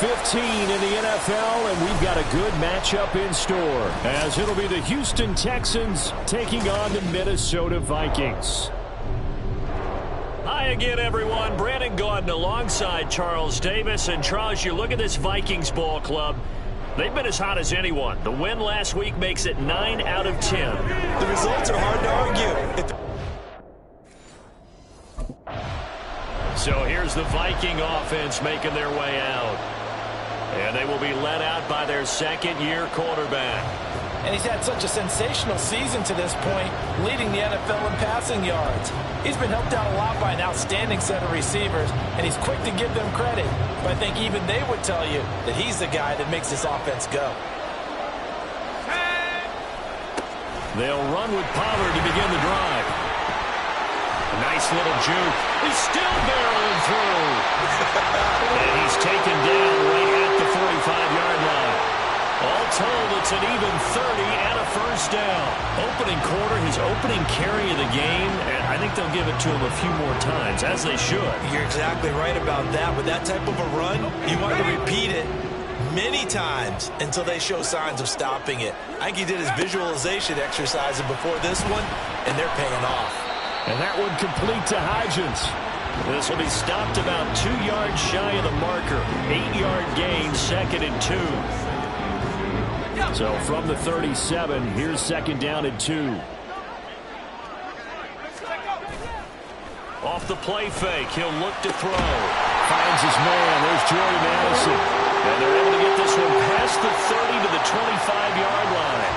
15 in the NFL, and we've got a good matchup in store, as it'll be the Houston Texans taking on the Minnesota Vikings. Hi again, everyone. Brandon Gaudin alongside Charles Davis. And Charles, you look at this Vikings ball club. They've been as hot as anyone. The win last week makes it 9 out of 10. The results are hard to argue. So here's the Viking offense making their way out. And they will be led out by their second-year quarterback. And he's had such a sensational season to this point, leading the NFL in passing yards. He's been helped out a lot by an outstanding set of receivers, and he's quick to give them credit. But I think even they would tell you that he's the guy that makes this offense go. They'll run with Pollard to begin the drive. A nice little juke. He's still barreling through. And he's taken down right at the 45-yard line. All told, it's an even 30 and a first down. Opening quarter, his opening carry of the game, and I think they'll give it to him a few more times, as they should. You're exactly right about that. With that type of a run, you want to repeat it many times until they show signs of stopping it. I think he did his visualization exercises before this one, and they're paying off. And that one complete to Hodgins. This will be stopped about 2 yards shy of the marker. 8-yard gain, 2nd and 2. So from the 37, here's 2nd down and 2. Off the play fake, he'll look to throw. Finds his man. There's Jordan Addison. And they're able to get this one past the 30 to the 25-yard line.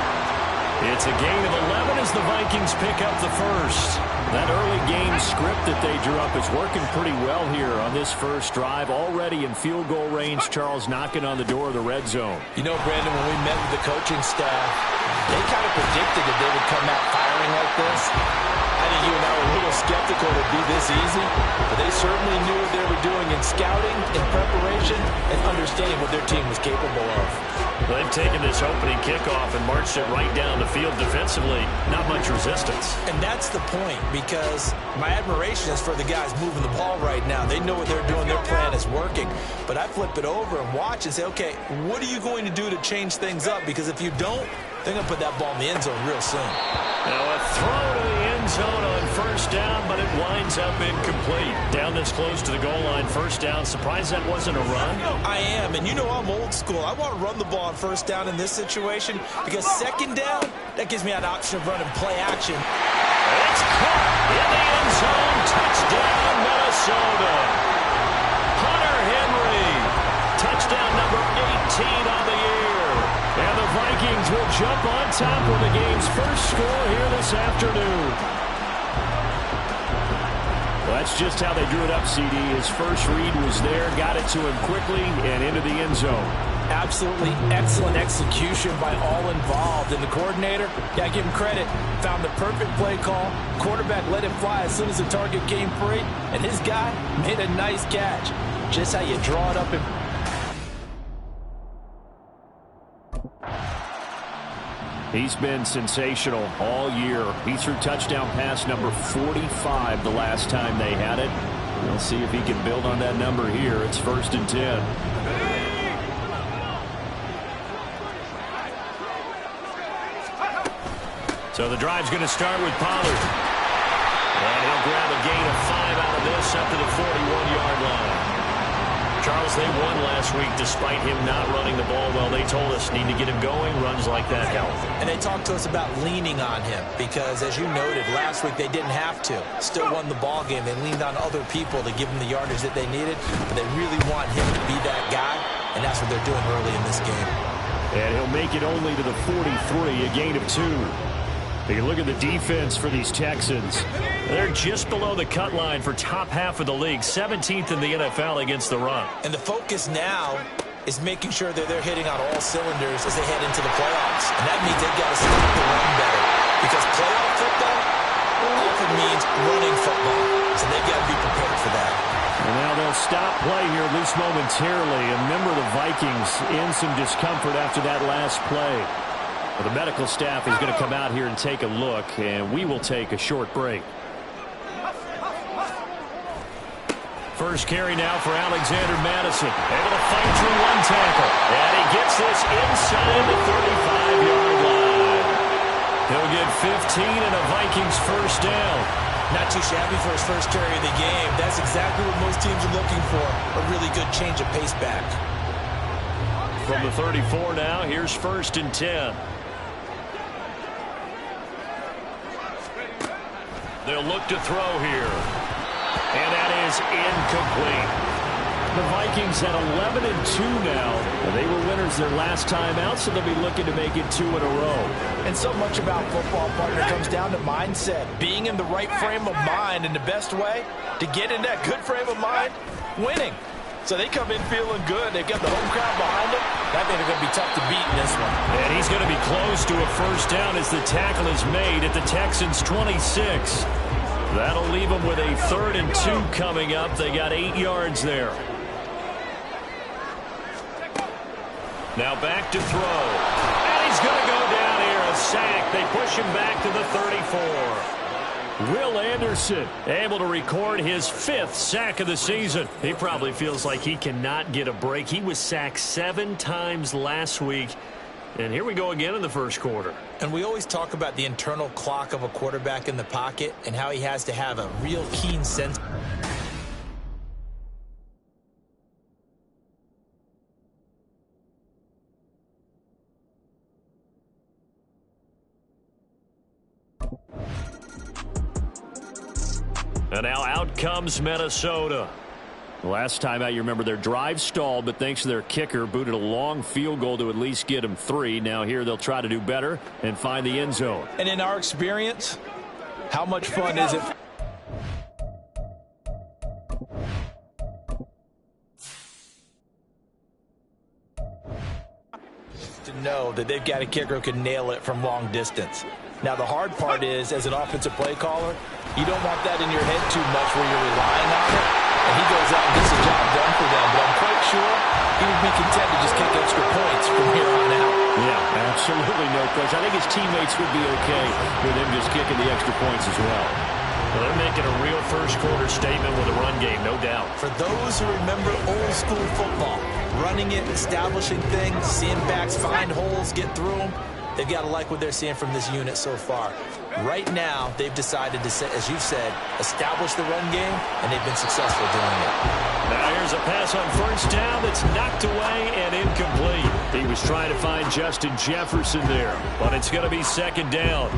It's a gain of 11 as the Vikings pick up the first. That early game script that they drew up is working pretty well here on this first drive. Already in field goal range, Charles knocking on the door of the red zone. You know, Brandon, when we met with the coaching staff, they kind of predicted that they would come out firing like this. I think you and I were a little skeptical it would be this easy, but they certainly knew what they were doing in scouting, in preparation, and understanding what their team was capable of. They've taken this opening kickoff and marched it right down the field defensively. Not much resistance. And that's the point, because my admiration is for the guys moving the ball right now. They know what they're doing. Their plan is working. But I flip it over and watch and say, okay, what are you going to do to change things up? Because if you don't, they're going to put that ball in the end zone real soon. Now a throw to the end zone on first down, but it winds up incomplete. Down this close to the goal line, first down. Surprised that wasn't a run? I am, and you know I'm old school. I want to run the ball on first down in this situation, because second down, that gives me an option of running play action. It's caught in the end zone. Touchdown, Minnesota. Hunter Henry. Touchdown number 18 on the year. And the Vikings will jump on top of the game's first score here this afternoon. Well, that's just how they drew it up, CD. His first read was there, got it to him quickly, and into the end zone. Absolutely excellent execution by all involved. And the coordinator, got to give him credit, found the perfect play call. Quarterback let it fly as soon as the target came free, and his guy made a nice catch. Just how you draw it up and he's been sensational all year. He threw touchdown pass number 45 the last time they had it. We'll see if he can build on that number here. It's 1st and 10. So the drive's going to start with Pollard. And he'll grab a gain of 5 out of this up to the 41-yard line. Charles, they won last week despite him not running the ball well. They told us need to get him going. Runs like that help. And they talked to us about leaning on him because, as you noted, last week they didn't have to. Still won the ball game. They leaned on other people to give them the yardage that they needed. But they really want him to be that guy, and that's what they're doing early in this game. And he'll make it only to the 43, a gain of 2. Take a look at the defense for these Texans. They're just below the cut line for top half of the league, 17th in the NFL against the run. And the focus now is making sure that they're hitting on all cylinders as they head into the playoffs. And that means they've got to stop the run better. Because playoff football often means running football. So they've got to be prepared for that. And now they'll stop play here, at least momentarily. A member of the Vikings in some discomfort after that last play. Well, the medical staff is going to come out here and take a look, and we will take a short break. First carry now for Alexander Madison. Able to fight through one tackle. And he gets this inside the 35-yard line. He'll get 15 and a Vikings first down. Not too shabby for his first carry of the game. That's exactly what most teams are looking for. A really good change of pace back. From the 34 now, here's first and 10. They'll look to throw here. And that is incomplete. The Vikings at 11-2 now. They were winners their last time out, so they'll be looking to make it 2 in a row. And so much about football, partner, comes down to mindset. Being in the right frame of mind, and the best way to get in that good frame of mind, winning. So they come in feeling good. They've got the home crowd behind them. I think they're going to be tough to beat in this one. And he's going to be close to a first down as the tackle is made at the Texans' 26. That'll leave them with a 3rd and 2 coming up. They got 8 yards there. Now back to throw. And he's going to go down here, a sack. They push him back to the 34. Will Anderson able to record his 5th sack of the season. He probably feels like he cannot get a break. He was sacked 7 times last week. And here we go again in the first quarter. And we always talk about the internal clock of a quarterback in the pocket and how he has to have a real keen sense. And now out comes Minnesota. Last time out, you remember their drive stalled, but thanks to their kicker, booted a long field goal to at least get them 3. Now here they'll try to do better and find the end zone. And in our experience, how much fun is it to know that they've got a kicker who can nail it from long distance? Now, the hard part is, as an offensive play caller, you don't want that in your head too much where you're relying on it, and he goes out and gets the job done for them. But I'm quite sure he would be content to just kick extra points from here on out. Yeah, absolutely no question. I think his teammates would be okay with him just kicking the extra points as well. Well, they're making a real first-quarter statement with a run game, no doubt. For those who remember old-school football, running it, establishing things, seeing backs find holes, get through them, they've got to like what they're seeing from this unit so far. Right now, they've decided to, as you've said, establish the run game, and they've been successful doing it. Now here's a pass on first down that's knocked away and incomplete. He was trying to find Justin Jefferson there, but it's going to be second down.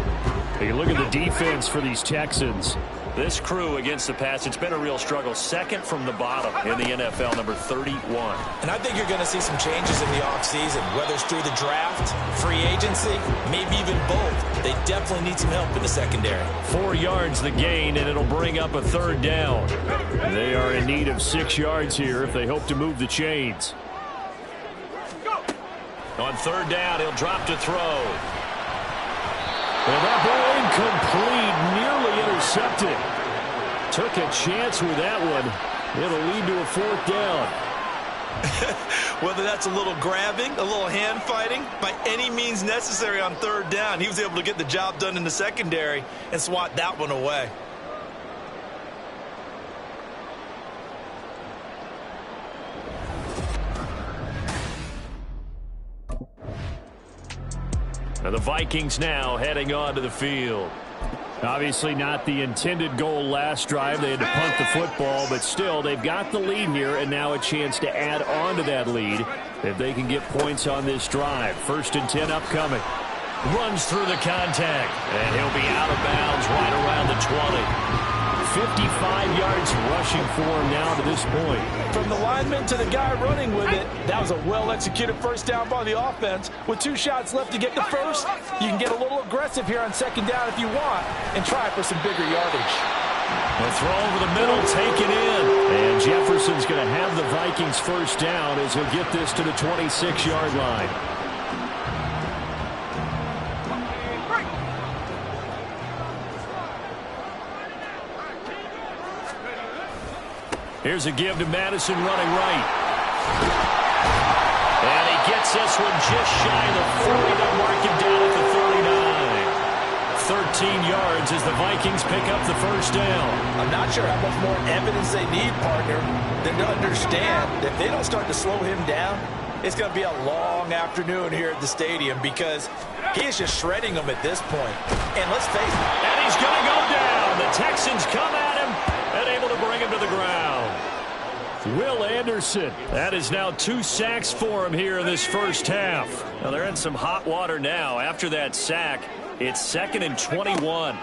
Hey, look at the defense for these Texans. This crew against the pass, it's been a real struggle. Second from the bottom in the NFL, number 31. And I think you're going to see some changes in the offseason, whether it's through the draft, free agency, maybe even both. They definitely need some help in the secondary. 4 yards the gain, and it'll bring up a 3rd down. They are in need of 6 yards here if they hope to move the chains. On 3rd down, he'll drop to throw. Well, that ball incomplete, nearly intercepted. Took a chance with that one. It'll lead to a 4th down. Whether that's a little grabbing, a little hand fighting, by any means necessary on 3rd down, he was able to get the job done in the secondary and swat that one away. And the Vikings now heading onto the field. Obviously not the intended goal last drive. They had to punt the football, but still they've got the lead here and now a chance to add on to that lead if they can get points on this drive. 1st and 10 upcoming. Runs through the contact, and he'll be out of bounds right around the 20. 55 yards rushing for him now to this point. From the lineman to the guy running with it, that was a well-executed first down by the offense. With 2 shots left to get the first, you can get a little aggressive here on 2nd down if you want and try for some bigger yardage. The throw over the middle, taken in. And Jefferson's going to have the Vikings first down as he'll get this to the 26-yard line. Here's a give to Madison running right. And he gets this one just shy of the 40. They'll mark him down at the 39. yards as the Vikings pick up the first down. I'm not sure how much more evidence they need, partner, than to understand that if they don't start to slow him down, it's going to be a long afternoon here at the stadium because he is just shredding them at this point. And let's face it. And he's going to go down. The Texans come at him and able to bring him to the ground. Will Anderson. That is now 2 sacks for him here in this first half. Now they're in some hot water now. After that sack, it's 2nd and 21. A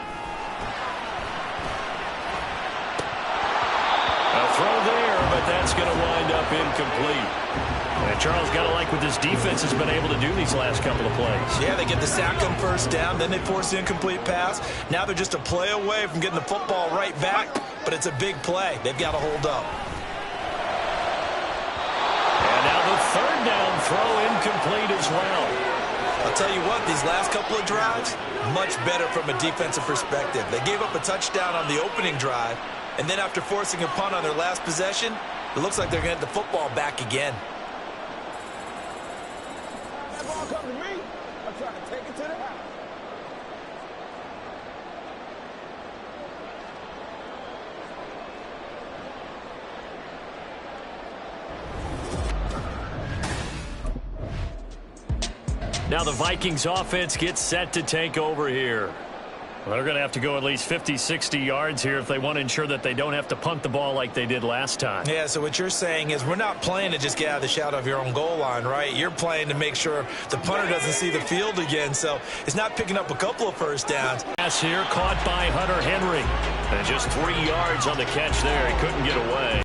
throw there, but that's going to wind up incomplete. And Charles, got to like what this defense has been able to do these last couple of plays. Yeah, they get the sack on first down, then they force the incomplete pass. Now they're just a play away from getting the football right back, but it's a big play. They've got to hold up. And now the 3rd down throw incomplete as well. I'll tell you what, these last couple of drives, much better from a defensive perspective. They gave up a touchdown on the opening drive, and then after forcing a punt on their last possession, it looks like they're going to get the football back again. That ball comes to me, I'm trying to take it to the house. Now the Vikings offense gets set to take over here. Well, they're going to have to go at least 50, 60 yards here if they want to ensure that they don't have to punt the ball like they did last time. Yeah, so what you're saying is we're not playing to just get out of the shadow of your own goal line, right? You're playing to make sure the punter doesn't see the field again, so it's not picking up a couple of first downs. Pass here caught by Hunter Henry. And just 3 yards on the catch there. He couldn't get away.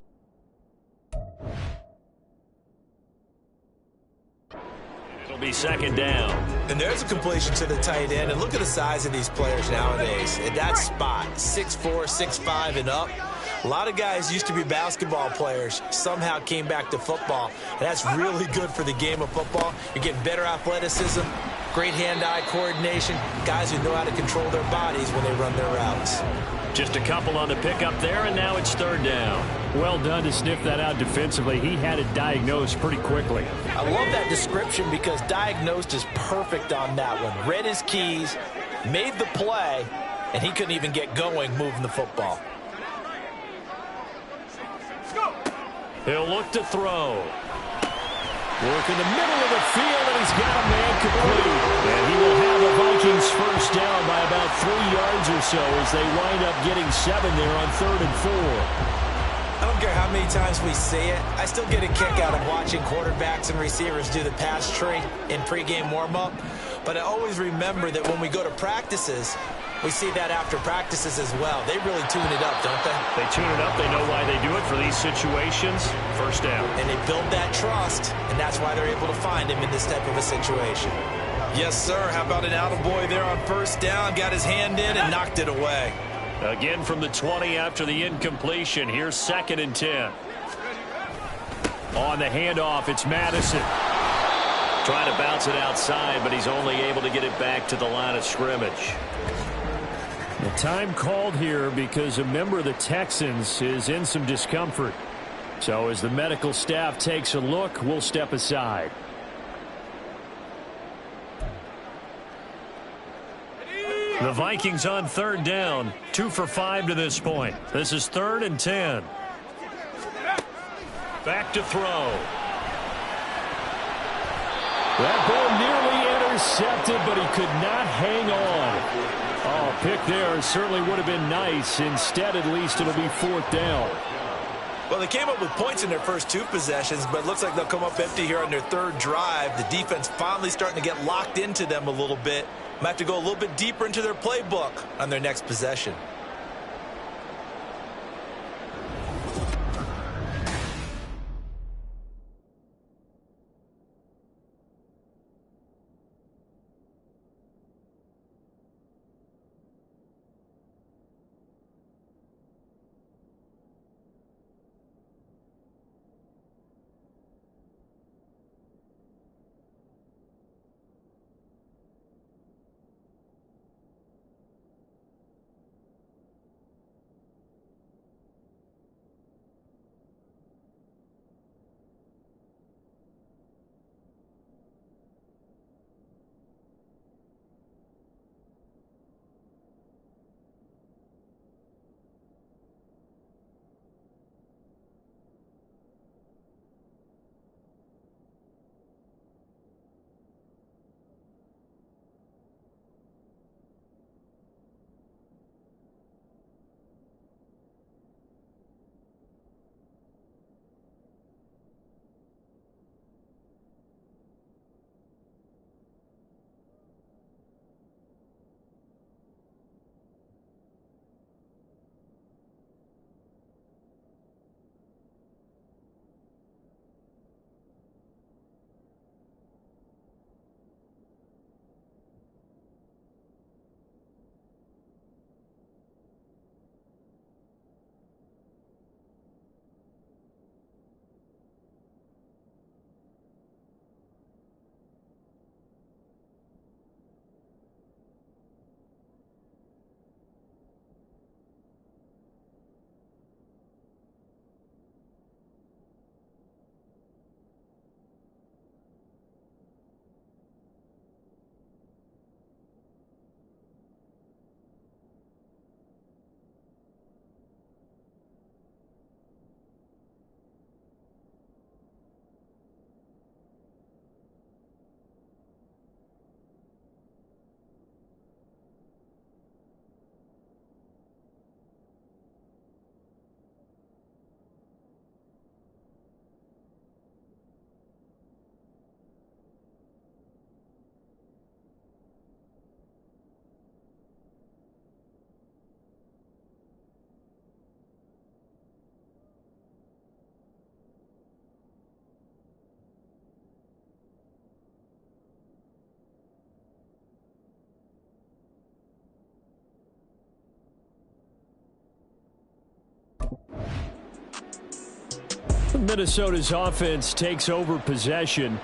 It'll be 2nd down. And there's a completion to the tight end. And look at the size of these players nowadays. At that spot, 6'4", 6'5", and up. A lot of guys used to be basketball players, somehow came back to football. And that's really good for the game of football. You're getting better athleticism, great hand-eye coordination, guys who know how to control their bodies when they run their routes. Just a couple on the pickup there, and now it's 3rd down. Well done to sniff that out defensively. He had it diagnosed pretty quickly. I love that description because diagnosed is perfect on that one. Read his keys, made the play, and he couldn't even get going moving the football. He'll look to throw. Work in the middle of the field, and he's got a man complete. And he will have the Vikings first down by about 3 yards or so as they wind up getting 7 there on 3rd and 4. I don't care how many times we say it, I still get a kick out of watching quarterbacks and receivers do the pass tree in pregame warm-up. But I always remember that when we go to practices, we see that after practices as well. They really tune it up, don't they? They tune it up. They know why they do it for these situations. First down. And they build that trust, and that's why they're able to find him in this type of a situation. Yes, sir. How about an attaboy there on first down? Got his hand in and knocked it away. Again from the 20 after the incompletion. Here's 2nd and 10. On the handoff, it's Madison. Trying to bounce it outside, but he's only able to get it back to the line of scrimmage. The time called here because a member of the Texans is in some discomfort. So as the medical staff takes a look, we'll step aside. The Vikings on 3rd down, 2 for 5 to this point. This is 3rd and 10. Back to throw. That ball nearly intercepted, but he could not hang on. Oh, pick there certainly would have been nice. Instead, at least it'll be 4th down. Well, they came up with points in their first 2 possessions, but it looks like they'll come up empty here on their 3rd drive. The defense finally starting to get locked into them a little bit. Might have to go a little bit deeper into their playbook on their next possession. Minnesota's offense takes over possession.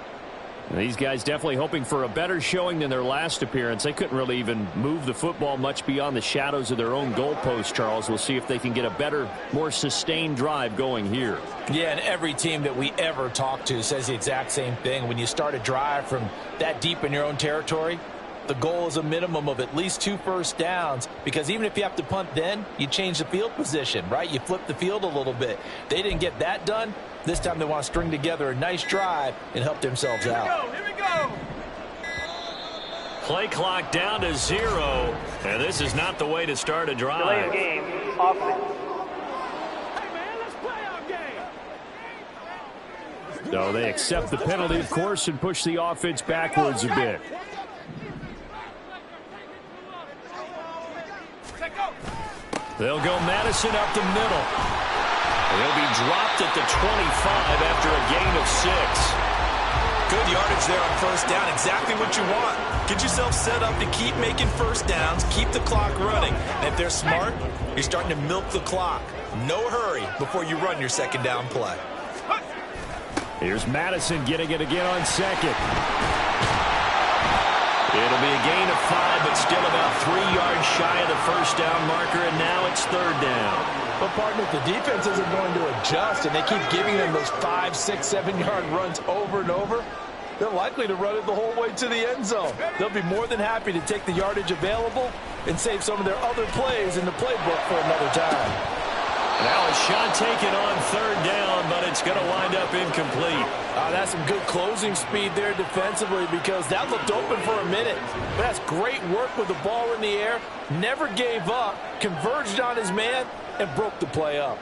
These guys definitely hoping for a better showing than their last appearance. They couldn't really even move the football much beyond the shadows of their own goalpost, Charles. We'll see if they can get a better, more sustained drive going here. Yeah, and every team that we ever talk to says the exact same thing. When you start a drive from that deep in your own territory, the goal is a minimum of at least 2 first downs, because even if you have to punt then, you change the field position, right? You flip the field a little bit. They didn't get that done. This time they want to string together a nice drive and help themselves out. Here we go. Play clock down to 0, and this is not the way to start a drive. Delay of game, offense. Hey, man, let's play our game. So they accept the penalty, of course, and push the offense backwards a bit. They'll go Madison up the middle. He'll be dropped at the 25 after a gain of 6. Good yardage there on first down. Exactly what you want. Get yourself set up to keep making first downs, keep the clock running. And if they're smart, you're starting to milk the clock. No hurry before you run your second down play. Here's Madison getting it again on second. It'll be a gain of 5, but still about 3 yards shy of the first down marker, and now it's third down. But, partner, if the defense isn't going to adjust and they keep giving them those 5, 6, 7-yard runs over and over, they're likely to run it the whole way to the end zone. They'll be more than happy to take the yardage available and save some of their other plays in the playbook for another time. Now a shot taken on third down, but it's going to wind up incomplete. That's some good closing speed there defensively, because that looked open for a minute. But that's great work with the ball in the air. Never gave up, converged on his man, and broke the play up.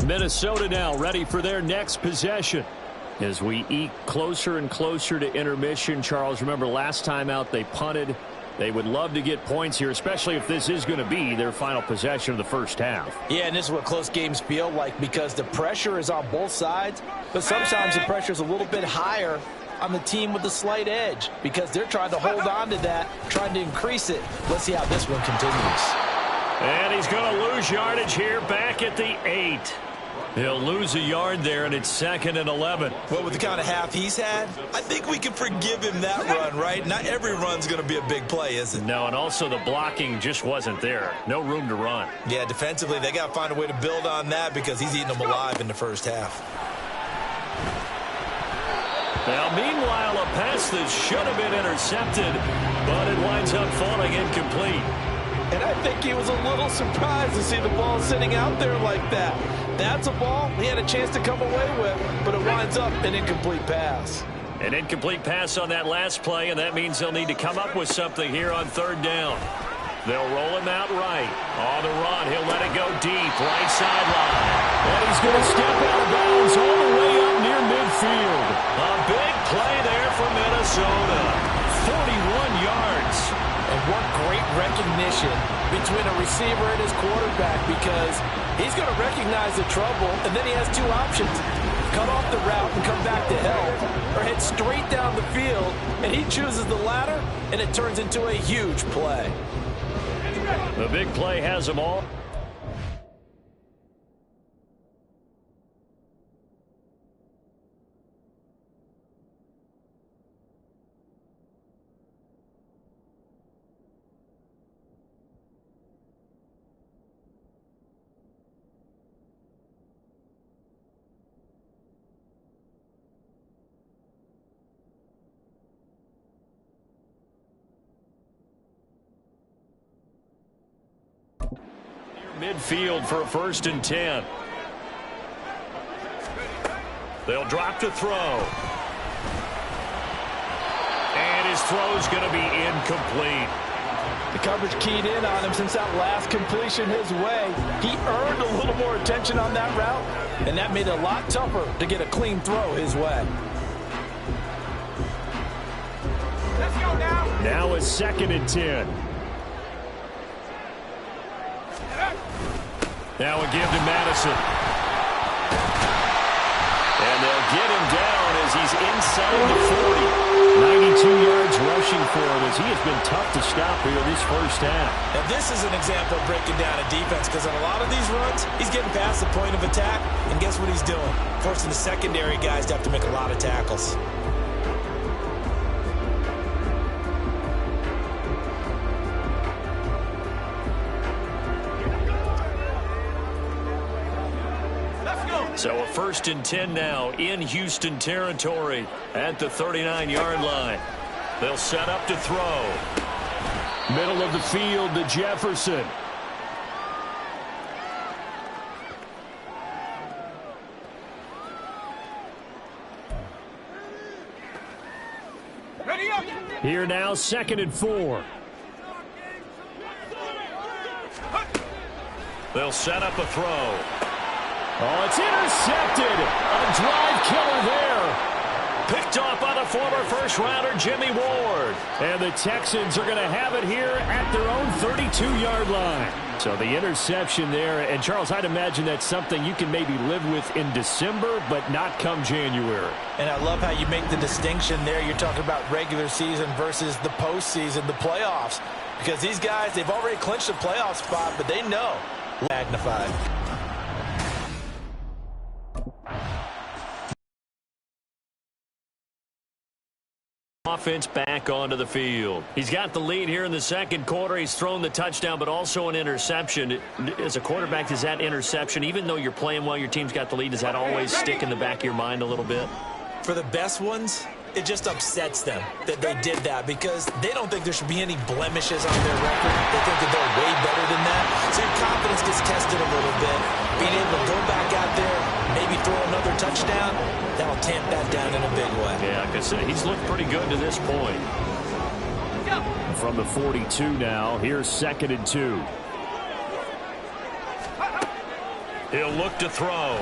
Minnesota now ready for their next possession. As we eke closer and closer to intermission, Charles, remember last time out they punted. They would love to get points here, especially if this is going to be their final possession of the first half. Yeah, and this is what close games feel like, because the pressure is on both sides, but sometimes the pressure is a little bit higher on the team with the slight edge, because they're trying to hold on to that, trying to increase it. Let's see how this one continues. And he's going to lose yardage here back at the 8. He'll lose a yard there, and it's 2nd and 11. Well, with the kind of half he's had, I think we can forgive him that run, right? Not every run's going to be a big play, is it? No, and also the blocking just wasn't there. No room to run. Yeah, defensively, they got to find a way to build on that, because he's eating them alive in the first half. Now, meanwhile, a pass that should have been intercepted, but it winds up falling incomplete. And I think he was a little surprised to see the ball sitting out there like that. That's a ball he had a chance to come away with, but it winds up an incomplete pass. An incomplete pass on that last play, and that means they'll need to come up with something here on third down. They'll roll him out right. On the run, he'll let it go deep, right sideline. And he's going to step out of bounds all the way up near midfield. A big play there for Minnesota. 41 yards. And what great recognition between a receiver and his quarterback, because he's going to recognize the trouble, and then he has 2 options. Cut off the route and come back to help, or head straight down the field, and he chooses the latter, and it turns into a huge play. The big play has them all. Midfield for a 1st and 10. They'll drop to throw. And his throw's going to be incomplete. The coverage keyed in on him since that last completion his way. He earned a little more attention on that route, and that made it a lot tougher to get a clean throw his way. Let's go now. Now it's 2nd and 10. Now a give to Madison. And they'll get him down down as he's inside the 40. 92 yards rushing for him as he has been tough to stop here this first half. Now, this is an example of breaking down a defense because on a lot of these runs, he's getting past the point of attack, and guess what he's doing? Forcing the secondary guys to have to make a lot of tackles. So a 1st and 10 now in Houston territory at the 39-yard line. They'll set up to throw. Middle of the field to Jefferson. Here now, 2nd and 4. They'll set up a throw. Oh, it's intercepted. A drive killer there. Picked off by the former first-rounder Jimmy Ward. And the Texans are going to have it here at their own 32-yard line. So the interception there. And, Charles, I'd imagine that's something you can maybe live with in December, but not come January. And I love how you make the distinction there. You're talking about regular season versus the postseason, the playoffs. Because these guys, they've already clinched a playoff spot, but they know. Magnified. Offense back onto the field. He's got the lead here in the second quarter. He's thrown the touchdown, but also an interception. As a quarterback, does that interception, even though you're playing well, your team's got the lead, does that always stick in the back of your mind a little bit? For the best ones, it just upsets them that they did that because they don't think there should be any blemishes on their record. They think that they're way better than that. So your confidence gets tested a little bit. Being able to go back out there, maybe throw another touchdown, that'll tamp that down in a big way. Yeah, because he's looked pretty good to this point. From the 42 now, here's 2nd and 2. He'll look to throw.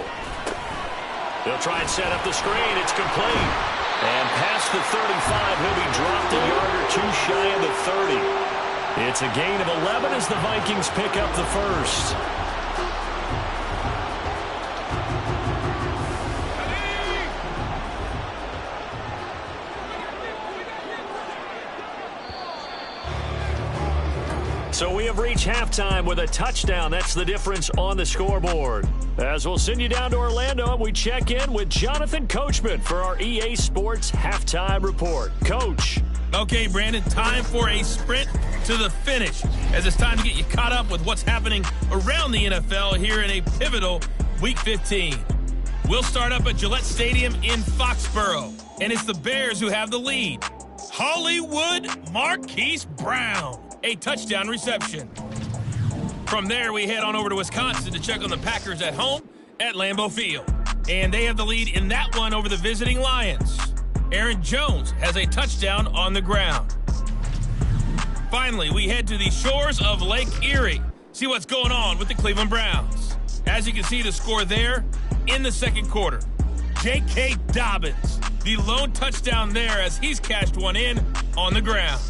He'll try and set up the screen. It's complete. And past the 35, he'll be dropped a yard or two shy of the 30. It's a gain of 11 as the Vikings pick up the first. So we have reached halftime with a touchdown. That's the difference on the scoreboard. As we'll send you down to Orlando, we check in with Jonathan Coachman for our EA Sports Halftime Report. Coach. Okay, Brandon, time for a sprint to the finish as it's time to get you caught up with what's happening around the NFL here in a pivotal Week 15. We'll start up at Gillette Stadium in Foxborough, and it's the Bears who have the lead. Hollywood Marquise Brown, a touchdown reception. From there, we head on over to Wisconsin to check on the Packers at home at Lambeau Field. And they have the lead in that one over the visiting Lions. Aaron Jones has a touchdown on the ground. Finally, we head to the shores of Lake Erie, see what's going on with the Cleveland Browns. As you can see, the score there in the second quarter. J.K. Dobbins, the lone touchdown there as he's cashed one in on the ground.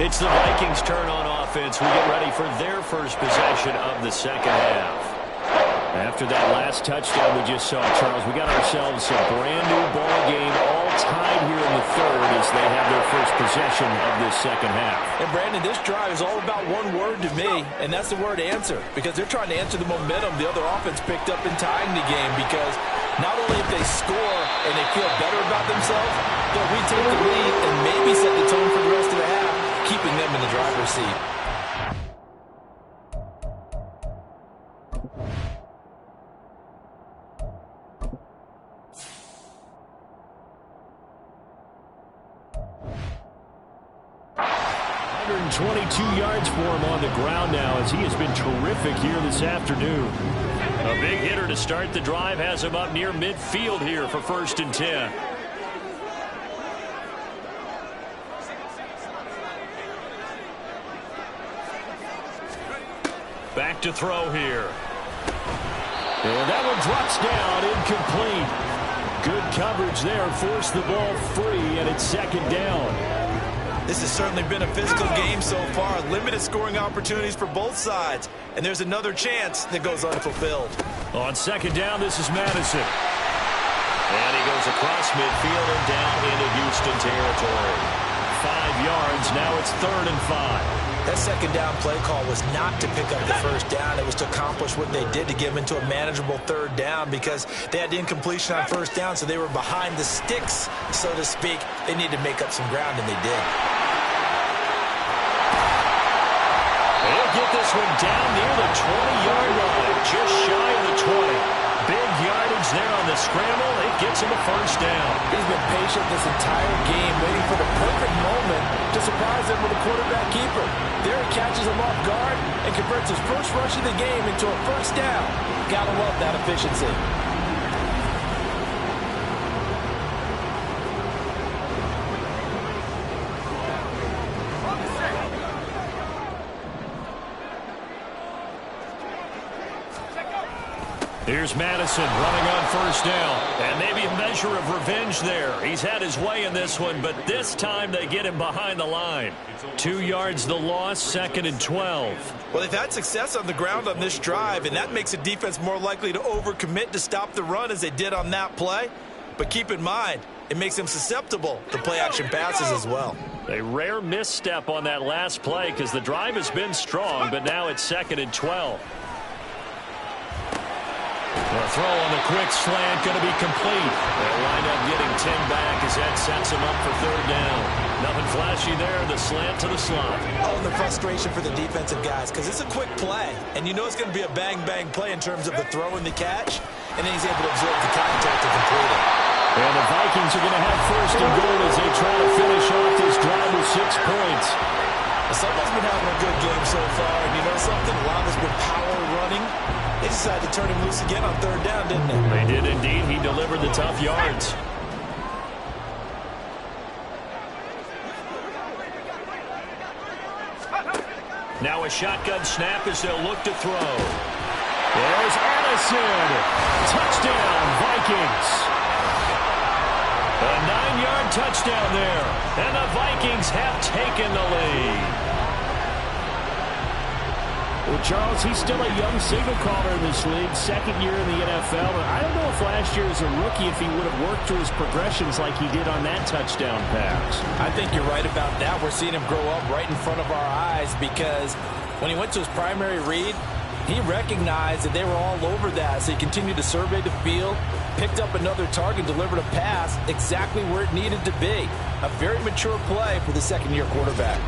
It's the Vikings' turn on offense. We get ready for their first possession of the second half. After that last touchdown we just saw, Charles, we got ourselves a brand-new ball game, all tied here in the third as they have their first possession of this second half. And, Brandon, this drive is all about one word to me, and that's the word answer, because they're trying to answer the momentum the other offense picked up in tying the game, because not only if they score and they feel better about themselves, they'll retake the lead and maybe set the tone for the rest of the half, keeping them in the driver's seat. Yards for him on the ground now as he has been terrific here this afternoon. A big hitter to start the drive has him up near midfield here for 1st and 10. Back to throw here. And that one drops down, incomplete. Good coverage there, forced the ball free, and it's 2nd down. This has certainly been a physical game so far. Limited scoring opportunities for both sides. And there's another chance that goes unfulfilled. On 2nd down, this is Madison. And he goes across midfield and down into Houston territory. 5 yards, now it's 3rd and 5. That 2nd down play call was not to pick up the 1st down. It was to accomplish what they did to get them into a manageable 3rd down because they had the incompletion on 1st down, so they were behind the sticks, so to speak. They needed to make up some ground, and they did. They'll get this one down near the 20-yard line, just shy of the 20. Big yardage there on the scramble. It gets him a 1st down. He's been patient this entire game, waiting for the perfect moment to surprise them with a quarterback keeper. There he catches him off guard and converts his first rush of the game into a 1st down. Gotta love that efficiency. Here's Madison running on 1st down. And maybe a measure of revenge there. He's had his way in this one, but this time they get him behind the line. 2 yards the loss, 2nd and 12. Well, they've had success on the ground on this drive, and that makes a defense more likely to overcommit to stop the run as they did on that play. But keep in mind, it makes them susceptible to play-action passes as well. A rare misstep on that last play because the drive has been strong, but now it's 2nd and 12. The throw on the quick slant going to be complete. They'll wind up getting 10 back as that sets him up for 3rd down. Nothing flashy there. The slant to the slot. Oh, and the frustration for the defensive guys because it's a quick play. And you know it's going to be a bang-bang play in terms of the throw and the catch. And then he's able to absorb the contact to complete it. And the Vikings are going to have 1st and goal as they try to finish off this drive with 6 points. Someone's been having a good game so far. And you know something? A lot of it's been power running. They decided to turn him loose again on 3rd down, didn't they? They did indeed. He delivered the tough yards. Now a shotgun snap as they'll look to throw. There's Addison. Touchdown, Vikings. A 9-yard touchdown there. And the Vikings have taken the lead. Well, Charles, he's still a young signal caller in this league, 2nd year in the NFL. And I don't know if last year as a rookie, if he would have worked through his progressions like he did on that touchdown pass. I think you're right about that. We're seeing him grow up right in front of our eyes because when he went to his primary read, he recognized that they were all over that. So he continued to survey the field, picked up another target, delivered a pass exactly where it needed to be. A very mature play for the 2nd-year quarterback.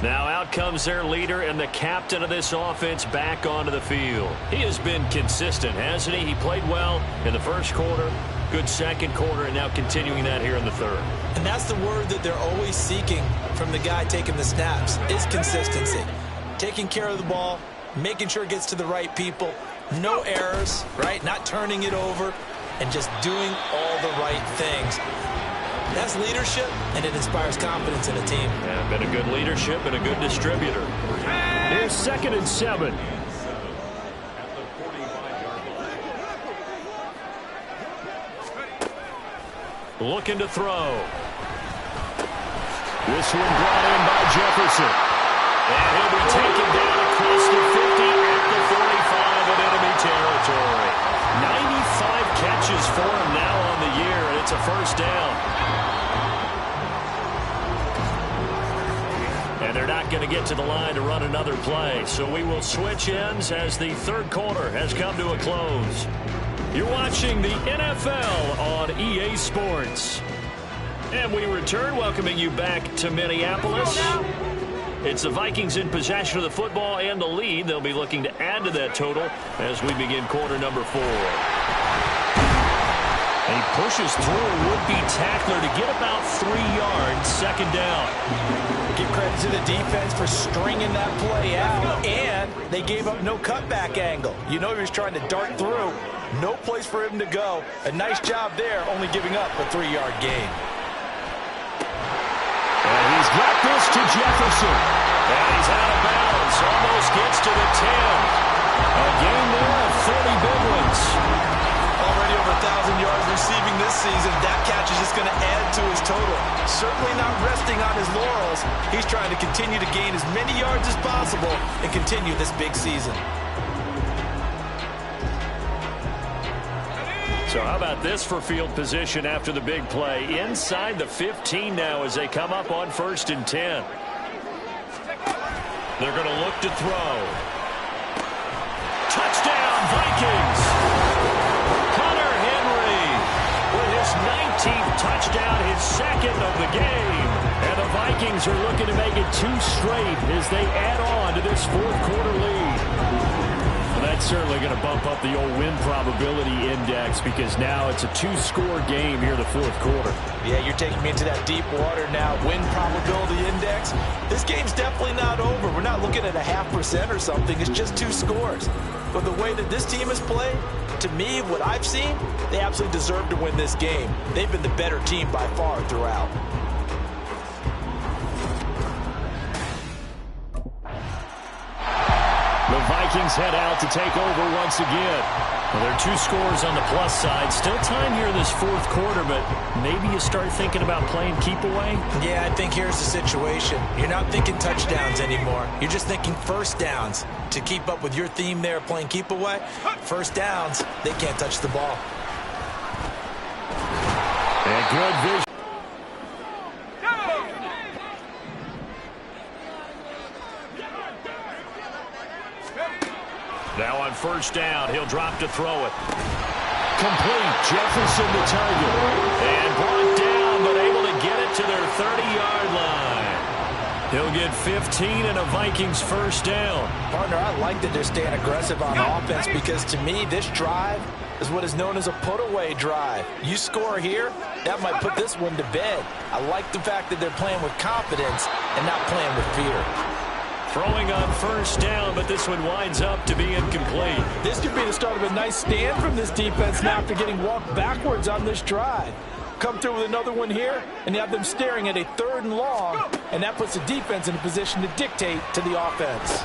Now out comes their leader and the captain of this offense back onto the field. He has been consistent, hasn't he? He played well in the 1st quarter, good 2nd quarter, and now continuing that here in the 3rd. And that's the word that they're always seeking from the guy taking the snaps, is consistency. Taking care of the ball, making sure it gets to the right people, no errors, right? Not turning it over, and just doing all the right things. That's leadership, and it inspires confidence in a team. Yeah, been a good leadership and a good distributor. Here's 2nd and 7. looking to throw. This one brought in by Jefferson. And he'll be taken down across the 50 at the 45 in enemy territory. 95 catches for him now on the year, and it's a first down. And they're not going to get to the line to run another play. So we will switch ends as the third quarter has come to a close. You're watching the NFL on EA Sports. And we return, welcoming you back to Minneapolis. It's the Vikings in possession of the football and the lead. They'll be looking to add to that total as we begin quarter number 4. He pushes through a would-be tackler to get about 3 yards, second down. Give credit to the defense for stringing that play out, and they gave up no cutback angle. You know he was trying to dart through. No place for him to go. A nice job there, only giving up a 3-yard gain. And he's got this to Jefferson. And he's out of bounds. Almost gets to the 10. A gain there of 30 big ones. Already over 1,000 yards receiving this season. That catch is just going to add to his total. Certainly not resting on his laurels. He's trying to continue to gain as many yards as possible and continue this big season. So how about this for field position after the big play? Inside the 15 now as they come up on 1st and 10. They're going to look to throw. Touchdown, Vikings! Hunter Henry with his 19th touchdown, his second of the game. And the Vikings are looking to make it 2 straight as they add on to this fourth quarter lead. Well, that's certainly going to bump up the old win probability index because now it's a 2-score game here in the fourth quarter. Yeah, you're taking me into that deep water now. Win probability index. This game's definitely not over. We're not looking at a 0.5% or something. It's just 2 scores. But the way that this team has played, to me, what I've seen, they absolutely deserve to win this game. They've been the better team by far throughout. The Vikings head out to take over once again. Well, there are 2 scores on the plus side. Still time here in this fourth quarter, but maybe you start thinking about playing keep away? Yeah, I think here's the situation. You're not thinking touchdowns anymore. You're just thinking first downs. To keep up with your theme there, playing keep away, first downs, they can't touch the ball. And good vision. Now on first down, he'll drop to throw it. Complete. Jefferson the target. And brought down, but able to get it to their 30-yard line. He'll get 15 and a Vikings first down. Partner, I like that they're staying aggressive on offense because to me, this drive is what is known as a put-away drive. You score here, that might put this one to bed. I like the fact that they're playing with confidence and not playing with fear. Throwing on first down, but this one winds up to be incomplete. This could be the start of a nice stand from this defense now after getting walked backwards on this drive. Come through with another one here, and you have them staring at a 3rd and long, and that puts the defense in a position to dictate to the offense.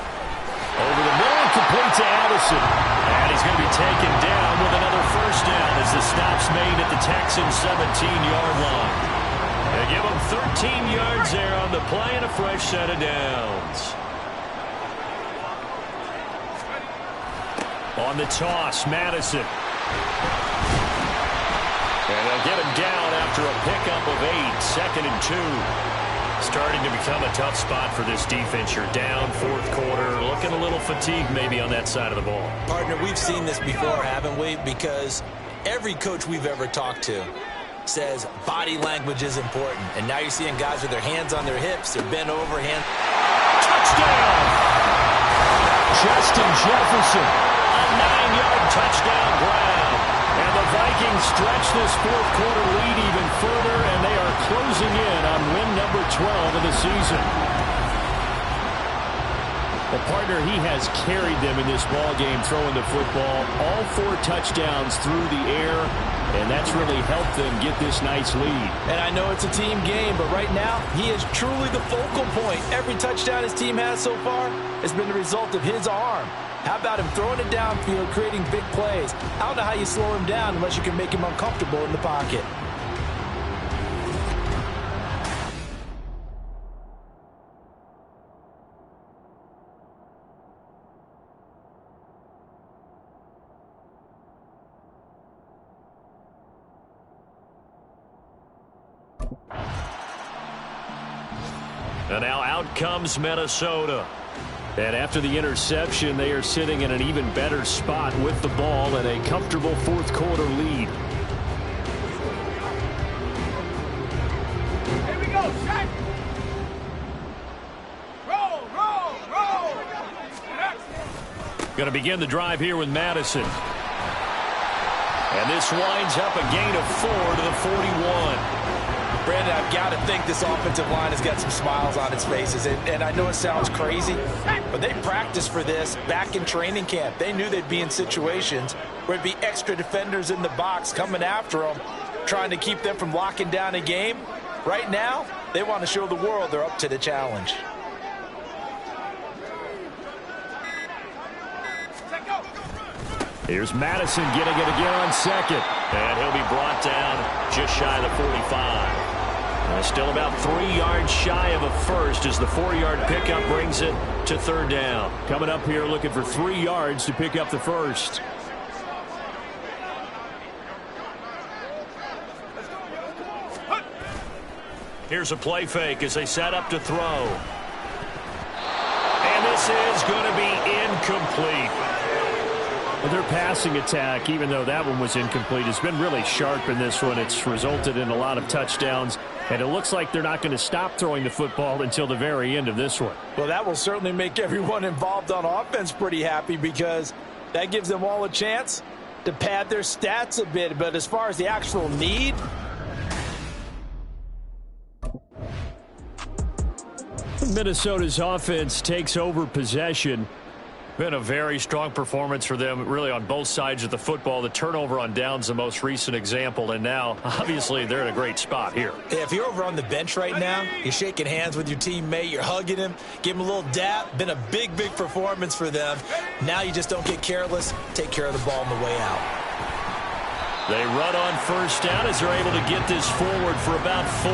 Over the middle, complete to Addison. And he's going to be taken down with another first down as the stop's made at the Texans' 17-yard line. They give him 13 yards there on the play and a fresh set of downs. On the toss, Madison. And they'll get him down after a pickup of 8, 2nd and 2. Starting to become a tough spot for this defense. You're down fourth quarter, looking a little fatigued maybe on that side of the ball. Partner, we've seen this before, haven't we? Because every coach we've ever talked to says body language is important. And now you're seeing guys with their hands on their hips, they're bent over, Touchdown! Justin Jefferson. A 9-yard touchdown grab. And the Vikings stretch this fourth quarter lead even further, and they are closing in on win number 12 of the season. The partner, he has carried them in this ball game, throwing the football. All 4 touchdowns through the air, and that's really helped them get this nice lead. And I know it's a team game, but right now, he is truly the focal point. Every touchdown his team has so far has been the result of his arm. How about him throwing it downfield, creating big plays? I don't know how you slow him down unless you can make him uncomfortable in the pocket. And now out comes Minnesota. And after the interception, they are sitting in an even better spot with the ball and a comfortable fourth quarter lead. Here we go, Shaq. Roll, roll, roll. Going to begin the drive here with Madison. And this winds up a gain of 4 to the 41. Brandon, I've got to think this offensive line has got some smiles on its faces. And I know it sounds crazy, but they practiced for this back in training camp. They knew they'd be in situations where it'd be extra defenders in the box coming after them, trying to keep them from locking down a game. Right now, they want to show the world they're up to the challenge. Here's Madison getting it again on second. And he'll be brought down just shy of the 45. Still about 3 yards shy of a first as the 4-yard pickup brings it to third down. Coming up here looking for 3 yards to pick up the first. Here's a play fake as they set up to throw. And this is going to be incomplete. Well, their passing attack, even though that one was incomplete, has been really sharp in this one. It's resulted in a lot of touchdowns, and it looks like they're not going to stop throwing the football until the very end of this one. Well, that will certainly make everyone involved on offense pretty happy because that gives them all a chance to pad their stats a bit. But as far as the actual need, Minnesota's offense takes over possession. Been a very strong performance for them, really, on both sides of the football. The turnover on downs, the most recent example, and now, obviously, they're in a great spot here. Yeah, if you're over on the bench right now, you're shaking hands with your teammate, you're hugging him, give him a little dap. Been a big, big performance for them. Now you just don't get careless. Take care of the ball on the way out. They run on first down as they're able to get this forward for about 4.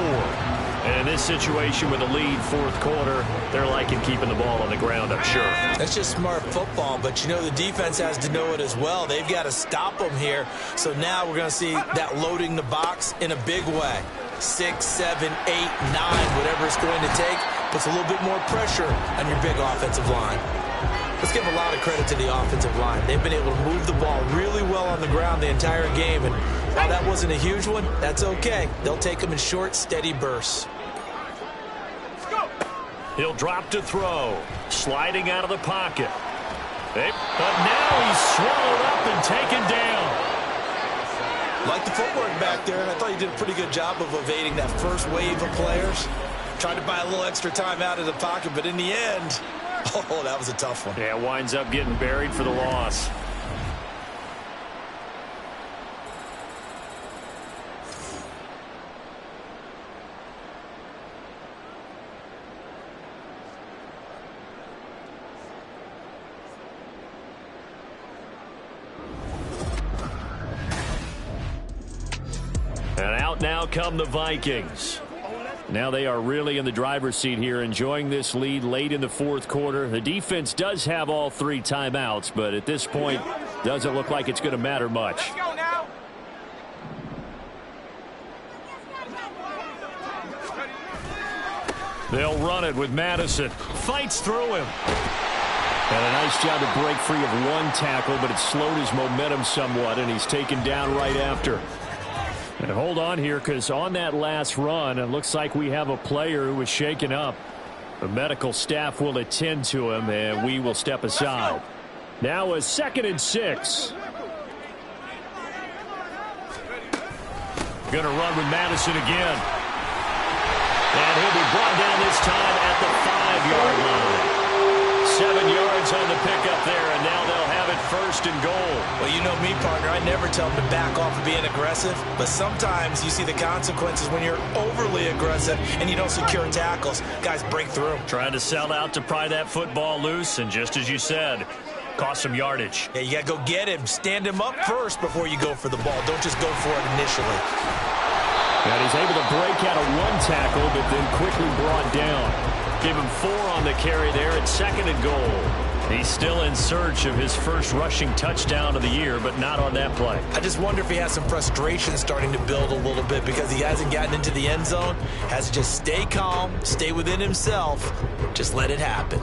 And in this situation with a lead fourth quarter, they're liking keeping the ball on the ground, I'm sure. That's just smart football, but you know the defense has to know it as well. They've got to stop them here. So now we're going to see that loading the box in a big way. 6, 7, 8, 9, whatever it's going to take, puts a little bit more pressure on your big offensive line. Let's give a lot of credit to the offensive line. They've been able to move the ball really well on the ground the entire game. And while that wasn't a huge one, that's okay. They'll take them in short, steady bursts. He'll drop to throw. Sliding out of the pocket. But now he's swallowed up and taken down. Like the footwork back there, and I thought he did a pretty good job of evading that first wave of players. Tried to buy a little extra time out of the pocket, but in the end, oh, that was a tough one. Yeah, winds up getting buried for the loss. And out now come the Vikings. Now they are really in the driver's seat here, enjoying this lead late in the fourth quarter. The defense does have all 3 timeouts, but at this point, doesn't look like it's going to matter much. They'll run it with Madison. Fights through him. And a nice job to break free of 1 tackle, but it slowed his momentum somewhat, and he's taken down right after. And hold on here, because on that last run, it looks like we have a player who was shaken up. The medical staff will attend to him, and we will step aside. Now a 2nd and 6. Going to run with Madison again. And he'll be brought down this time at the 5-yard line. 7 yards on the pickup there, and now they'll have it 1st and goal. Well, you know me, partner. I never tell them to back off of being aggressive, but sometimes you see the consequences when you're overly aggressive and you don't secure tackles. Guys break through. Trying to sell out to pry that football loose, and just as you said, cost some yardage. Yeah, you got to go get him. Stand him up first before you go for the ball. Don't just go for it initially. And he's able to break out of 1 tackle, but then quickly brought down. Give him 4 on the carry there at 2nd and goal. He's still in search of his first rushing touchdown of the year, but not on that play. I just wonder if he has some frustration starting to build a little bit because he hasn't gotten into the end zone. Has to just stay calm, stay within himself, just let it happen.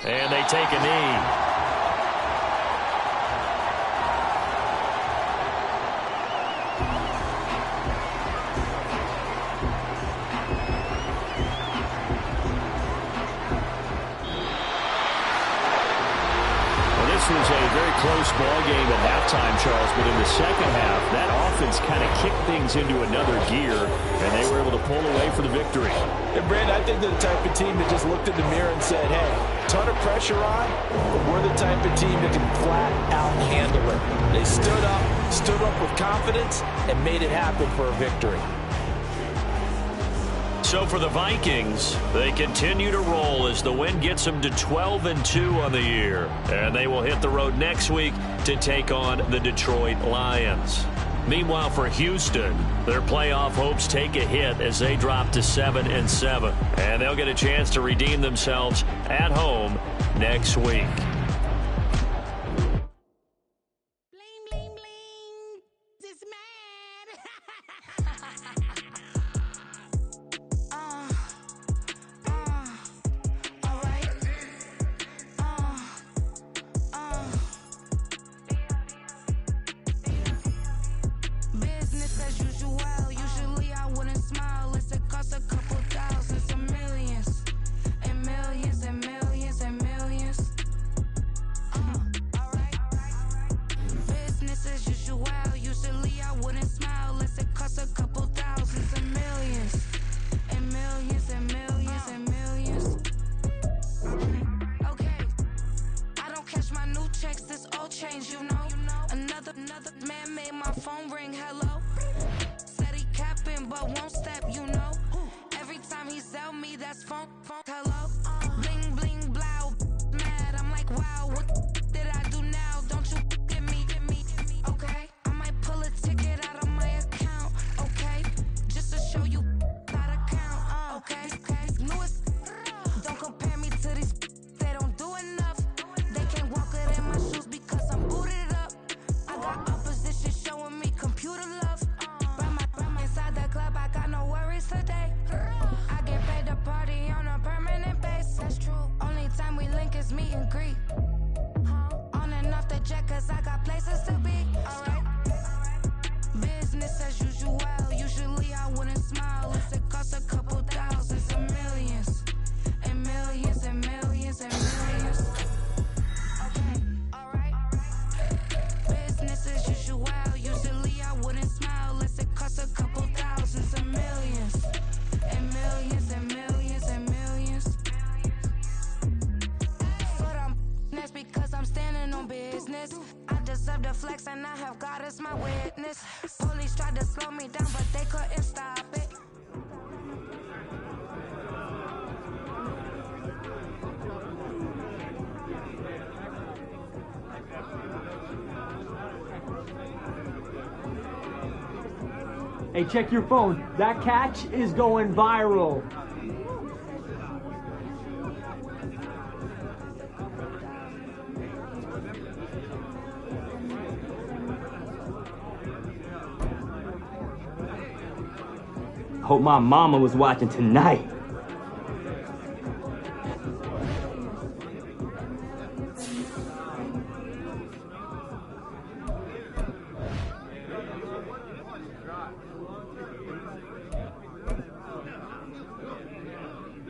And they take a knee. This was a very close ball game at halftime, Charles, but in the second half, that offense kind of kicked things into another gear, and they were able to pull away for the victory. And Brandon, I think they're the type of team that just looked in the mirror and said, hey, ton of pressure on, but we're the type of team that can flat out handle it. They stood up with confidence, and made it happen for a victory. So for the Vikings, they continue to roll as the win gets them to 12-2 on the year. And they will hit the road next week to take on the Detroit Lions. Meanwhile, for Houston, their playoff hopes take a hit as they drop to 7-7. And they'll get a chance to redeem themselves at home next week. Hey, check your phone. That catch is going viral. Hope my mama was watching tonight.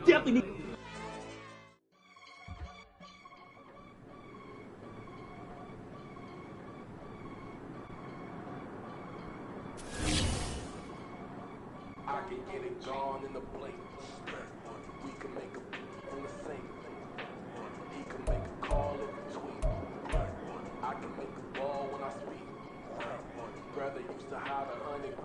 Definitely. I can get it gone in the blink. We can make a on the same. He can make a call in between. I can make a ball when I speak. Brother used to hide 100.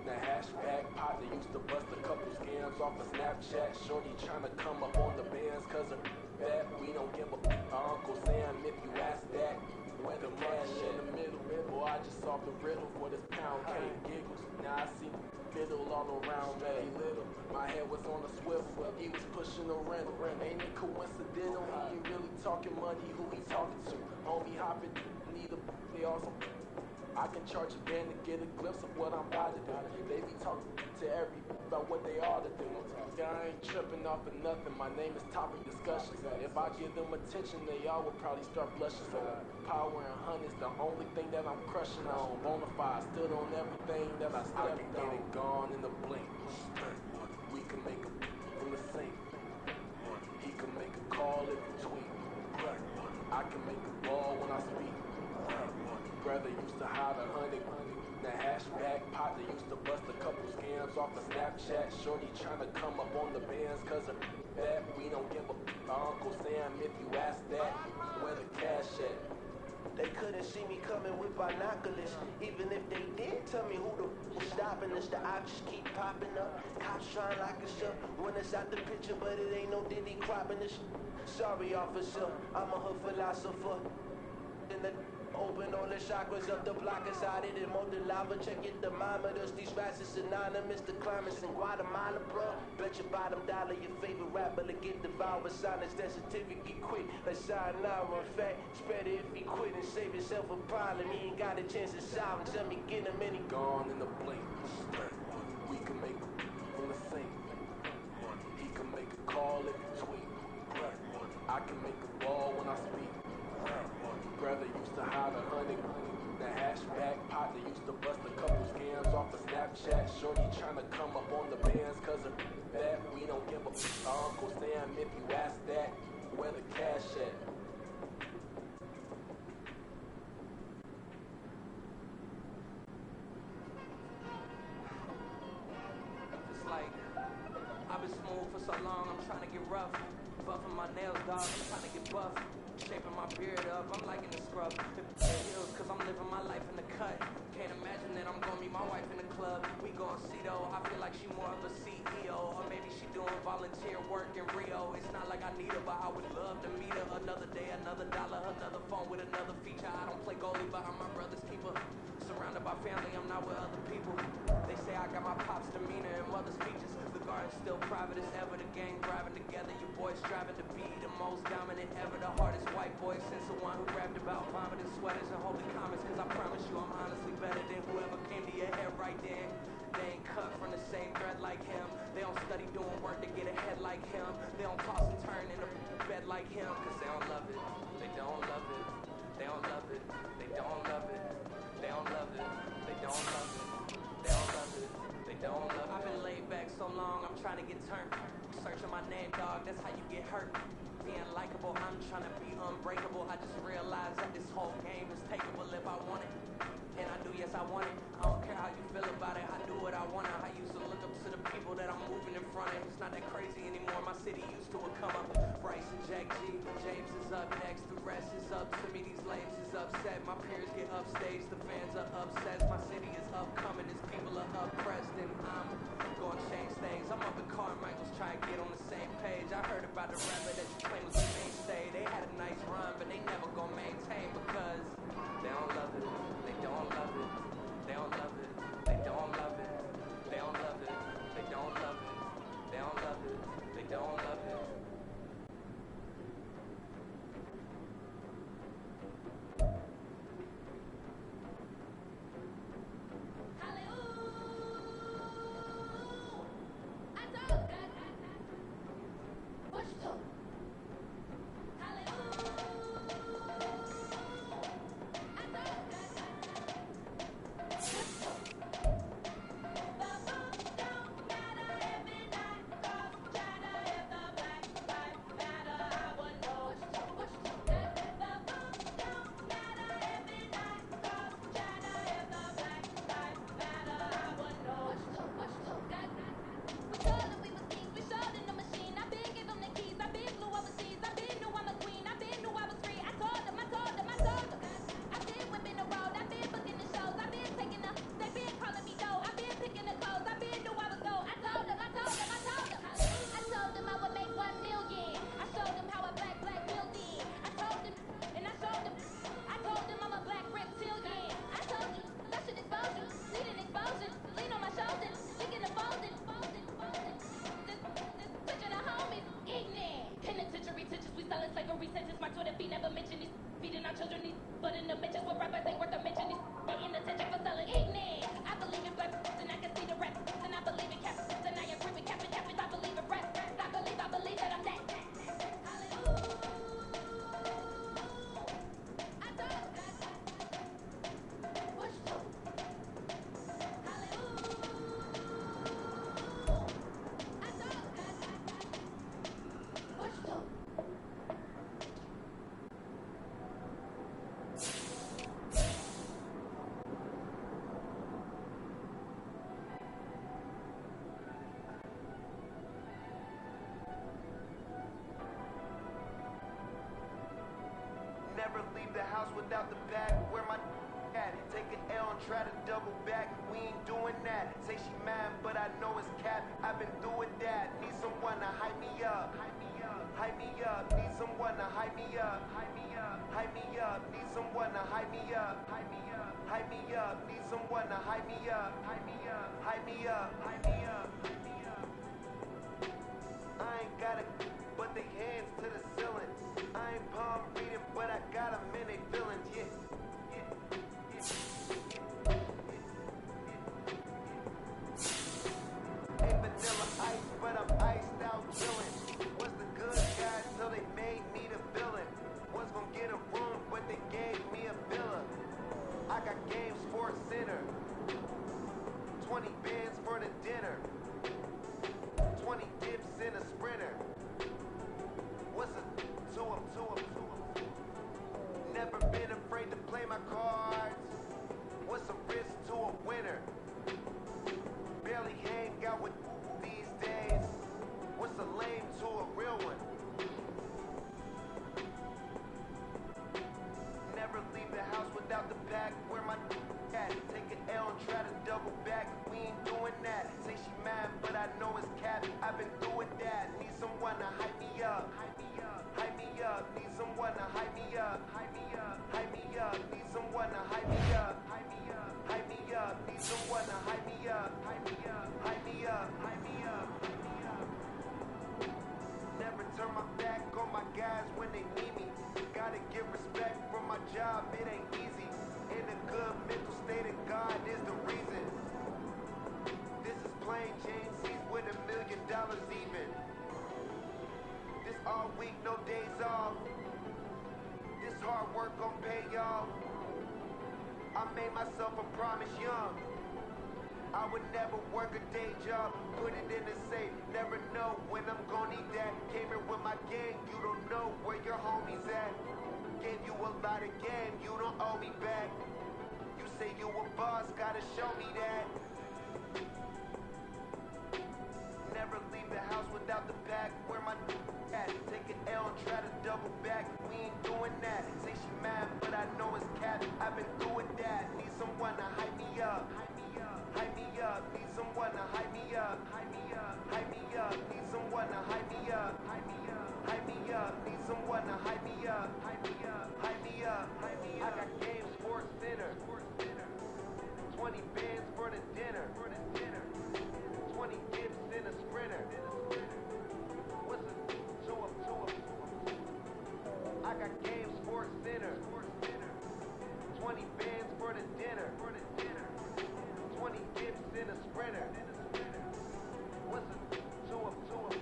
The hashback pot, they used to bust a couple scams off of Snapchat. Shorty tryna come up on the bands cause of that. We don't give a Uncle Sam if you ask that. Where the cash in the middle, boy, I just solved the riddle for this pound cake giggles. Now I see fiddle all around me. Little, my head was on a swivel, he was pushing a rental. Ain't it coincidental? He ain't really talking money, who he talking to? Homie hopping, neither, they also. I can charge a band to get a glimpse of what I'm about to do. They be talking to everybody about what they ought to do. I ain't tripping off of nothing, my name is topic discussions. If I give them attention, they all would probably start blushing. So power and honey's the only thing that I'm crushing on. Bonafide, stood on everything that I stepped on. Get it gone in the blink. We can make a from the sink. He can make a call if you tweet. I can make a ball when I speak. Brother used to hide 100. The hashback pot, they used to bust a couple scams off of Snapchat. Shorty tryna come up on the bands cause of that. We don't give a Uncle Sam if you ask that. Where the cash at? They couldn't see me coming with binoculars. Even if they did, tell me who the was stopping us. The options keep popping up. Cops trying to lock us up. When it's out the picture, but it ain't no Diddy cropping us. Sorry, officer, I'm a hood philosopher. In the open all the chakras up the block inside it and more the lava. Check your thermometers. These rats is synonymous to climates in Guatemala, bro. Bet your bottom dollar your favorite rapper to get devoured. Silence that certificate quit. Let's sign now. In fact, it's better if he quit and save himself a problem. He ain't got a chance to solve. Tell me get him and he gone in the blink. We can make a from the sink. He can make a call if you tweet. I can make a ball when I speak. Brother used to hide 100. The hashback pot, they used to bust a couple scams off of Snapchat. Shorty tryna come up on the bands cause of that. We don't give a Uncle Sam if you ask that. Where the cash at? It's like I've been smooth for so long, I'm trying to get rough. Buffing my nails, dog, I'm trying to get buff. Shaping my beard up, I'm liking the scrub. Heels, cause I'm living my life in the cut. Can't imagine that I'm gonna meet my wife in the club. We gon' see though, I feel like she more of a CEO. Or maybe she doing volunteer work in Rio. It's not like I need her, but I would love to meet her. Another day, another dollar, another phone with another feature. I don't play goalie, but I'm my brother's keeper. Surrounded by family, I'm not with other people. They say I got my pop's demeanor and mother's features. The garden's still private as ever. The gang driving together. You boys striving to be the most dominant ever. The hardest white boy since the one who rapped about vomiting sweaters and holding comments. Cause I promise you I'm honestly better than whoever came to your head right then. They ain't cut from the same thread like him. They don't study doing work to get ahead like him. They don't toss and turn in a bed like him. Cause they don't love it. They don't love it. They don't love it. They don't love it. They don't love it. They don't love it. They don't love it. They don't love it. I've been laid back so long, I'm trying to get turned. Searching my name, dog, that's how you get hurt. Being likable, I'm trying to be unbreakable. I just realized that this whole game is takeable if I want it. And I do, yes, I want it. I don't care how you feel about it. I do what I want to. I used to look up to the people that I'm moving in front of. It's not that crazy anymore. My city used to come up. Bryce and Jack G. James is up next. The rest is up to me. These lames is upset. My peers get upstage. The fans are upset. My city is upcoming. These people are oppressed. And I'm gonna change things. I'm up at Carmichael's trying to get on the same page. I heard about the rapper that you claim was the mainstay. They had a nice run, but they never gonna maintain because they don't love it. They don't love it. They don't love it. They don't love it. They don't love it. They don't love it. They don't love it. They don't love it. the house without the bag. Where my at? Take an L and try to double back. We ain't doing that. Say she mad, but I know it's cap. I've been doing that. Need someone to hype me up. Hype me up. Hype me up. Need someone to hype me up. Hype me up. Hype me up. Need someone to hype me up. Hype me up. Hype me up. Need someone to hype me up. Hype me up. Hype me up. Hype me up. Hype me up. I ain't got it, but they hands to the ceiling. I ain't palm reading, but I got them in they feelings. Yeah. Ain't vanilla ice, but I'm iced out chillin'. Was the good guy till they made me the villain. Was gonna get a room, but they gave me a villa. I got game sports center. 20 bands for the dinner. 20 dips in a sprinter. What's a to 'em? Never been afraid to play my cards. What's a risk to a winner? Barely hang out with these days. What's a lame to a real one? Never leave the house without the pack. Where my at? Take an L and try to double back. We ain't doing that. Say she mad, but I know it's cap. I've been doing that. Need someone to hype me up. Hype me up. Hype me up. Need someone to hype me up. Hype me up. Hype me up. Need someone to hype me up. Hype me up. Hype me up. Need someone to hype me up. Hype me up. Hype me up. Hype me up. Hype me up. Never turn my back on my guys when they need me. Gotta get respect from my job. It ain't easy. In a good mental state of God is the reason. This is plain Jane C's with $1 million even. This all week, no days off. This hard work gon' pay y'all. I made myself a promise young. I would never work a day job, put it in the safe. Never know when I'm gon' need that. Came here with my gang, you don't know where your homies at. Gave you a lot of game, you don't owe me back. You say you a boss, gotta show me that. Never leave the house without the pack. Where my at? Take an L and try to double back. We ain't doing that. Say she mad, but I know it's cap. I've been doing that. Need someone to hype me up. Hype me up. Hype me up. Need someone to hype me up. Hype me up. Hype me up. Need someone to hype me up. Hype me up. Hype me up. Need someone to hype me up. Hype me up. Hype me up. Hype me up. I got game sports center. 20 bands for the dinner. 20 dips in a sprinter. What's a to 'em? I got game sports center. 20 bands for the dinner. 20 dips in a sprinter. What's a to 'em?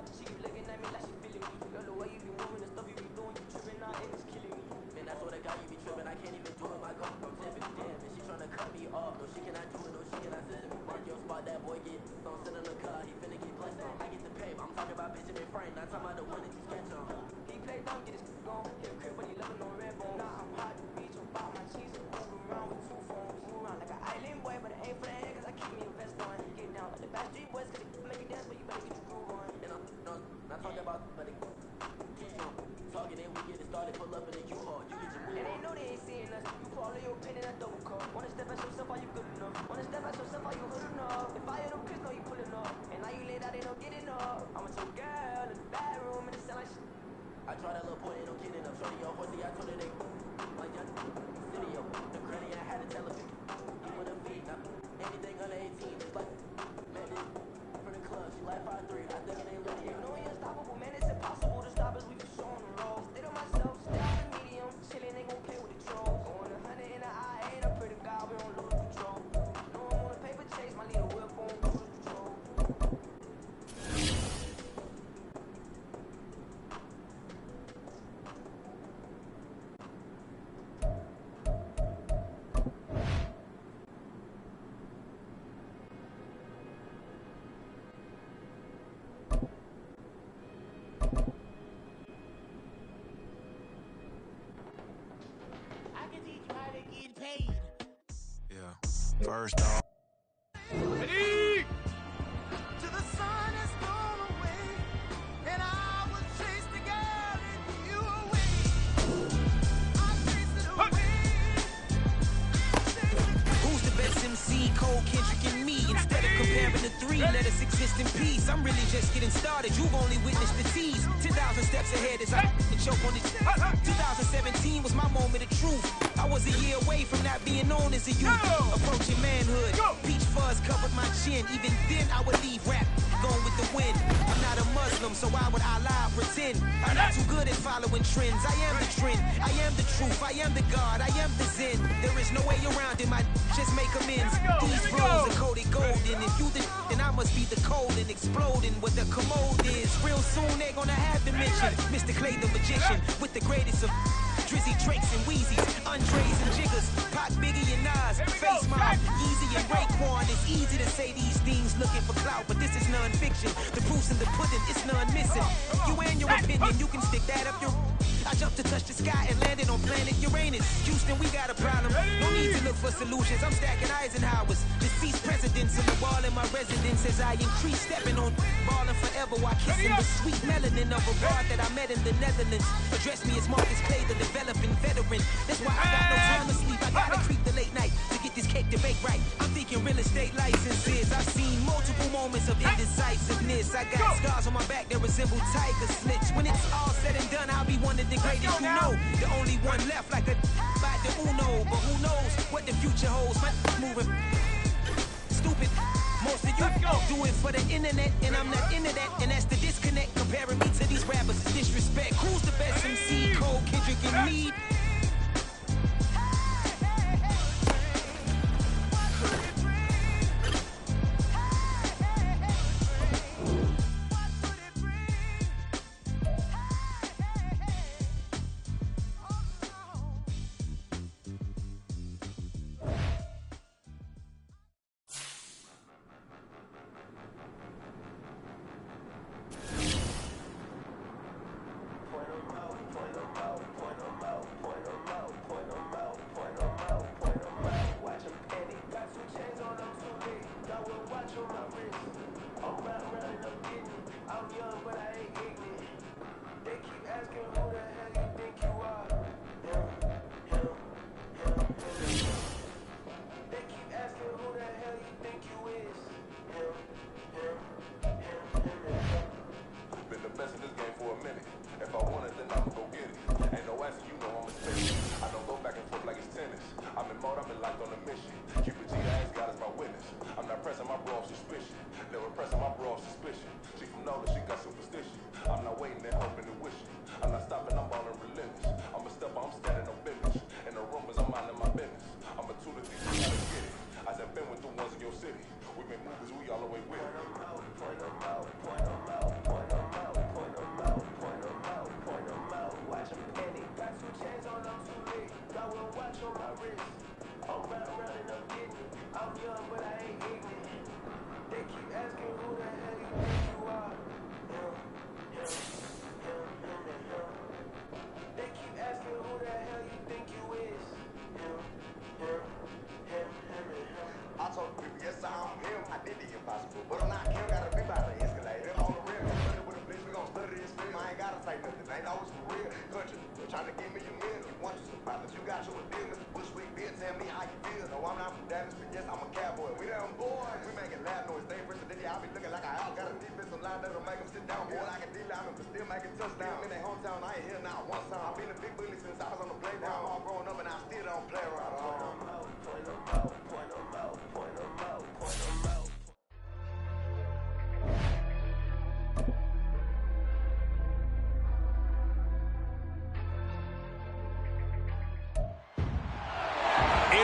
She keep looking at me like she feeling me. Girl, the way you be moving, the stuff you be doing, you tripping out and it's killing me. Man, that's what I got, you be tripping. I can't even do it. My girl from tipping. Damn, and she tryna cut me off. No, she cannot do it. No, she cannot sit me. Mark your spot, that boy get. Don't sit in the car, he finna get blessed on. I get the pay, but I'm talking about Benjamin Frank. Not talking about the one that you sketch on. He play dumb, get his gone. Hit a crib, but he loving no red bone. Nah, I'm hot, beach, I'm about my cheese. Move around with 2 phones. Move around like an island boy, but it ain't for the head, cause I keep me a vest on. Get down like the Backstreet Boys, cause they make you dance, but you better get your groove on. And I'm not talking about, but it too strong. Talking and we get it started, pull up in the U-Haul. You get your move. And they know they ain't seeing us. You follow your pin in a double cup. Wanna step at yourself, are you good enough? Wanna step at yourself, are you good enough? If I hear them kids, know you pulling up. And now you laid out, they don't get enough. I'm with your girl in the bedroom, and it sound like shit. I try that little boy, ain't no kidding up. Shorty, your horsey, I told her they like young video. The granny, I had to tell her. You with a feet, now anything under 18, it's like, man, this for the club, she like 5'3", I think it ain't ready. You know you're unstoppable, man, it's impossible to stop us, we be showing the road. Stay to myself, stay out the medium, chillin', ain't gon' play with the trolls. On 100 in the eye, ain't a pretty guy, we don't lose. first dog. Let us exist in peace. I'm really just getting started. You've only witnessed the tease. 10,000 steps ahead as I choke on it. 2017 was my moment of truth. I was a year away from not being known as a youth. Approaching manhood. Peach fuzz covered my chin. Even then I would leave rap going with the wind. I'm not a Muslim, so why would I lie pretend? I'm not too good at following trends. I am the trend. I am the truth. I am the God. I am the Zen. There is no way around it. Just make amends. These flows are coated golden. If you the then I must be the cold and exploding what the commode is. Real soon they're gonna have to mention Mr. Clay the magician with the greatest of Drizzy, Drakes, and Wheezies, Andres and Jiggers, Pac, Biggie, and Nas, Face Mob, Yeezy, and Raekwon. It's easy to say these things looking for clout, but this is non-fiction. The proof's in the pudding, it's none missing. You and your opinion, you can stick that up your... I jumped to touch the sky and landed on planet Uranus. Houston, we got a problem. No need to look for solutions. I'm stacking Eisenhowers. Deceased presidents in the wall in my residence as I increase stepping on ballin' forever while kissing the sweet melanin of a broad that I met in the Netherlands. Address me as Marcus Clay, the developing veteran. That's why I got no time to sleep. I gotta creep the late night to get this cake debate right. I'm thinking real estate licenses. I've seen multiple moments of indecisiveness. I got scars on my back that resemble tiger slits. When it's all said and done, I'll be one of the greatest you know. The only one left like a by the Uno. But who knows what the future holds. My moving stupid. Most of you do it for the internet, and I'm not into that. And that's the disconnect. Comparing me to these rappers is disrespect. Who's the best MC? Cole, Kendrick, and me?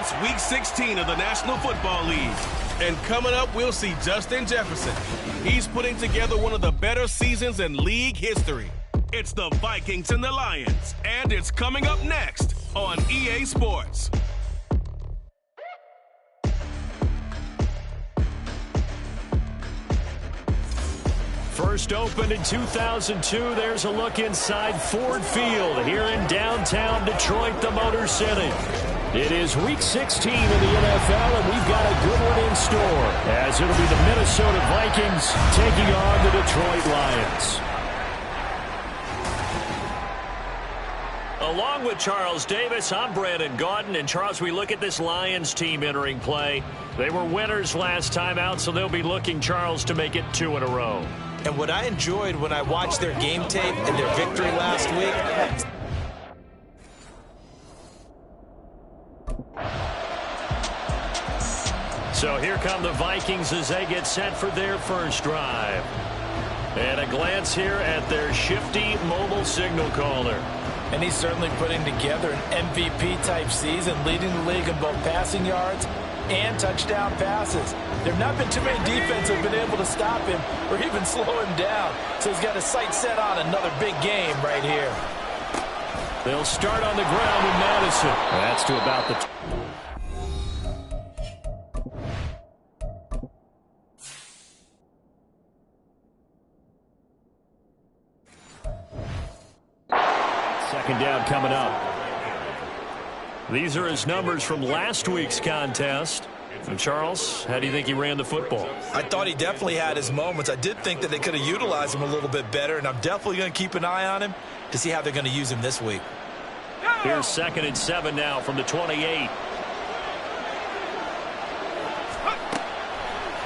It's Week 16 of the National Football League. And coming up, we'll see Justin Jefferson. He's putting together one of the better seasons in league history. It's the Vikings and the Lions. And it's coming up next on EA Sports. First opened in 2002, there's a look inside Ford Field here in downtown Detroit, the Motor City. It is Week 16 in the NFL, and we've got a good one in store, as it'll be the Minnesota Vikings taking on the Detroit Lions. Along with Charles Davis, I'm Brandon Gaudin. And, Charles, we look at this Lions team entering play. They were winners last time out, so they'll be looking, Charles, to make it 2 in a row. And what I enjoyed when I watched their game tape and their victory last week... So here come the Vikings as they get set for their first drive. And a glance here at their shifty mobile signal caller. And he's certainly putting together an MVP-type season, leading the league in both passing yards and touchdown passes. There have not been too many defenses that have been able to stop him or even slow him down. So he's got his sights set on another big game right here. They'll start on the ground with Madison. That's to about the... Second down coming up. These are his numbers from last week's contest. And Charles, how do you think he ran the football? I thought he definitely had his moments. I did think that they could have utilized him a little bit better, and I'm definitely going to keep an eye on him to see how they're going to use him this week. Here's 2nd and 7 now from the 28.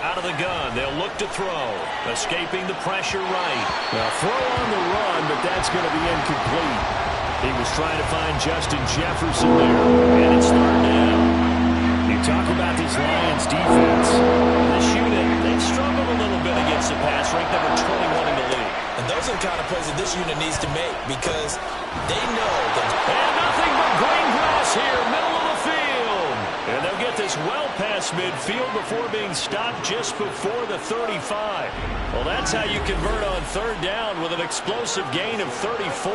Out of the gun, they'll look to throw. Escaping the pressure right. Now throw on the run, but that's going to be incomplete. He was trying to find Justin Jefferson there, and it's third down. You talk about this Lions defense. This unit, they've struggled a little bit against the pass, ranked number 21 in the league. And those are the kind of plays that this unit needs to make because they know that... And nothing but green grass here, middle of the field. And they'll get this well past midfield before being stopped just before the 35. Well, that's how you convert on third down with an explosive gain of 34.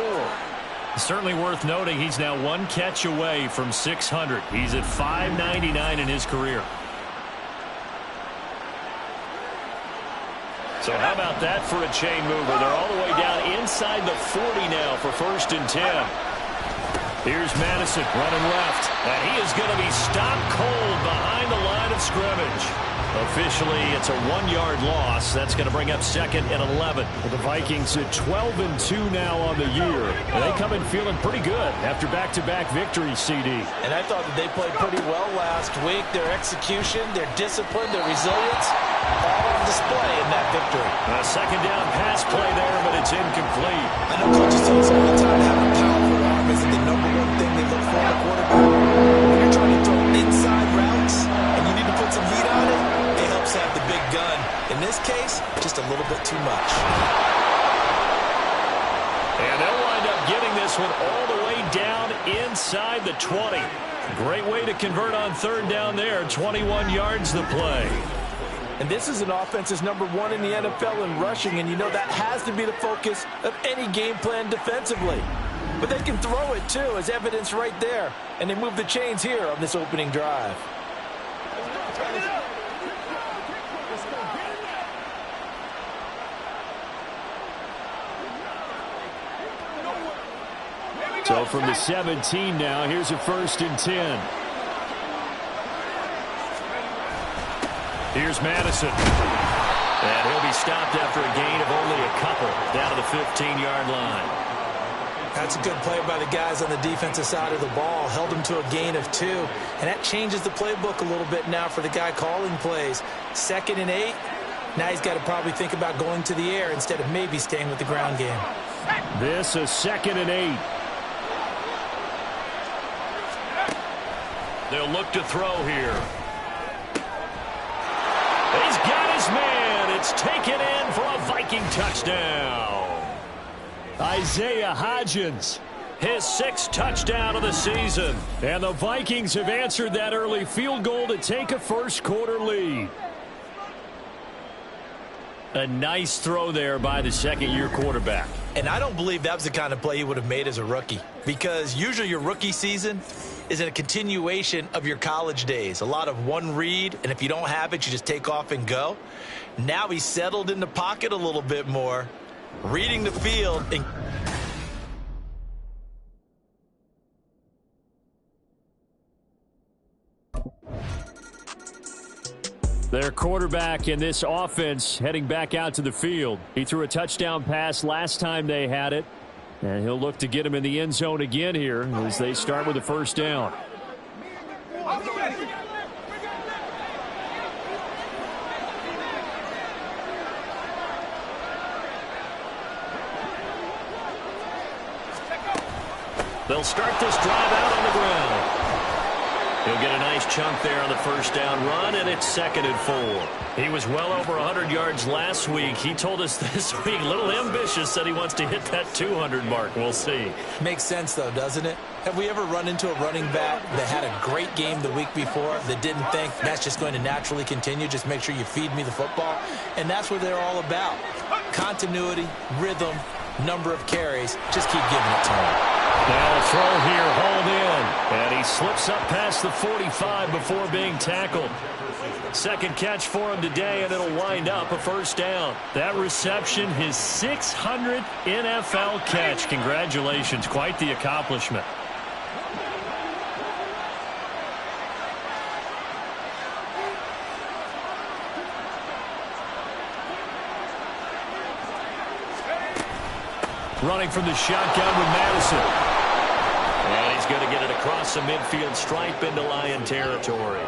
Certainly worth noting he's now 1 catch away from 600. He's at 599 in his career. So how about that for a chain mover? They're all the way down inside the 40 now for 1st and 10. Here's Madison running left. And he is going to be stopped cold behind the line of scrimmage. Officially, it's a 1-yard loss. That's going to bring up 2nd and 11. Well, the Vikings at 12-2 now on the year. And they come in feeling pretty good after back-to-back victories, CD. And I thought that they played pretty well last week. Their execution, their discipline, their resilience, all on display in that victory. A 2nd down pass play there, but it's incomplete. I know coaches tell us all the time having a powerful arm isn't the #1 thing they look for in a quarterback. When you're trying to throw inside routes and you need to put some heat on it, it helps have the big gun. In this case, just a little bit too much. And they'll wind up getting this one all the way down inside the 20. Great way to convert on third down there. 21 yards the play. And this is an offense that's #1 in the NFL in rushing, and you know that has to be the focus of any game plan defensively. But they can throw it, too, as evidence right there. And they move the chains here on this opening drive. So from the 17 now, here's a 1st and 10. Here's Madison. And he'll be stopped after a gain of only a couple down to the 15-yard line. That's a good play by the guys on the defensive side of the ball. Held him to a gain of 2. And that changes the playbook a little bit now for the guy calling plays. 2nd and 8. Now he's got to probably think about going to the air instead of maybe staying with the ground game. This is 2nd and 8. They'll look to throw here. He's got his man. It's taken in for a Viking touchdown. Isaiah Hodgins, his 6th touchdown of the season. And the Vikings have answered that early field goal to take a first-quarter lead. A nice throw there by the 2nd-year quarterback. And I don't believe that was the kind of play he would have made as a rookie, because usually your rookie season is in a continuation of your college days. A lot of one read, and if you don't have it, you just take off and go. Now he's settled in the pocket a little bit more, reading the field. And Their quarterback in this offense heading back out to the field. He threw a touchdown pass last time they had it, and he'll look to get him in the end zone again here as they start with a first down. They'll start this drive out on the ground. He'll get a nice chunk there on the first down run, and it's 2nd and 4. He was well over 100 yards last week. He told us this week, a little ambitious, said he wants to hit that 200 mark. We'll see. Makes sense, though, doesn't it? Have we ever run into a running back that had a great game the week before that didn't think that's just going to naturally continue? Just make sure you feed me the football. And that's what they're all about. Continuity, rhythm, number of carries. Just keep giving it to him. Now a throw here, hauled in. And he slips up past the 45 before being tackled. Second catch for him today, and it'll wind up a first down. That reception, his 600th NFL catch. Congratulations, quite the accomplishment. Running from the shotgun with Madison. And he's going to get it across the midfield stripe into Lion territory.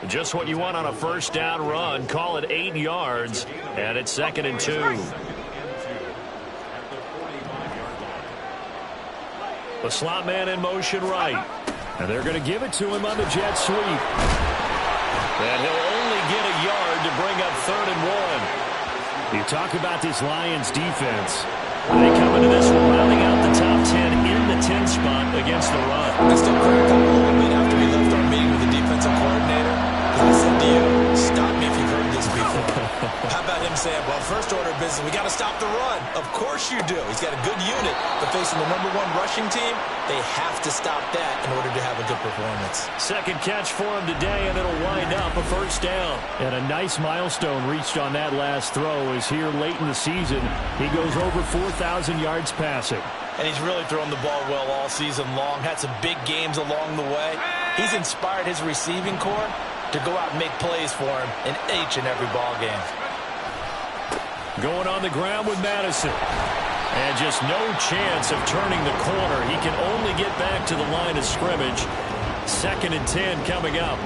Just what you want on a first down run. Call it 8 yards, and it's 2nd and 2. The slot man in motion right. And they're going to give it to him on the jet sweep. And he'll only get a yard to bring up 3rd and 1. You talk about this Lions defense. They come into this one rounding out the top 10 in the 10 spot against the run. I still cracked up a little bit after we left our meeting with the defensive coordinator. Because I said to you, stop me if you've heard this before. How about him saying, well, first order of business, we got to stop the run. Of course you do. He's got a good unit. But facing the #1 rushing team, they have to stop that in order to have a good performance. Second catch for him today, and it'll wind up a first down. And a nice milestone reached on that last throw as here late in the season, he goes over 4,000 yards passing. And he's really thrown the ball well all season long. Had some big games along the way. He's inspired his receiving corps to go out and make plays for him in each and every ball game. Going on the ground with Madison. And just no chance of turning the corner. He can only get back to the line of scrimmage. 2nd and 10 coming up.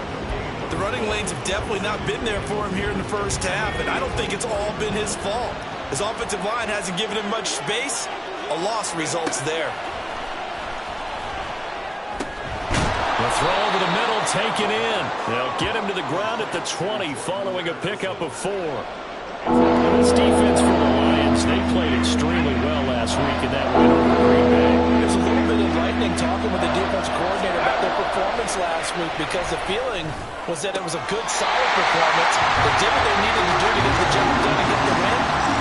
The running lanes have definitely not been there for him here in the first half, and I don't think it's all been his fault. His offensive line hasn't given him much space. A loss results there. The throw over the middle, taken in. They'll get him to the ground at the 20 following a pickup of 4. This defense for the Lions, they played extremely well last week in that win over Green Bay. There's a little bit of lightning talking with the defense coordinator about their performance last week because the feeling was that it was a good, solid performance. They did what they needed to do to get the job done to get the win,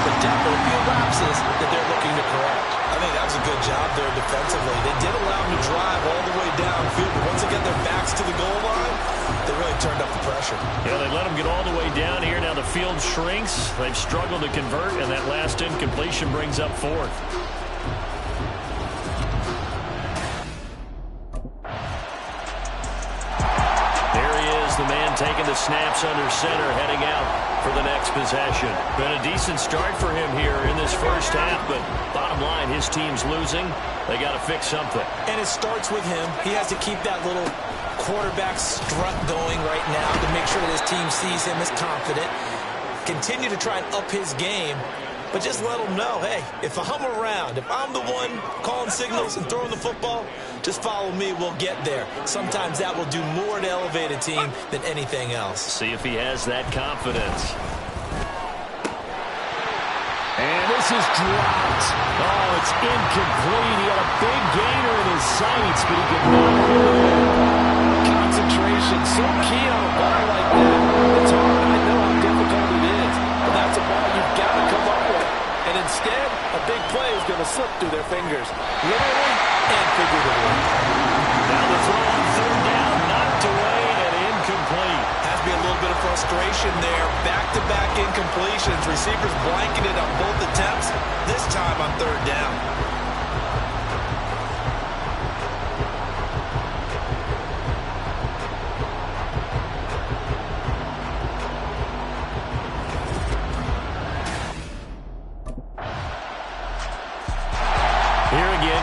but definitely a few lapses that they're looking to correct. I think that was a good job there defensively. They did allow them to drive all the way downfield, but once they get their backs to the goal line, they really turned up the pressure. Yeah, they let them get all the way down here. Now the field shrinks. They've struggled to convert, and that last incompletion brings up 4th. There he is, the man taking the snaps under center, heading out for the next possession. Been a decent start for him here in this first half, but bottom line, his team's losing. They got to fix something. And it starts with him. He has to keep that little quarterback strut going right now to make sure that his team sees him as confident. Continue to try and up his game, but just let him know, hey, if I'm around, if I'm the one calling signals and throwing the football, just follow me, we'll get there. Sometimes that will do more to elevate a team than anything else. See if he has that confidence. And this is dropped. Oh, it's incomplete. He had a big gainer in his sights, but he could not hit it. Concentration, so key on a ball like that. It's hard. I know how difficult it is, but that's a ball you've got to come up with. And instead, a big play is going to slip through their fingers, literally and figuratively. Now the throw on 3rd down, knocked away and incomplete. Has to be a little bit of frustration there. Back-to-back incompletions. Receivers blanketed on both attempts, this time on 3rd down.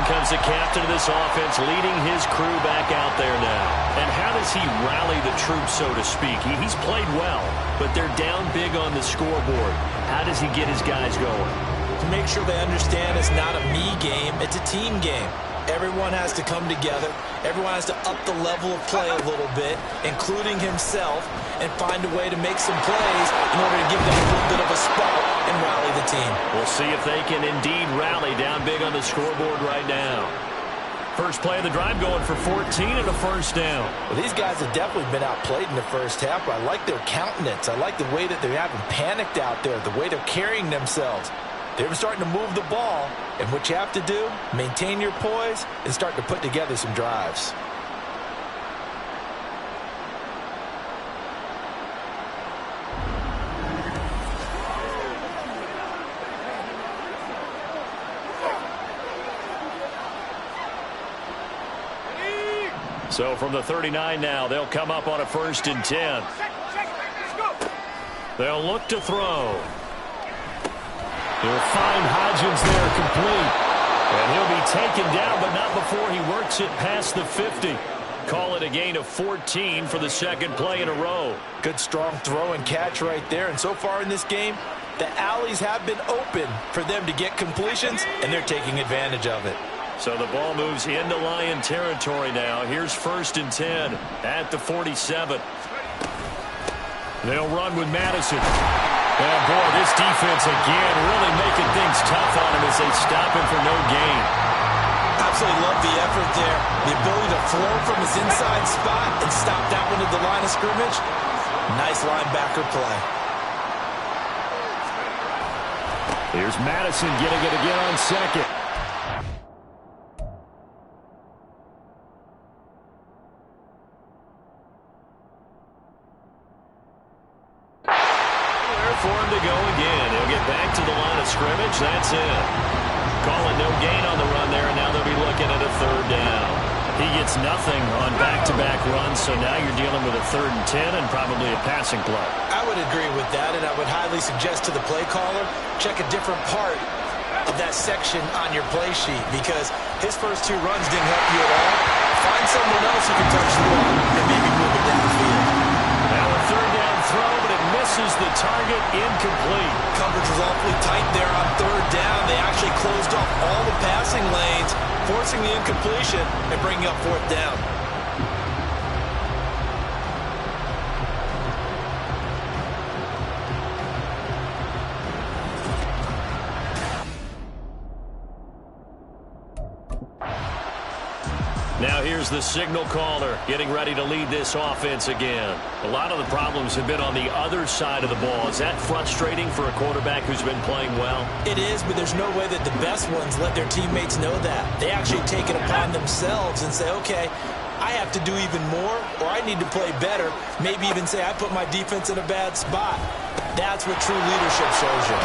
comes the captain of this offense, leading his crew back out there now. And how does he rally the troops, so to speak? He's played well, but they're down big on the scoreboard. How does he get his guys going? To make sure they understand it's not a me game, it's a team game. Everyone has to come together. Everyone has to up the level of play a little bit, including himself, and find a way to make some plays in order to give them a little bit of a spark and rally the team. We'll see if they can indeed rally down big on the scoreboard right now. First play of the drive going for 14 and a first down. Well, these guys have definitely been outplayed in the first half, but I like their countenance. I like the way that they're having panicked out there, the way they're carrying themselves. They're starting to move the ball, and what you have to do, maintain your poise and start to put together some drives. So from the 39 now, they'll come up on a 1st and 10. They'll look to throw. He'll find Hodgins there complete. And he'll be taken down, but not before he works it past the 50. Call it a gain of 14 for the second play in a row. Good strong throw and catch right there. And so far in this game, the alleys have been open for them to get completions, and they're taking advantage of it. So the ball moves into Lion territory now. Here's 1st and 10 at the 47. They'll run with Madison. And boy, this defense again really making things tough on him as they stop him for no gain. Absolutely love the effort there. The ability to flow from his inside spot and stop that one at the line of scrimmage. Nice linebacker play. Here's Madison getting it again on second. For him to go again. He'll get back to the line of scrimmage. That's it. Calling no gain on the run there, and now they'll be looking at a 3rd down. He gets nothing on back-to-back runs, so now you're dealing with a 3rd and 10 and probably a passing play. I would agree with that, and I would highly suggest to the play caller, check a different part of that section on your play sheet, because his first 2 runs didn't help you at all. Find someone else who can touch the ball and maybe move it downfield. Now a 3rd down throw, but it misses the target, incomplete. Coverage was awfully tight there on 3rd down. They actually closed off all the passing lanes, forcing the incompletion and bringing up 4th down. Now here's the signal caller getting ready to lead this offense again. A lot of the problems have been on the other side of the ball. Is that frustrating for a quarterback who's been playing well? It is, but there's no way that the best ones let their teammates know that. They actually take it upon themselves and say, okay, I have to do even more, or I need to play better. Maybe even say I put my defense in a bad spot. That's what true leadership shows you.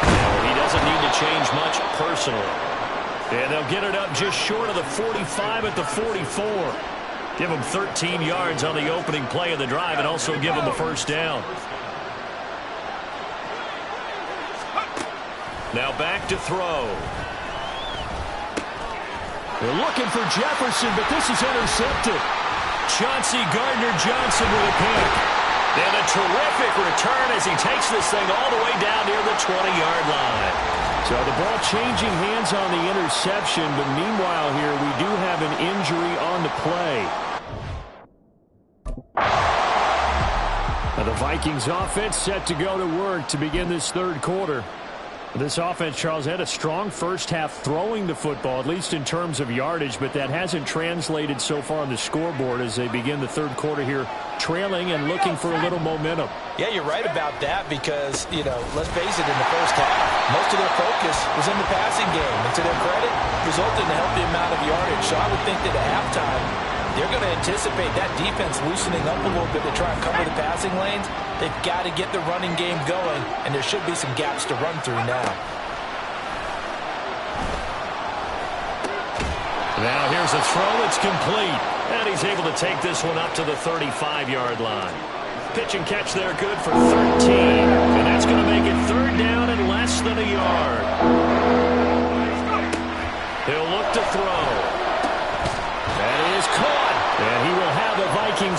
He doesn't need to change much personally. And they'll get it up just short of the 45 at the 44. Give them 13 yards on the opening play of the drive and also give them a 1st down. Now back to throw. They're looking for Jefferson, but this is intercepted. Chauncey Gardner-Johnson with a pick. And a terrific return as he takes this thing all the way down near the 20-yard line. So the ball changing hands on the interception, but meanwhile here we do have an injury on the play. Now the Vikings offense set to go to work to begin this 3rd quarter. This offense, Charles, had a strong first half throwing the football, at least in terms of yardage, but that hasn't translated so far on the scoreboard as they begin the 3rd quarter here, trailing and looking for a little momentum. Yeah, you're right about that because, you know, let's face it, in the first half, most of their focus was in the passing game. And to their credit, resulted in a healthy amount of yardage. So I would think that at halftime, they're going to anticipate that defense loosening up a little bit to try and cover the passing lanes. They've got to get the running game going, and there should be some gaps to run through now. Now here's a throw that's complete. And he's able to take this one up to the 35-yard line. Pitch and catch there good for 13. And that's going to make it 3rd down and less than a yard. He'll look to throw.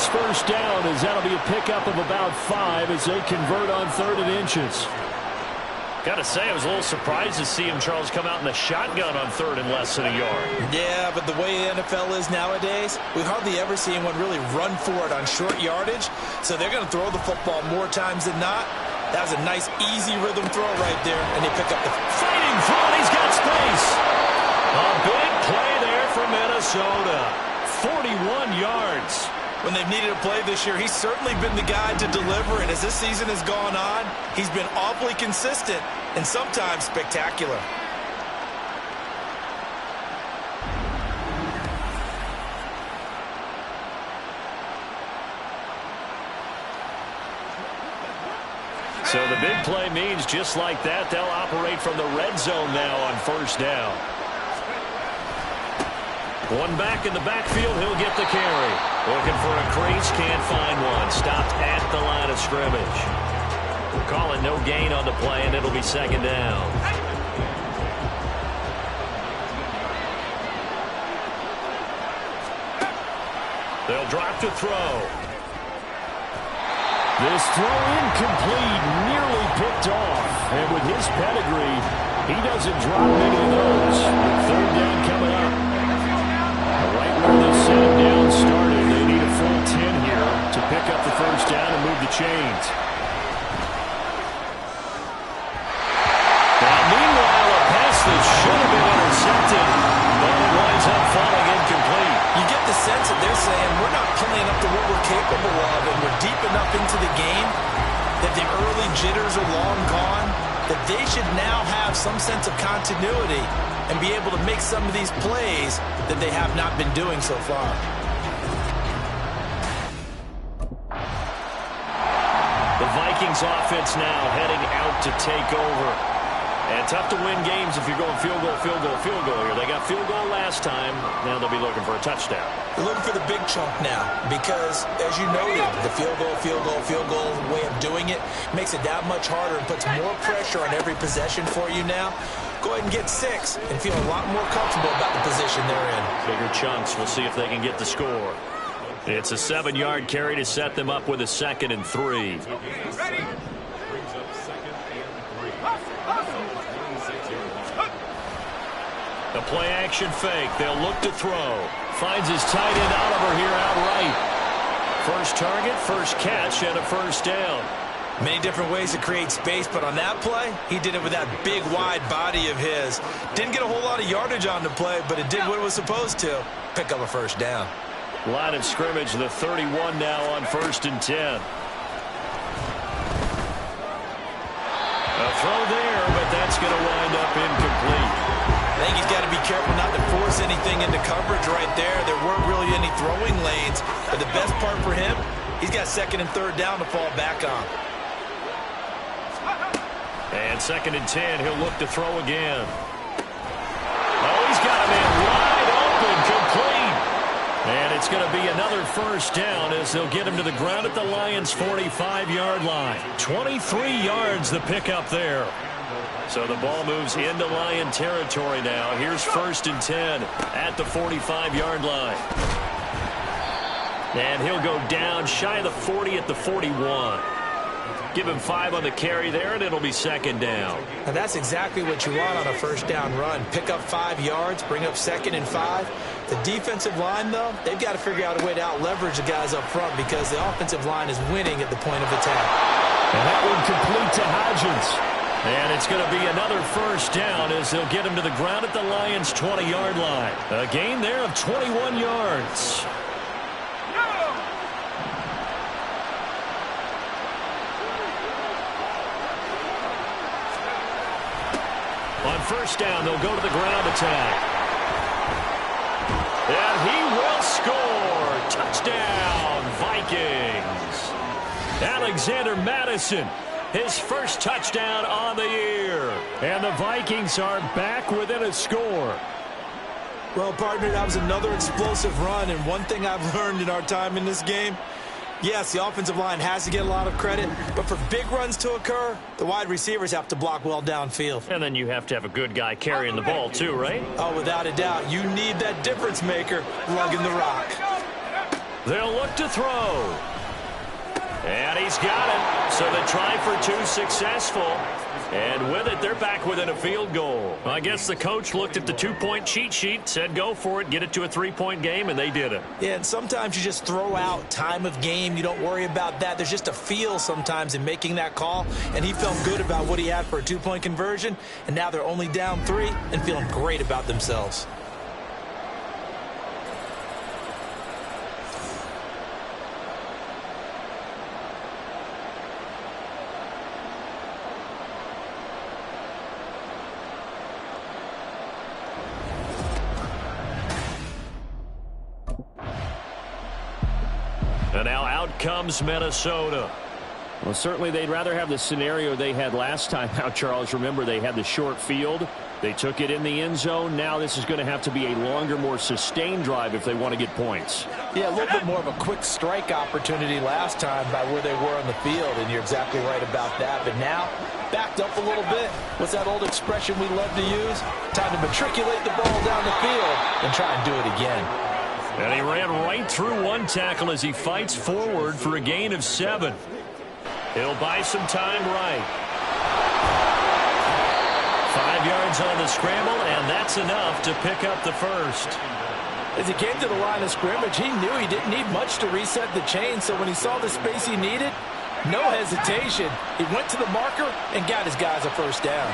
Lions first down, as that'll be a pickup of about 5 as they convert on 3rd and inches. Got to say, I was a little surprised to see him, Charles, come out in the shotgun on 3rd and less than a yard. Yeah, but the way the NFL is nowadays, we hardly ever see anyone really run for it on short yardage. So they're going to throw the football more times than not. That was a nice, easy rhythm throw right there, and they pick up the fighting throw, and he's got space. A big play there for Minnesota. 41 yards. When they've needed a play this year, he's certainly been the guy to deliver, and as this season has gone on, he's been awfully consistent and sometimes spectacular. So the big play means just like that, they'll operate from the red zone now on 1st down. One back in the backfield, he'll get the carry. Looking for a crease, can't find one. Stopped at the line of scrimmage. We're calling no gain on the play, and it'll be 2nd down. They'll drop to throw. This throw incomplete, nearly picked off. And with his pedigree, he doesn't drop many of those. With 3rd down coming up. Right where they set him down started. They need a full 10 here to pick up the 1st down and move the chains. Now, meanwhile, a pass that should have been intercepted, but it winds up falling incomplete. You get the sense that they're saying we're not playing up to what we're capable of, and we're deep enough into the game that the early jitters are long gone, that they should now have some sense of continuity and be able to make some of these plays that they have not been doing so far. The Vikings offense now heading out to take over. And tough to win games if you're going field goal, field goal, field goal here. They got field goal last time. Now they'll be looking for a touchdown. They're looking for the big chunk now because, as you noted, the field goal way of doing it makes it that much harder and puts more pressure on every possession for you now. Go ahead and get 6 and feel a lot more comfortable about the position they're in. Bigger chunks. We'll see if they can get the score. It's a 7-yard carry to set them up with a 2nd and 3. Ready? The play-action fake. They'll look to throw. Finds his tight end Oliver here outright. First target, first catch, and a 1st down. Many different ways to create space, but on that play, he did it with that big, wide body of his. Didn't get a whole lot of yardage on the play, but it did what it was supposed to. Pick up a 1st down. Line of scrimmage, the 31 now on 1st and 10. A throw there, but that's going to wind up incomplete. I think he's got to be careful not to force anything into coverage right there. There weren't really any throwing lanes, but the best part for him, he's got 2nd and 3rd down to fall back on. And 2nd and 10, he'll look to throw again. Oh, he's got a man wide open, complete. And it's going to be another 1st down as they'll get him to the ground at the Lions' 45-yard line. 23 yards the pickup there. So the ball moves into Lion territory now. Here's 1st and 10 at the 45-yard line. And he'll go down shy of the 40 at the 41. Give him 5 on the carry there, and it'll be 2nd down. And that's exactly what you want on a 1st down run. Pick up 5 yards, bring up 2nd and 5. The defensive line, though, they've got to figure out a way to out-leverage the guys up front because the offensive line is winning at the point of attack. And that one complete to Hodgins. And it's going to be another 1st down as they'll get him to the ground at the Lions' 20-yard line. A gain there of 21 yards. On 1st down, they'll go to the ground attack. And he will score. Touchdown, Vikings. Alexander Mattison, his first touchdown on the year. And the Vikings are back within a score. Well, partner, that was another explosive run, and one thing I've learned in our time in this game, yes, the offensive line has to get a lot of credit, but for big runs to occur, the wide receivers have to block well downfield. And then you have to have a good guy carrying the ball too, right? Oh, without a doubt. You need that difference maker lugging the rock. They'll look to throw. And he's got it. So the try for two successful. And with it, they're back within a field goal. I guess the coach looked at the two-point cheat sheet, said go for it, get it to a three-point game, and they did it. Yeah, and sometimes you just throw out time of game. You don't worry about that. There's just a feel sometimes in making that call, and he felt good about what he had for a two-point conversion, and now they're only down 3 and feeling great about themselves. And now out comes Minnesota. Well, certainly they'd rather have the scenario they had last time out, Charles. Remember, they had the short field. They took it in the end zone. Now this is going to have to be a longer, more sustained drive if they want to get points. Yeah, a little bit more of a quick strike opportunity last time by where they were on the field, and you're exactly right about that. But now, backed up a little bit. What's that old expression we love to use? Time to matriculate the ball down the field and try and do it again. And he ran right through one tackle as he fights forward for a gain of 7. He'll buy some time right. 5 yards on the scramble, and that's enough to pick up the first. As he came to the line of scrimmage, he knew he didn't need much to reset the chain, so when he saw the space he needed, no hesitation. He went to the marker and got his guys a first down.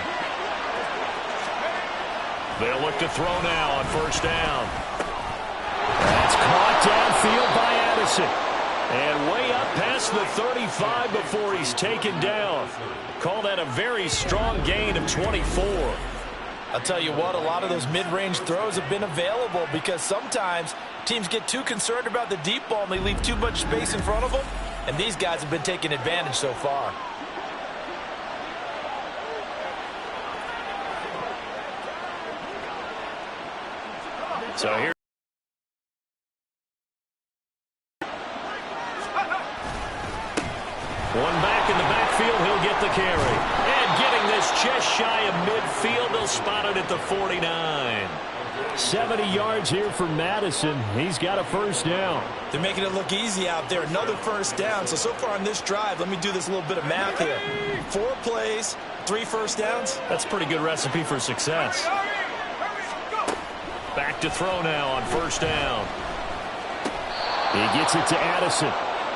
They'll look to throw now on first down. That's caught downfield by Addison. And way up past the 35 before he's taken down. Call that a very strong gain of 24. I'll tell you what, a lot of those mid-range throws have been available because sometimes teams get too concerned about the deep ball and they leave too much space in front of them. And these guys have been taking advantage so far. So here. One back in the backfield, he'll get the carry. And getting this just shy of midfield, they'll spot it at the 49. 70 yards here for Madison. He's got a first down. They're making it look easy out there. Another first down. So far on this drive, let me do this little bit of math here. 4 plays, 3 first downs. That's a pretty good recipe for success. Back to throw now on first down. He gets it to Addison.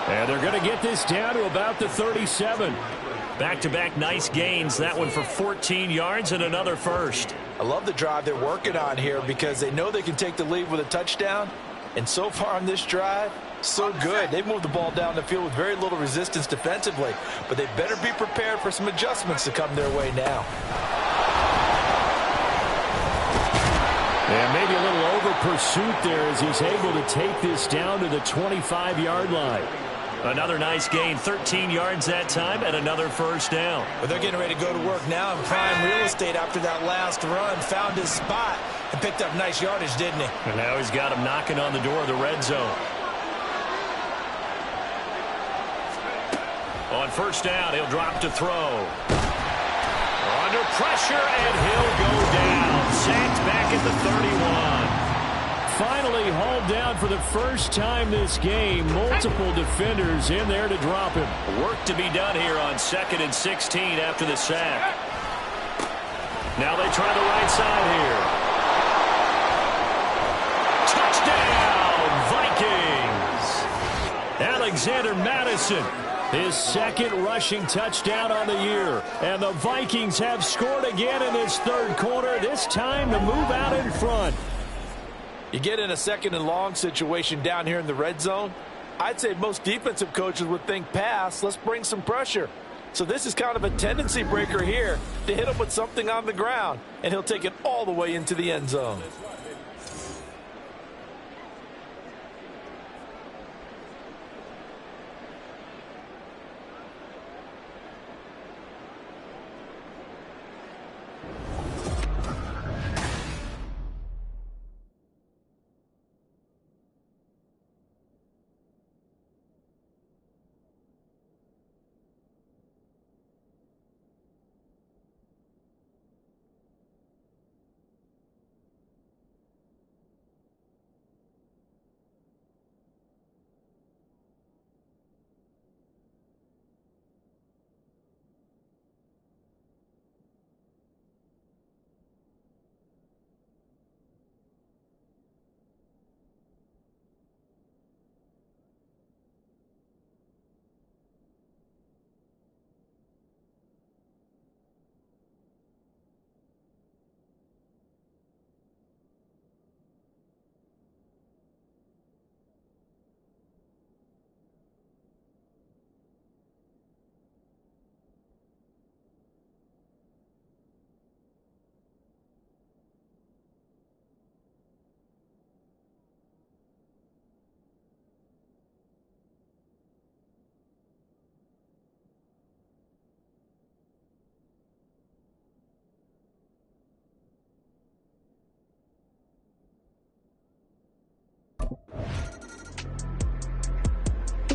And they're going to get this down to about the 37. Back-to-back nice gains. That one for 14 yards and another first. I love the drive they're working on here because they know they can take the lead with a touchdown. And so far on this drive, so good. They've moved the ball down the field with very little resistance defensively. But they better be prepared for some adjustments to come their way now. And maybe a little over pursuit there as he's able to take this down to the 25-yard line. Another nice gain, 13 yards that time, and another first down. But they're getting ready to go to work now in prime real estate after that last run. Found his spot and picked up nice yardage, didn't he? And now he's got him knocking on the door of the red zone. On first down, he'll drop to throw. Under pressure, and he'll go down. Sacked back at the 31. Finally hauled down for the first time this game. Multiple defenders in there to drop him. Work to be done here on 2nd and 16 after the sack. Now they try the right side here. Touchdown, Vikings! Alexander Mattison, his second rushing touchdown on the year. And the Vikings have scored again in this third quarter, this time to move out in front. You get in a 2nd and long situation down here in the red zone. I'd say most defensive coaches would think pass. Let's bring some pressure. So this is kind of a tendency breaker here to hit him with something on the ground, and he'll take it all the way into the end zone.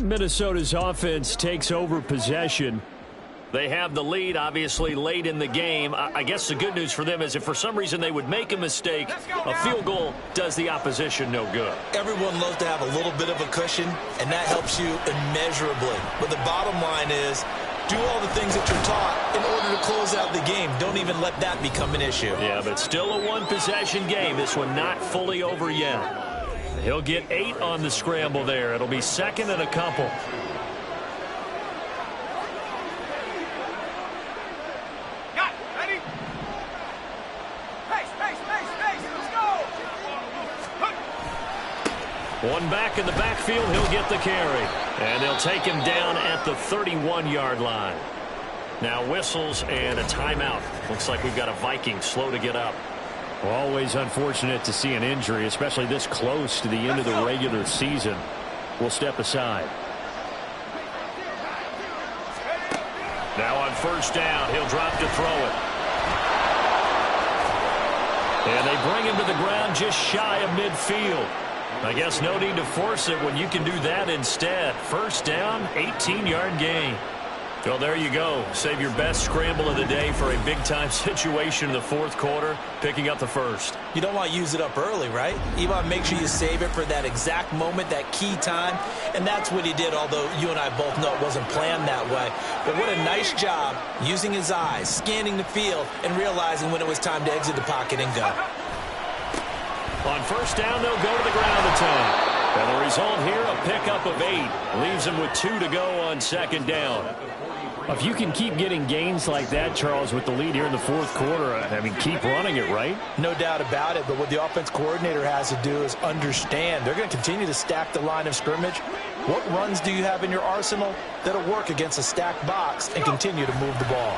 Minnesota's offense takes over possession. They have the lead, obviously, late in the game. I guess the good news for them is if for some reason they would make a mistake, a field goal does the opposition no good. Everyone loves to have a little bit of a cushion, and that helps you immeasurably. But the bottom line is, do all the things that you're taught in order to close out the game. Don't even let that become an issue. Yeah, but still a one-possession game. This one not fully over yet. He'll get 8 on the scramble there. It'll be second and a couple. One back in the backfield, he'll get the carry. And they'll take him down at the 31-yard line. Now whistles and a timeout. Looks like we've got a Viking slow to get up. Always unfortunate to see an injury, especially this close to the end of the regular season. We'll step aside. Now on first down, he'll drop to throw it. And they bring him to the ground just shy of midfield. I guess no need to force it when you can do that instead. First down, 18-yard gain. Well, there you go. Save your best scramble of the day for a big-time situation in the fourth quarter, picking up the first. You don't want to use it up early, right? You want to make sure you save it for that exact moment, that key time, and that's what he did, although you and I both know it wasn't planned that way. But what a nice job using his eyes, scanning the field, and realizing when it was time to exit the pocket and go. On first down, they'll go to the ground attack. And the result here, a pickup of 8. Leaves them with 2 to go on second down. If you can keep getting gains like that, Charles, with the lead here in the fourth quarter, I mean, keep running it, right? No doubt about it, but what the offense coordinator has to do is understand they're going to continue to stack the line of scrimmage. What runs do you have in your arsenal that'll work against a stacked box and continue to move the ball?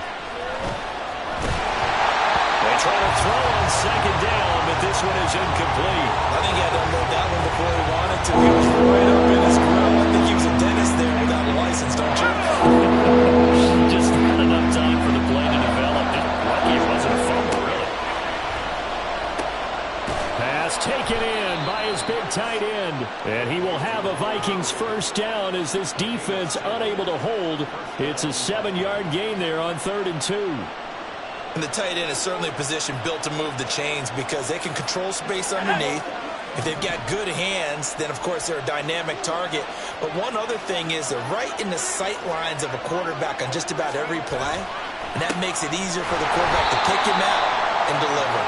They try to throw on second down, but this one is incomplete. I think he had to unload that one before he wanted to. He was right up in his grill. I think he was a dentist there without a license, don't you? Just not enough time for the play to develop. Lucky it wasn't a fumble, really. Pass taken in by his big tight end. And he will have a Vikings first down as this defense unable to hold. It's a 7-yard gain there on 3rd and 2. And the tight end is certainly a position built to move the chains because they can control space underneath. If they've got good hands, then, of course, they're a dynamic target. But one other thing is they're right in the sight lines of a quarterback on just about every play. And that makes it easier for the quarterback to pick him out and deliver.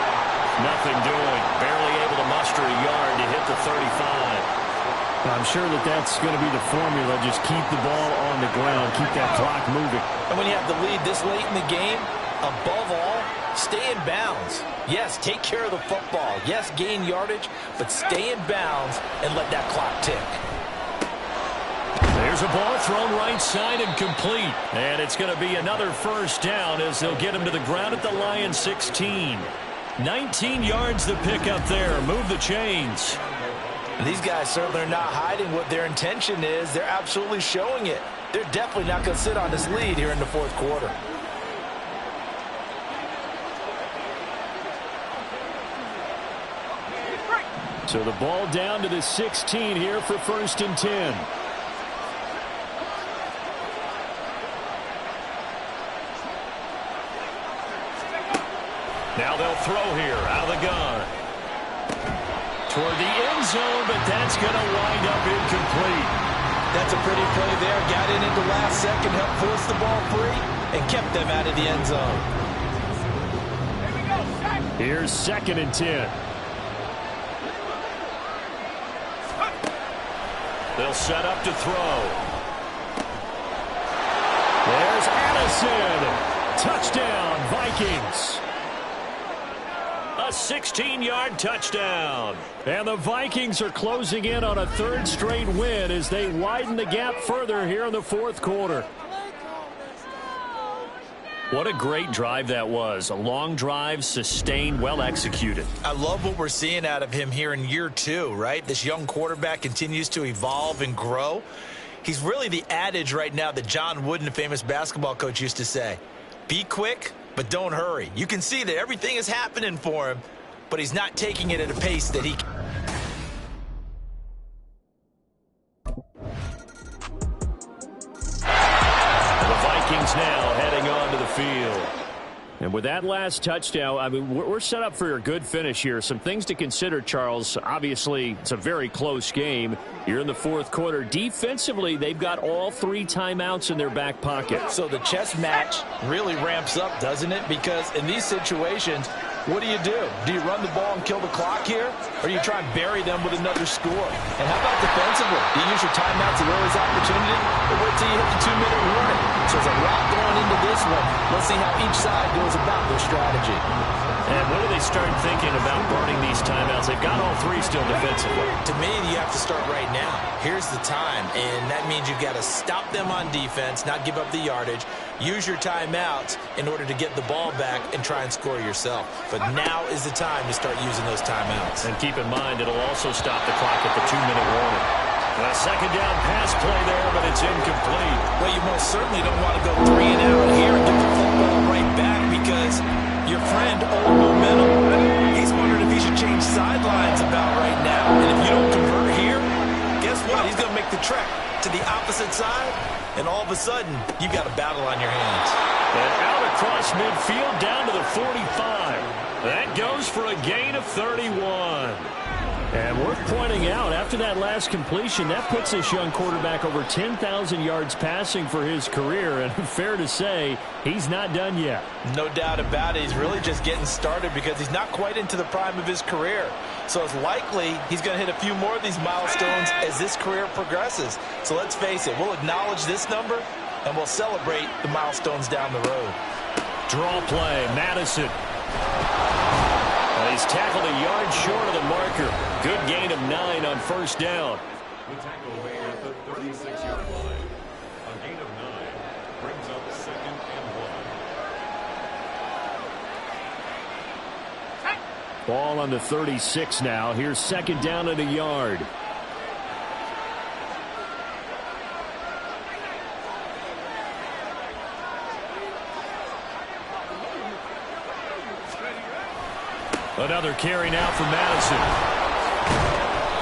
Nothing doing. Barely able to muster a yard to hit the 35. I'm sure that that's going to be the formula. Just keep the ball on the ground. Keep that clock moving. And when you have the lead this late in the game, above all, stay in bounds. Yes, take care of the football. Yes, gain yardage, but stay in bounds and let that clock tick. There's a ball thrown right side and complete. And it's going to be another first down as they'll get him to the ground at the Lions 16. 19 yards to pick up there. Move the chains. These guys certainly are not hiding what their intention is. They're absolutely showing it. They're definitely not going to sit on this lead here in the fourth quarter. So the ball down to the 16 here for 1st and 10. Now they'll throw here out of the gun. Toward the end zone, but that's going to wind up incomplete. That's a pretty play there. Got in at the last second, helped force the ball free, and kept them out of the end zone. Here's 2nd and 10. They'll set up to throw. There's Addison. Touchdown, Vikings. A 16-yard touchdown. And the Vikings are closing in on a 3rd straight win as they widen the gap further here in the fourth quarter. What a great drive that was. A long drive, sustained, well executed. I love what we're seeing out of him here in year 2, right? This young quarterback continues to evolve and grow. He's really the adage right now that John Wooden, the famous basketball coach, used to say. Be quick, but don't hurry. You can see that everything is happening for him, but he's not taking it at a pace that he can. And with that last touchdown, I mean, we're set up for a good finish here. Some things to consider, Charles. Obviously, it's a very close game. You're in the fourth quarter. Defensively, they've got all 3 timeouts in their back pocket. So the chess match really ramps up, doesn't it? Because in these situations, what do? Do you run the ball and kill the clock here? Or do you try and bury them with another score? And how about defensively? Do you use your timeouts at earliest opportunity? Or wait till you hit the 2-minute warning? So there's a lot going into this one. Let's see how each side goes about their strategy. And when do they start thinking about burning these timeouts? They've got all 3 still defensively. To me, you have to start right now. Here's the time, and that means you've got to stop them on defense, not give up the yardage, use your timeouts in order to get the ball back and try and score yourself. But now is the time to start using those timeouts. And keep in mind, it'll also stop the clock at the 2-minute warning. A second down pass play there, but it's incomplete. Well, you most certainly don't want to go 3 and out here and get the football right back because your friend, Old Momentum, he's wondering if he should change sidelines about right now. And if you don't convert here, guess what? He's going to make the trek to the opposite side, and all of a sudden, you've got a battle on your hands. And out across midfield down to the 45. That goes for a gain of 31. And worth pointing out, after that last completion, that puts this young quarterback over 10,000 yards passing for his career. And fair to say, he's not done yet. No doubt about it. He's really just getting started because he's not quite into the prime of his career. So it's likely he's going to hit a few more of these milestones as this career progresses. So let's face it, we'll acknowledge this number and we'll celebrate the milestones down the road. Draw play, Madison. He's tackled a yard short of the marker. Good gain of 9 on first down. The tackle made at the 36-yard line. A gain of 9 brings up 2nd and 1. Ball on the 36 now. Here's 2nd down and a yard. Another carry now for Madison.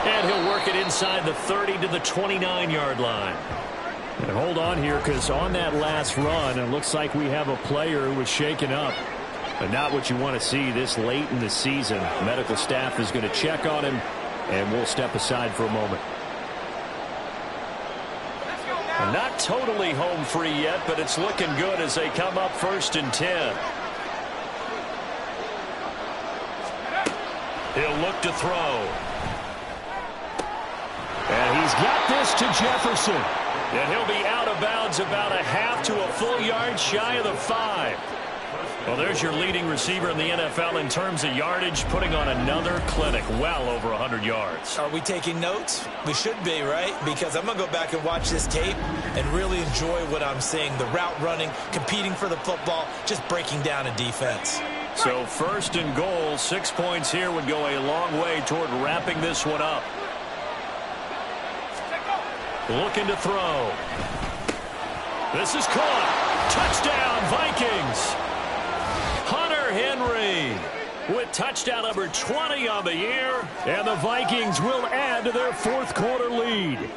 And he'll work it inside the 30 to the 29-yard line. And hold on here, because on that last run, it looks like we have a player who was shaken up. But not what you want to see this late in the season. Medical staff is going to check on him, and we'll step aside for a moment. Not totally home free yet, but it's looking good as they come up 1st and 10. He'll look to throw. And he's got this to Jefferson. And he'll be out of bounds about a half to a full yard shy of the 5. Well, there's your leading receiver in the NFL in terms of yardage, putting on another clinic, well over 100 yards. Are we taking notes? We should be, right? Because I'm going to go back and watch this tape and really enjoy what I'm seeing. The route running, competing for the football, just breaking down a defense. So 1st and goal, 6 points here would go a long way toward wrapping this one up. Looking to throw. This is caught. Touchdown, Vikings. Hunter Henry with touchdown number 20 on the year. And the Vikings will add to their 4th quarter lead.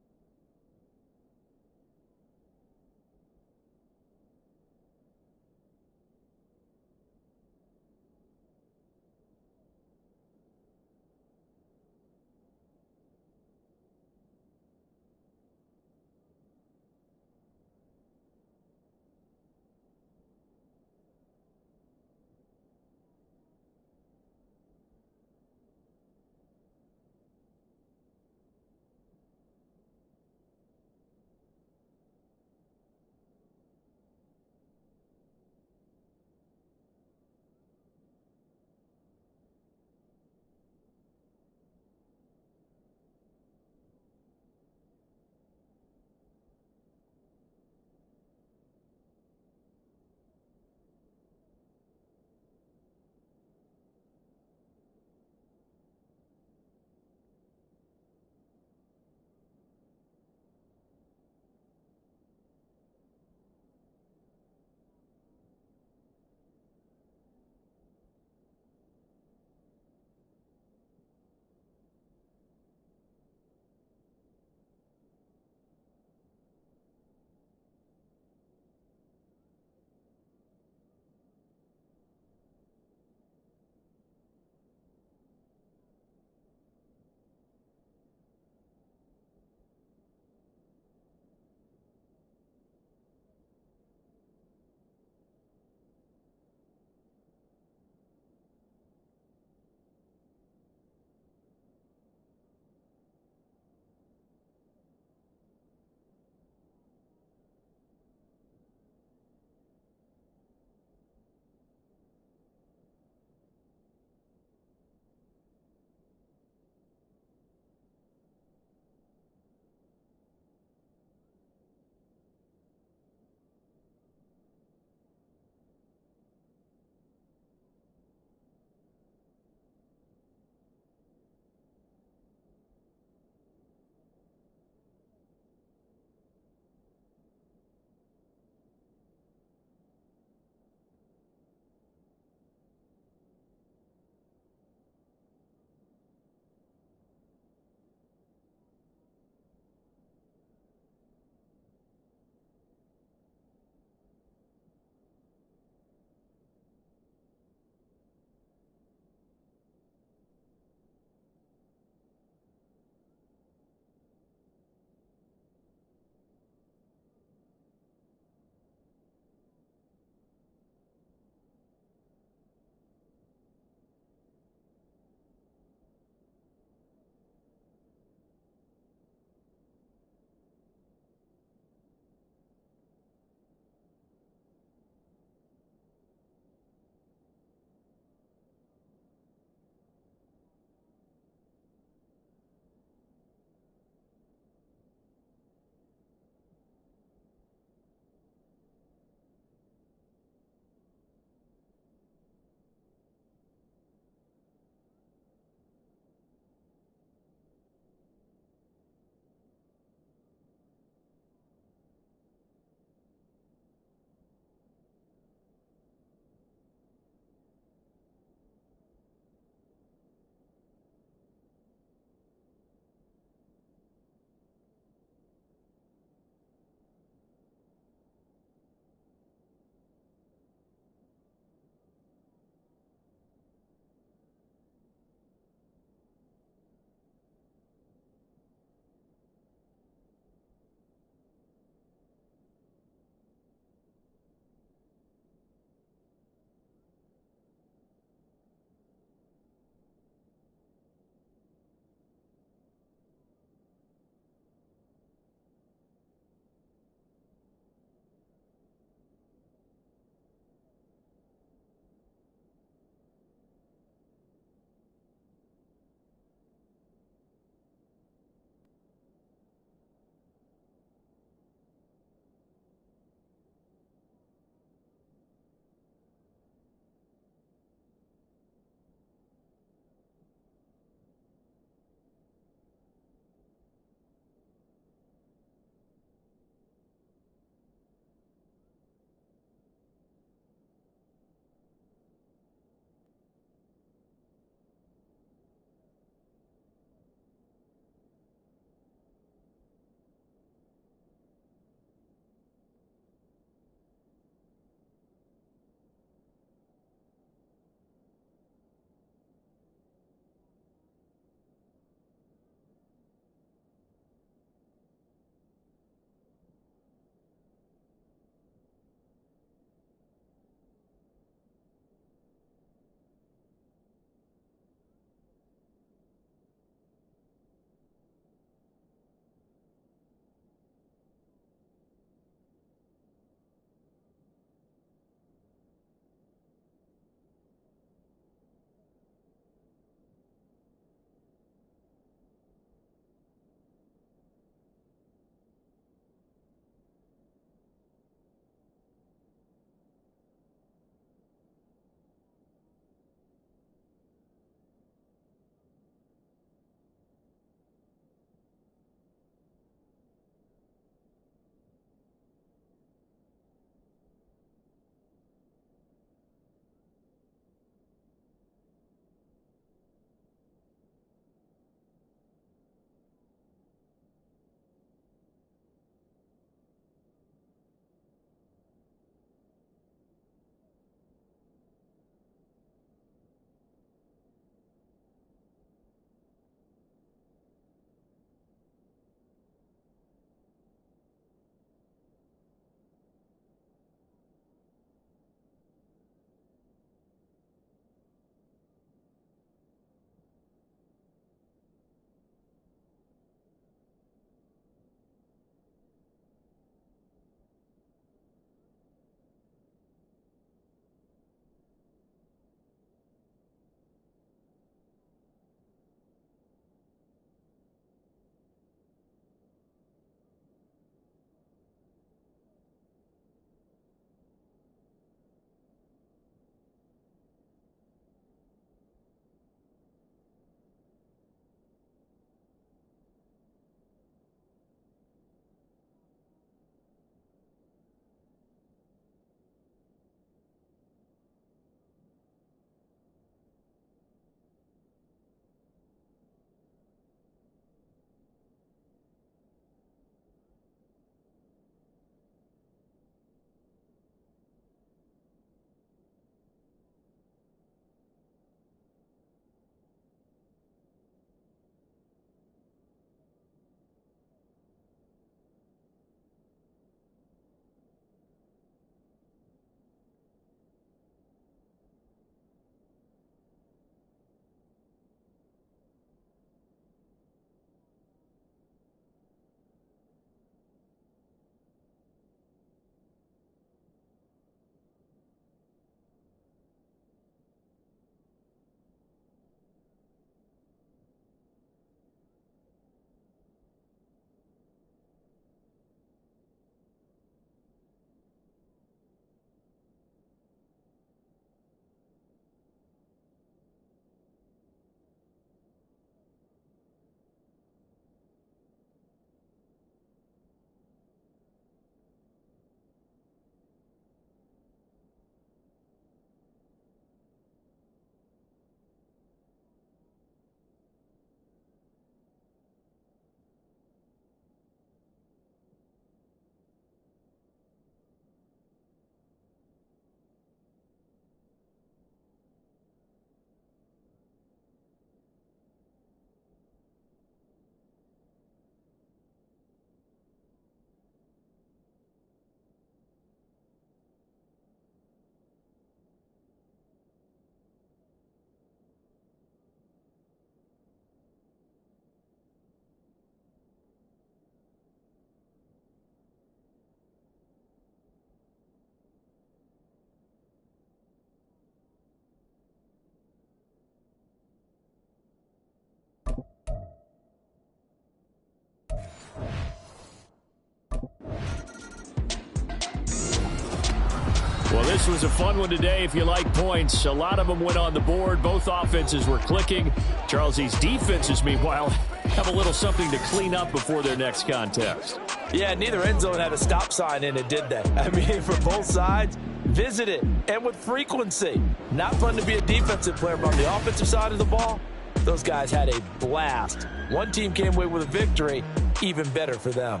Well, this was a fun one today if you like points. A lot of them went on the board. Both offenses were clicking. Charles, these defenses, meanwhile, have a little something to clean up before their next contest. Yeah, neither end zone had a stop sign in it, did they? I mean, for both sides, visit it, and with frequency. Not fun to be a defensive player, but on the offensive side of the ball, those guys had a blast. One team came away with a victory, even better for them.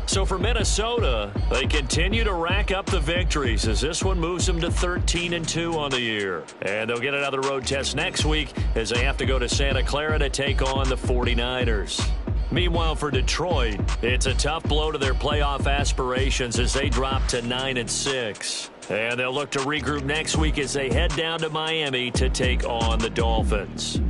So for Minnesota, they continue to rack up the victories as this one moves them to 13-2 on the year. And they'll get another road test next week as they have to go to Santa Clara to take on the 49ers. Meanwhile, for Detroit, it's a tough blow to their playoff aspirations as they drop to 9-6. And they'll look to regroup next week as they head down to Miami to take on the Dolphins.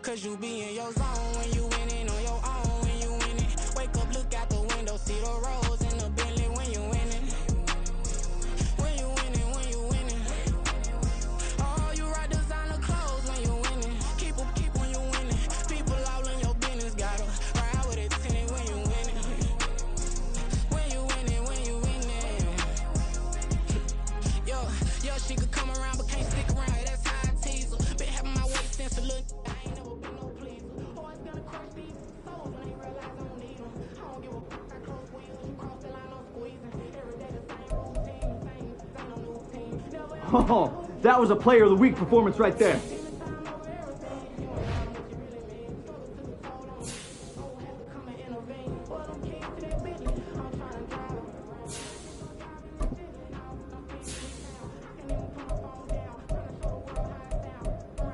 Cause you be in your zone when you winning on your own when you winning. Wake up, look out the window, see the roads in the Bentley when you winning. When you winning, when you winning. Oh, you rock designer clothes when you winning. Keep when you winning. People all in your business, gotta ride with it tinted when you winning. When you winning, when you winning. Yo, she could come around but can't stick around. That's how I tease her. Been having my way since a little. I ain't never been no pleaser. Always gonna crush these souls when they realize I don't need them. I don't give a fuck. I close wheels. You cross the line, I'm squeezing. Every day the same routine, same no new team. Oh, that was a Player of the Week performance right there.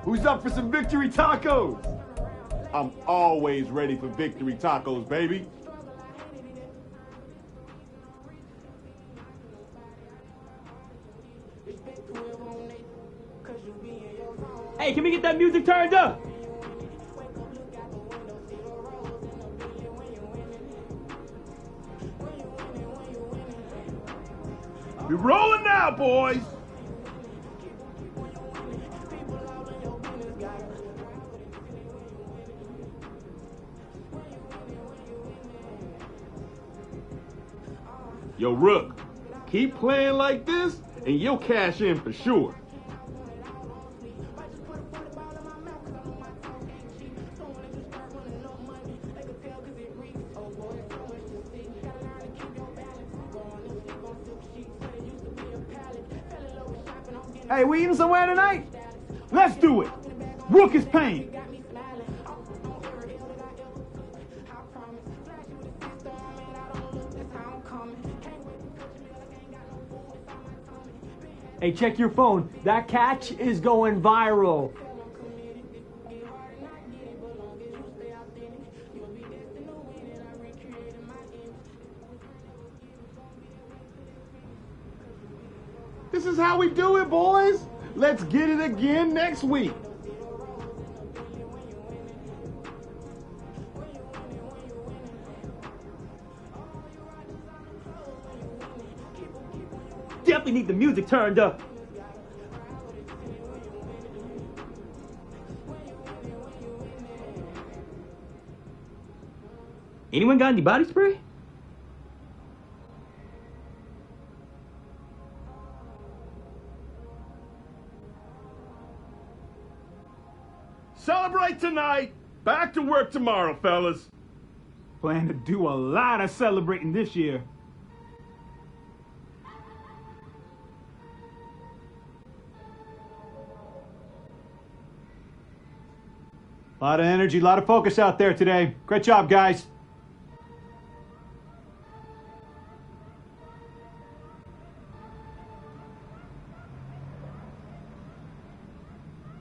Who's up for some victory tacos? I'm always ready for victory tacos, baby. Hey, can we get that music turned up? We're rolling now, boys. Yo, Rook, keep playing like this and you'll cash in for sure. Hey, we eating somewhere tonight? Let's do it. Rook is paying. Hey, check your phone. That catch is going viral. This is how we do it, boys. Let's get it again next week. Definitely need the music turned up. Anyone got any body spray? Celebrate tonight. Back to work tomorrow, fellas. Plan to do a lot of celebrating this year. A lot of energy, a lot of focus out there today. Great job, guys.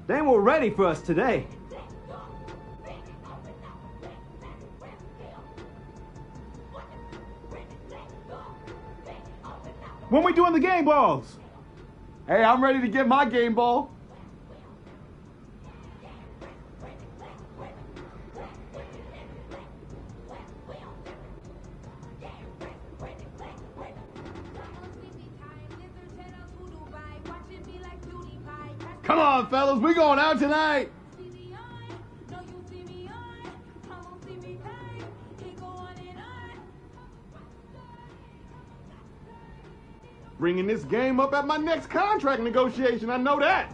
They were ready for us today. When we doing the game balls? Hey, I'm ready to get my game ball. Come on, fellas, we going out tonight. Bringing this game up at my next contract negotiation, I know that.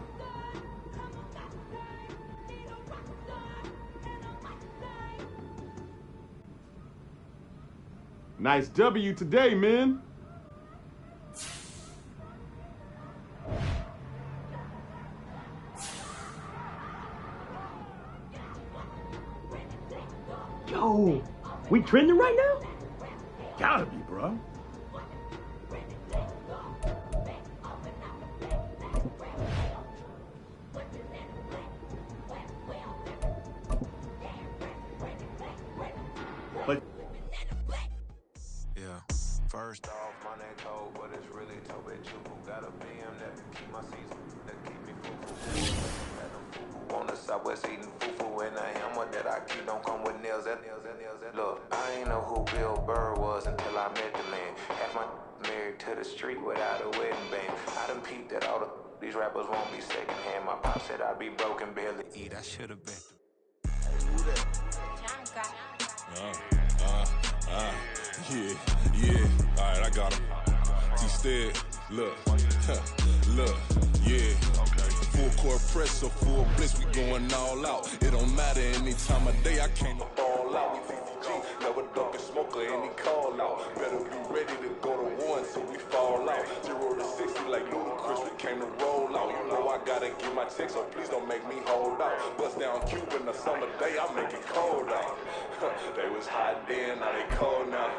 Nice W today, man. Yo, we trending right now? Gotta be, bro. Yeah, first off, my name cold, but it's really Toby Chubu. Got a BM that keep my season, that keep me fruitful. on the southwest eating fufu and a hammer that I keep don't come with nails. Look, I ain't know who Bill Burr was until I met the man. Half my married to the street without a wedding band. I done peeped that all these rappers won't be secondhand. My pop said I'd be broken, barely eat. I should have been. Yeah. All right, I got him. T-Stead, look, yeah. Full court press, so full blitz, we going all out. It don't matter any time of day, I came to ball out. We TCG, never duck a smoker, any call out. Better be ready to go to one, so we fall out. 0 to 60 like Ludacris, we came to roll out. You know I gotta get my check, so please don't make me hold out. Bust down Cuba in the summer day, I make it cold out. They was hot then, now they cold now.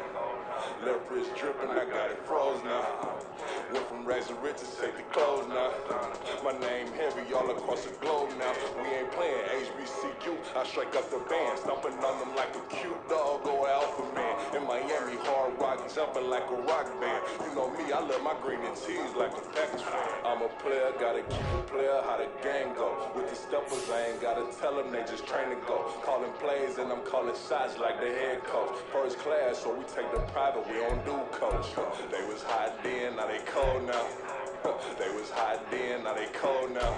Left wrist dripping, I got it froze now. Went from rags to riches, take the clothes now. My name heavy all across the globe now. We ain't playing HBCU, I strike up the band. Stomping on them like a cute dog or alpha man. In Miami, hard rock, jumping like a rock band. You know me, I love my green and cheese like a Packers fan. I'm a player, gotta keep a player, how the game go. With the steppers, I ain't gotta tell them, they just train to go. Calling plays and I'm calling shots like the head coach. First class, so we take the private, we don't do coach. They was hot then, now they cold now. They was hot then, now they cold now.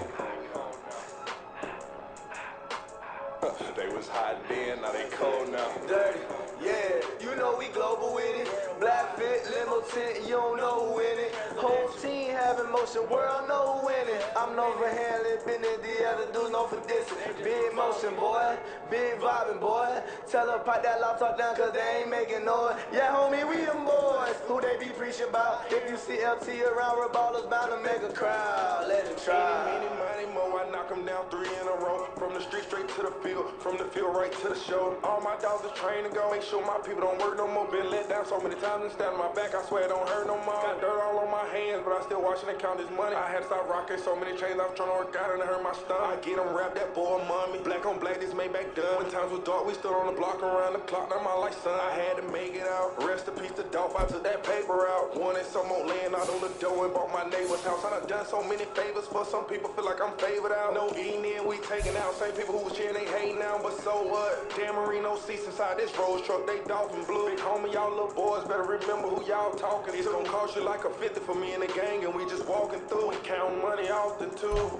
They was hot then, now they cold now. Dirty, yeah, you know we global with it. Black fit, limo tint, you don't know who in it. Whole team having motion, world know who in it. I'm known for handling business, the other dudes known for dissing. Big motion, boy, big vibing, boy. Tell her pipe that laptop down, cause they ain't making noise. Yeah, homie, we them boys, who they be preaching about. If you see LT around, Reballer's bound to make a crowd. Let it try. Eeny, meeny, mo, I knock them down 3 in a row. From the street straight to the field, from the field right to the show. All my dogs are trained to go. Make sure my people don't work no more. Been let down so many times and stand on my back. I swear it don't hurt no more. Got dirt all on my hands, but I still watching and count this money. I had to stop rocking so many chains. I was trying to work out and it hurt my stomach. I get them rap that boy mommy. Black on black, this Maybach done. When times was dark, we stood on the block around the clock. Now my life, son, I had to make it out. Rest in peace to Dolph. I took that paper out. Wanted some more land out on the dough and bought my neighbor's house. I done so many favors for some people. Feel like I'm favored out. No eating in, we taking out. Same people who was cheering, they hate now, but so what? Dan Marino seats inside this Rolls truck, they dolphin blue. Big homie, y'all little boys better remember who y'all talking. It's gonna cost you like a 50 for me and the gang, and we just walking through and counting money often too.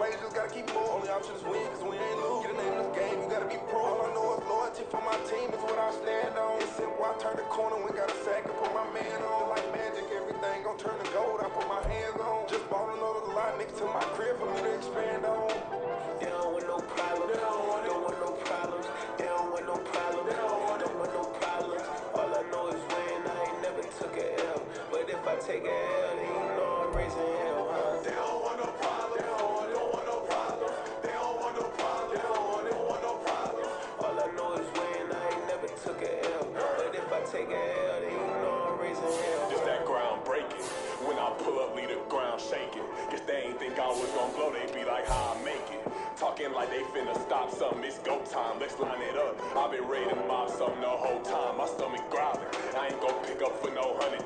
way, just gotta keep moving. Only option is win, cause we ain't lose. Get a name in this game, you gotta be pro. All I know is loyalty for my team is what I stand on. It's simple, I turn the corner, we got a sack and put my man on. Like magic, everything gon' turn to gold, I put my hands on. Just bought another lot next to my crib for me to expand on. They don't want no problems, they don't want no problems. They don't want no problems, they don't want no problems. All I know is win, I ain't never took a L. But if I take a L, then you know I'm raising hell, huh? They don't want no problems, they don't want no problems. They don't want no problems, they don't want no problems. All I know is win, I ain't never took a L. But if I take a L, then you know I'm raising hell. Just that ground breaking. When I pull up, leave the ground shaking. Guess they ain't think I was gonna blow, they be like, how I make it. Talking like they finna stop something, it's go time, let's line it up. I've been ready to mob something the whole time, my stomach growling. I ain't gon' pick up for no 100,000.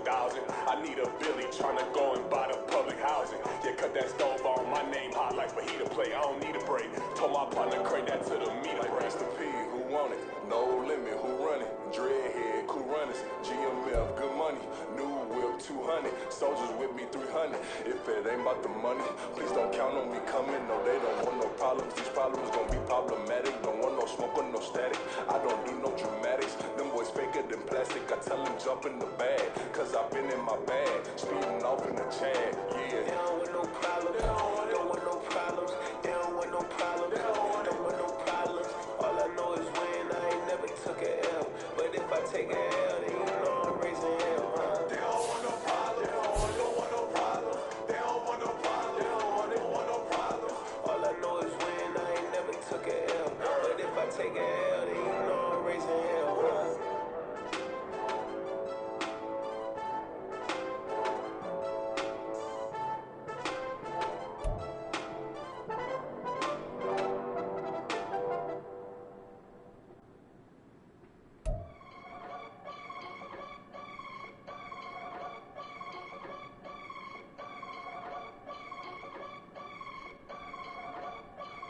I need a Billy tryna go and buy the public housing. Yeah, cut that stove on, my name hot like fajita play, I don't need a break. Told my partner crank that to the meter break. Mr. P, who want it? No limit, who run it? Dreadhead, cool runners, GMF, good money. New whip, 200, soldiers with me, 300. If it ain't about the money, please don't count on me coming. No, they don't want no problems. These problems gon' be problematic. Don't want no smoke or no static. I don't do no dramatics. Them boys faker than plastic. I tell them jump in the bag, cause I've been in my bag, speeding off in the Chad. Yeah. They don't want no problems, they don't want no problems. They don't want no problems, they don't want no problems. All I know is win, I ain't never took a L. But if I take a L, then you know I'm raising hell, huh? They don't want no problems, they don't want no problems. They don't want no problems, they don't want no problems. All I know is win, I ain't never took a L. But if I take a L, then you know I'm raising hell, huh?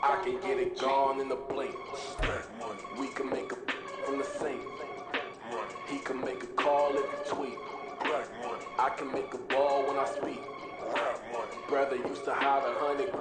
I can get it gone in a blink. We can make a from the sink. He can make a call if he tweet. I can make a ball when I speak. Brother used to hide 100.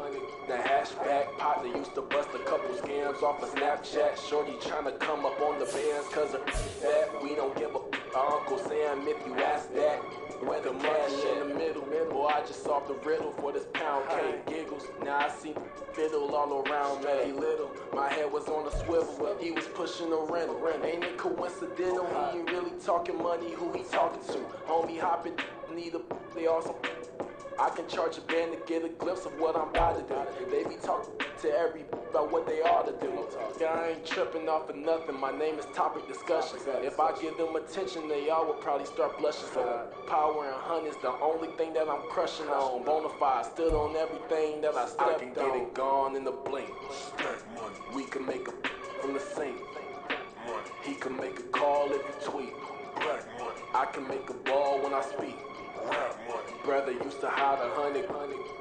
The hashback partner used to bust a couple scams off of Snapchat. Shorty tryna come up on the bands cause of that. We don't give a Uncle Sam if you ask that. Where the cash in the middle. Boy, I just solved the riddle for this pound cake. Giggles, now I see fiddle all around me. Little, my head was on a swivel. He was pushing a rental. Ain't it coincidental? He ain't really talking money. Who he talking to? Homie hopping, neither. They also. I can charge a band to get a glimpse of what I'm about to do. They be talking to every about what they ought to do. I ain't tripping off of nothing. My name is topic discussions. If I give them attention, they all would probably start blushing. Power and hunt is the only thing that I'm crushing on. Bonafide stood on everything that I stepped on. I can get it gone in the blink. We can make a from the sink. He can make a call if he tweet. I can make a ball when I speak. Brother used to hide 100.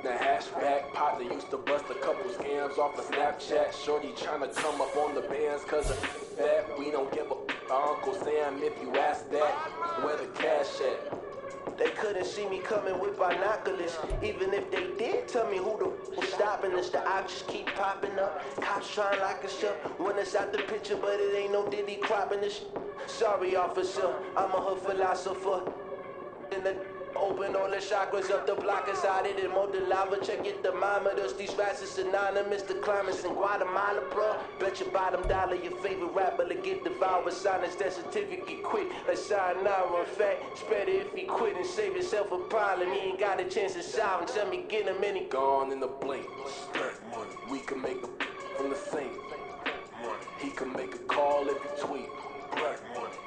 The hashback partner used to bust a couple scams off of Snapchat. Shorty tryna come up on the bands cause of that. We don't give a Uncle Sam if you ask that. Where the cash at? They couldn't see me coming with binoculars. Even if they did tell me who the was stopping us, the options keep popping up. Cops trying to lock us up when it's out the picture, but it ain't no Diddy cropping this. Sorry, officer, I'm a hood philosopher. In the open all the chakras up the block inside it and more than lava. Check your thermometers. These rats is synonymous to climates in Guatemala, bruh. Bet your bottom dollar your favorite rapper to get devoured. Silence that certificate quit. Let's sign now. In fact, it's better if he quit and save himself a problem. He ain't got a chance to solve him. Tell me get him and he gone in the blink. We can make a from the sink. He can make a call if he tweet.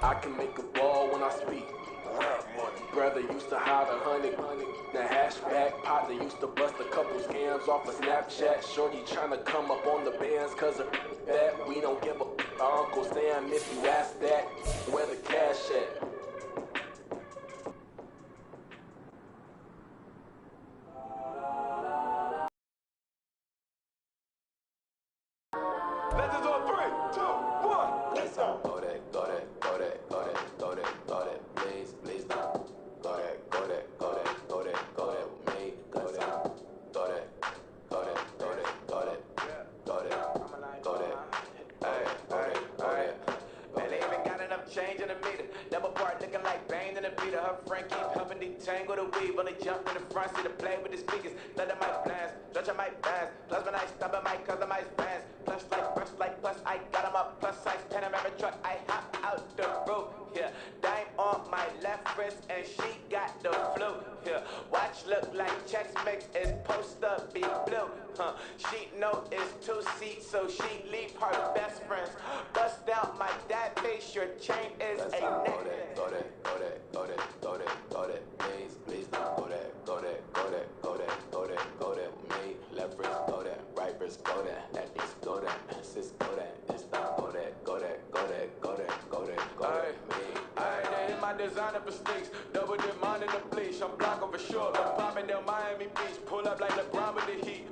I can make a ball when I speak. Brother used to hide 100. The hashback partner used to bust a couple scams off of Snapchat. Shorty tryna come up on the bands cause of that. We don't give a Uncle Sam if you ask that. Where the cash at? Legends on 3, 2, 1, let's go. Go that, go that, go that, go that, go that, go that, please, please don't. Go that, go that, go that, go that, go that with me. Go that, go that, go that, go that, go looking like Bane in the beat of her friend. Keep helping detangle the weave. Only jump in the front seat to play with the speakers. Let them might blast, stretch on my bands. Plus when I stop at my customized bands. Plus I got them up. Plus size Panamera truck. I hop out the roof. Yeah, dime on my left wrist and she got the flu. Yeah, watch look like Chex Mix is supposed to be blue. She know it's 2 seats, so she leave her best friends. Bust down my dad face, your chain is a necklace. Go there, please don't go there, go there, me, left wrist go there, right wrist go there, that is go there, sis go there, it's not go there, me. Alright, they hit my designer mistakes, double dip mine in the bleach, I'm blocking for sure, I'm popping down Miami Beach, pull up like LeBron with the heat,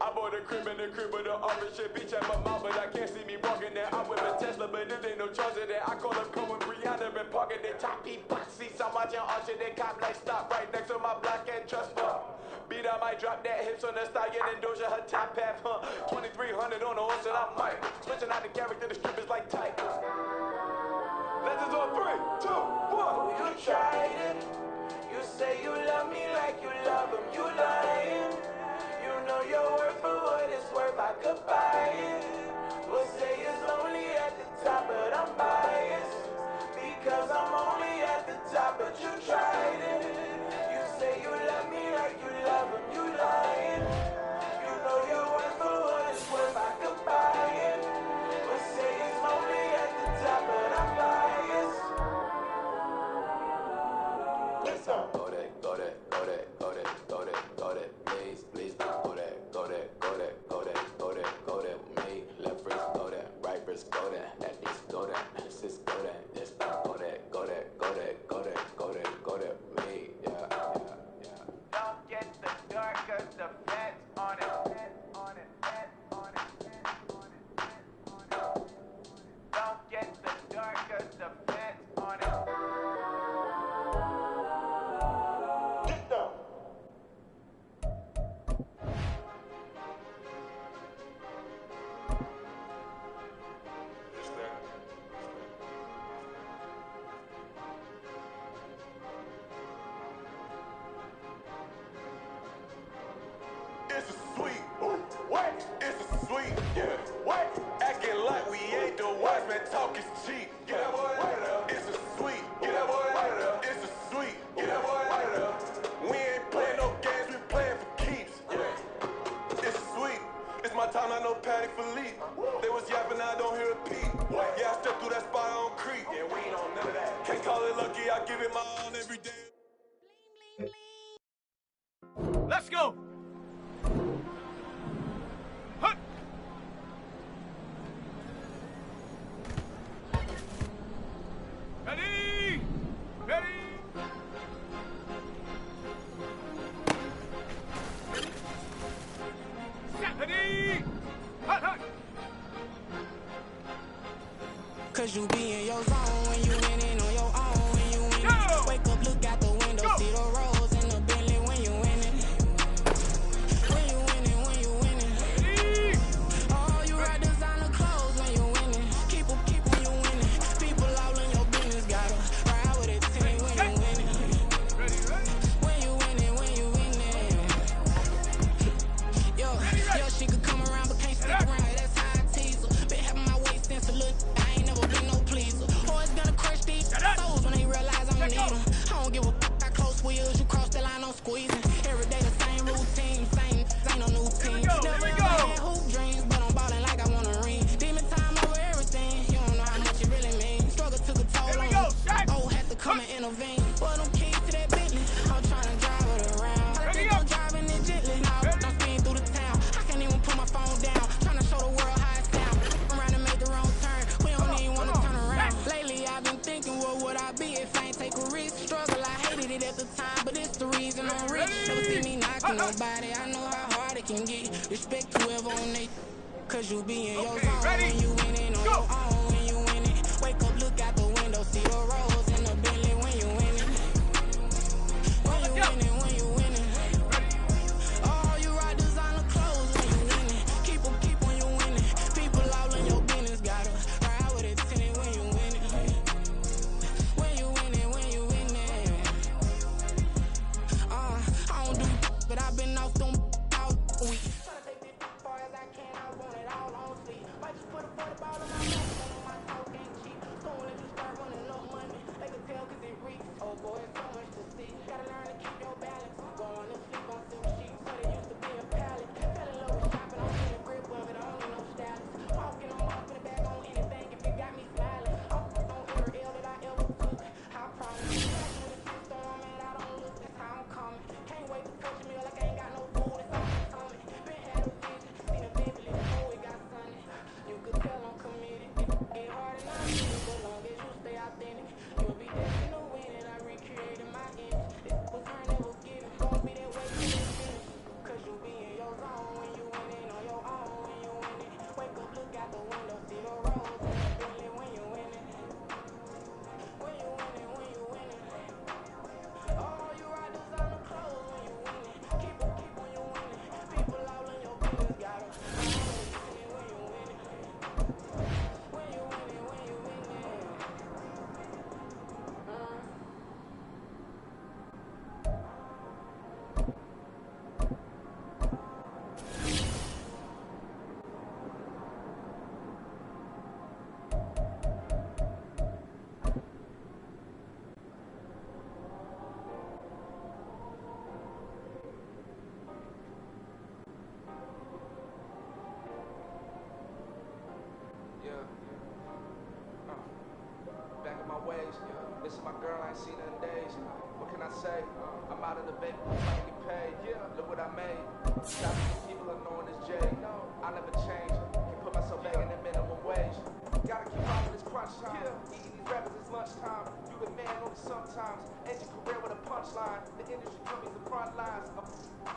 I bought a crib in the crib with the orange shit, beach at my mouth, but I can't see me walking there, I whip a Tesla, but this ain't no charge of that, I call up Cohen, Brianna, been parking their top box seats, I'm watching Usher, they cop like stop right next to my block and trust her. Beat I might drop that hips on the stallion and Doja her top half, 2300 on the horse and I'm Mike. Switching out the character, the strip is like tight. Legends on 3, 2, 1. You tried it. You say you love me like you love him. You lying. You know your worth for what it's worth. I could buy it. We'll say it's only at the top, but I'm biased because I'm only at the top. But you tried it. You say you love me like you love him. You lying. You know your worth for what it's worth. I could buy it. We'll say it's only at the top, but I'm biased. Go there, please don't go there, me, left wrist go there, right wrist go there, that is go there, sis go there, it's not go there, me, yeah. Don't get the dark cause the feds on it. Don't get the dark cause the feds on it. Get them. It's a sweet, what? It's a sweet, yeah. What? Acting like we ain't the wise man, talk is cheap. Get that boy out of there. It's a sweet, get that boy out of there. It's a sweet, get that boy out of there. We ain't playing no games, we playing for keeps. Yeah. It's sweet. It's my time, I know Patty Philippe. They was yapping, I don't hear a peep. Yeah, I stepped through that spot on creep. Yeah, we ain't on none of that. Can't call it lucky, I give it my all every day. Let's go. Hut. Ready. Ready. Set. Ready. Hut, hut. Cause you be in your zone when you winning on your own. When you winning, wake up, look out the window, see the rolls in the Bentley when you winning. When you winning. Oh, you ride designer clothes when you winning. Keep when you winning. People all in your business gotta ride with it team when you winning. When you winning. Yo, she could come around but can't stick around. That's how I tease her. Been having my waist since a little. I ain't never been no pleaser. Always gonna crush these souls when they realize I don't need them. I don't give a fuck. I close wheels. You cross the line, I'm squeezing. Every day the same routine. Same, ain't no new team. Never had hoop dreams, but I'm ballin' like I wanna ring. Demon time over everything. You don't know how much it really means. Struggle took a toll on me. Oh, had to come and intervene. Boy, them keys to that Bentley. I'm trying to drive it around. I think I'm driving it gently. Now I'm speeding through the town. I can't even put my phone down. Trying to show the world how it sound. Around and make the wrong turn. We don't even wanna turn around. Lately I've been thinking, what would I be if I ain't take a risk? Struggle, I hated it at the time, but it's the reason I'm rich. Never see me knocking nobody. I know how hard it can get. Respect whoever on it. Cause you be in your zone when you winning on your own. When you winning, wake up, look out the window, see the rolls in the Bentley when you winning. When you winning. Oh, you ride designer clothes when you winning. Keep when you winning. People all in your business gotta ride with it tinted when you winning. When you winning. my girl, I ain't seen her in days. What can I say? I'm out of the vape, I'm trying to get paid. Look what I made. Thousands of people are knowing this J. I never change. Can't put myself back in the minimum wage. Gotta keep on with this crunch time. Eating these rappers is lunchtime. You been man only sometimes. End your career with a punchline. The industry companies the front lines. I'm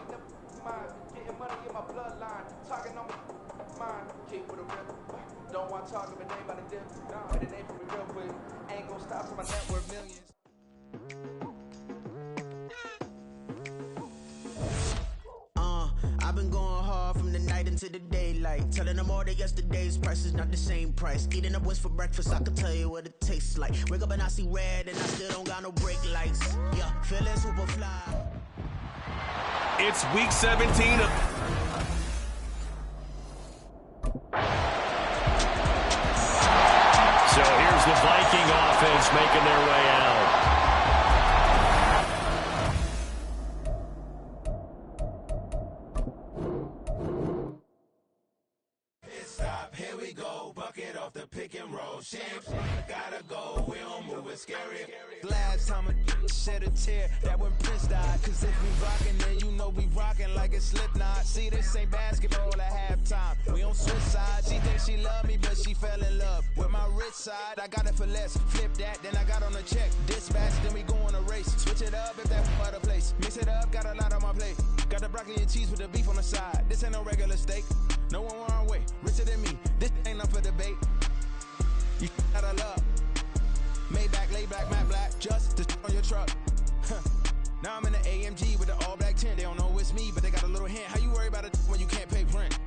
never mind. Getting money in my bloodline. Talking on me mind. Keep with a rip. Don't want to talk of a name by the dip. But the name for me real quick. Ain't gonna stop till my net worth millions. I've been going hard from the night into the daylight. Telling them all that yesterday's price is not the same price. Eating up wings for breakfast, I can tell you what it tastes like. Wake up and I see red and I still don't got no brake lights. Yeah, feeling super fly. It's week 17 of... So here's the Viking offense making their way out. Here we go, bucket off the pick and roll. Champs, gotta go, we don't move it scary. Last time I shed a tear, that when Prince died. Cause if we rockin', then you know we rockin' like a Slipknot. See, this ain't basketball at halftime. We on switch sides. She thinks she love me, but she fell in love with my rich side. I got it for less, flip that, then I got on a check. Dispatch, then we go on a race. Switch it up if that other place. Mix it up, got a lot on my plate. Got the broccoli and cheese with the beef on the side. This ain't no regular steak. No one wrong way, richer than me. This ain't up for debate. You out of luck. Maybach, lay back, matte black, just to on your truck. Now I'm in the AMG with the all black tint. They don't know it's me, but they got a little hint. How you worry about it when you can't pay rent?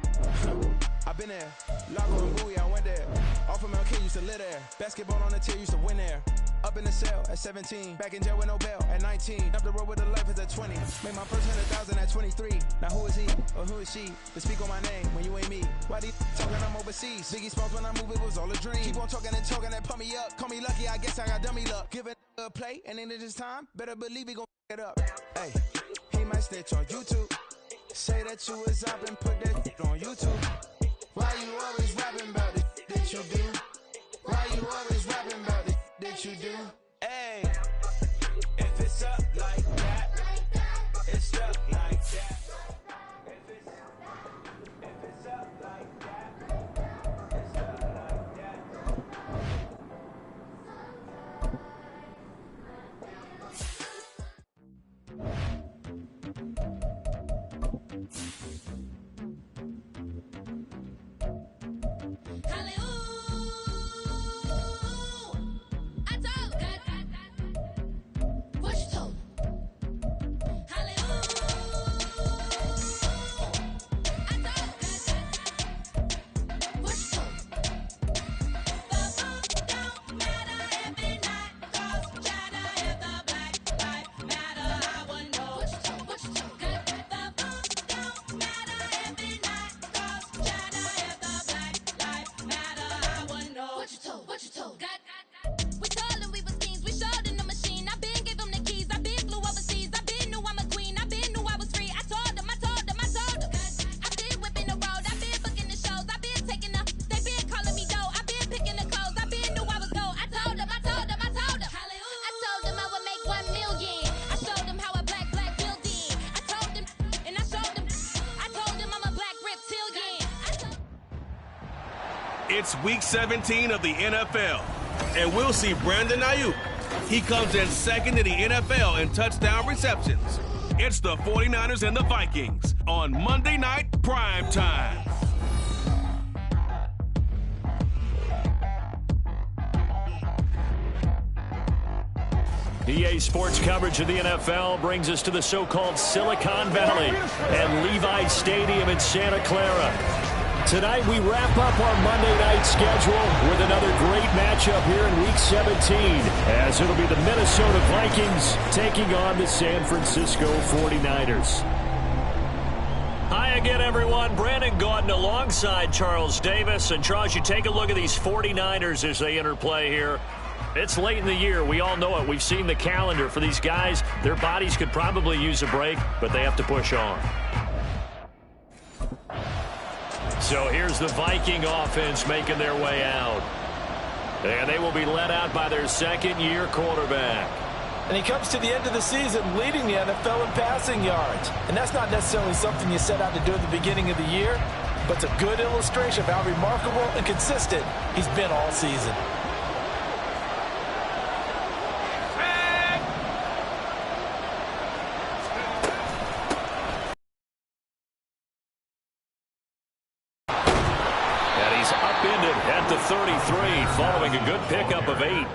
I've been there. Lago and Bowie, I went there. Off of MLK, used to live there. Basketball on the tier, used to win there. Up in the cell at 17. Back in jail with no bail at 19. Up the road with the life is at 20. Made my first 100,000 at 23. Now who is he or who is she to speak on my name when you ain't me? Why they talking I'm overseas? Biggie Smalls when I move, it was all a dream. Keep on talking and pump me up. Call me lucky, I guess I got dummy luck. Give it a play and ain't it this time? Better believe we gon' it up. Hey, he might snitch on YouTube. Say that you was up and put that on YouTube. Why you always rapping about the that you do? Why you always rapping about the that you do? Hey, if it's up like that, it's up like that. If it's up like that, it's up like that. It's week 17 of the NFL, and we'll see Brandon Ayuk. He comes in second in the NFL in touchdown receptions. It's the 49ers and the Vikings on Monday Night Prime Time. EA Sports coverage of the NFL brings us to the so-called Silicon Valley and Levi Stadium in Santa Clara. Tonight we wrap up our Monday night schedule with another great matchup here in Week 17, as it'll be the Minnesota Vikings taking on the San Francisco 49ers. Hi again, everyone. Brandon Gaudin alongside Charles Davis. And Charles, you take a look at these 49ers as they interplay here. It's late in the year. We all know it. We've seen the calendar for these guys. Their bodies could probably use a break, but they have to push on. So here's the Viking offense making their way out. And they will be led out by their second-year quarterback. And he comes to the end of the season leading the NFL in passing yards. And that's not necessarily something you set out to do at the beginning of the year, but it's a good illustration of how remarkable and consistent he's been all season. And he's upended at the 33 following a good pickup of 8.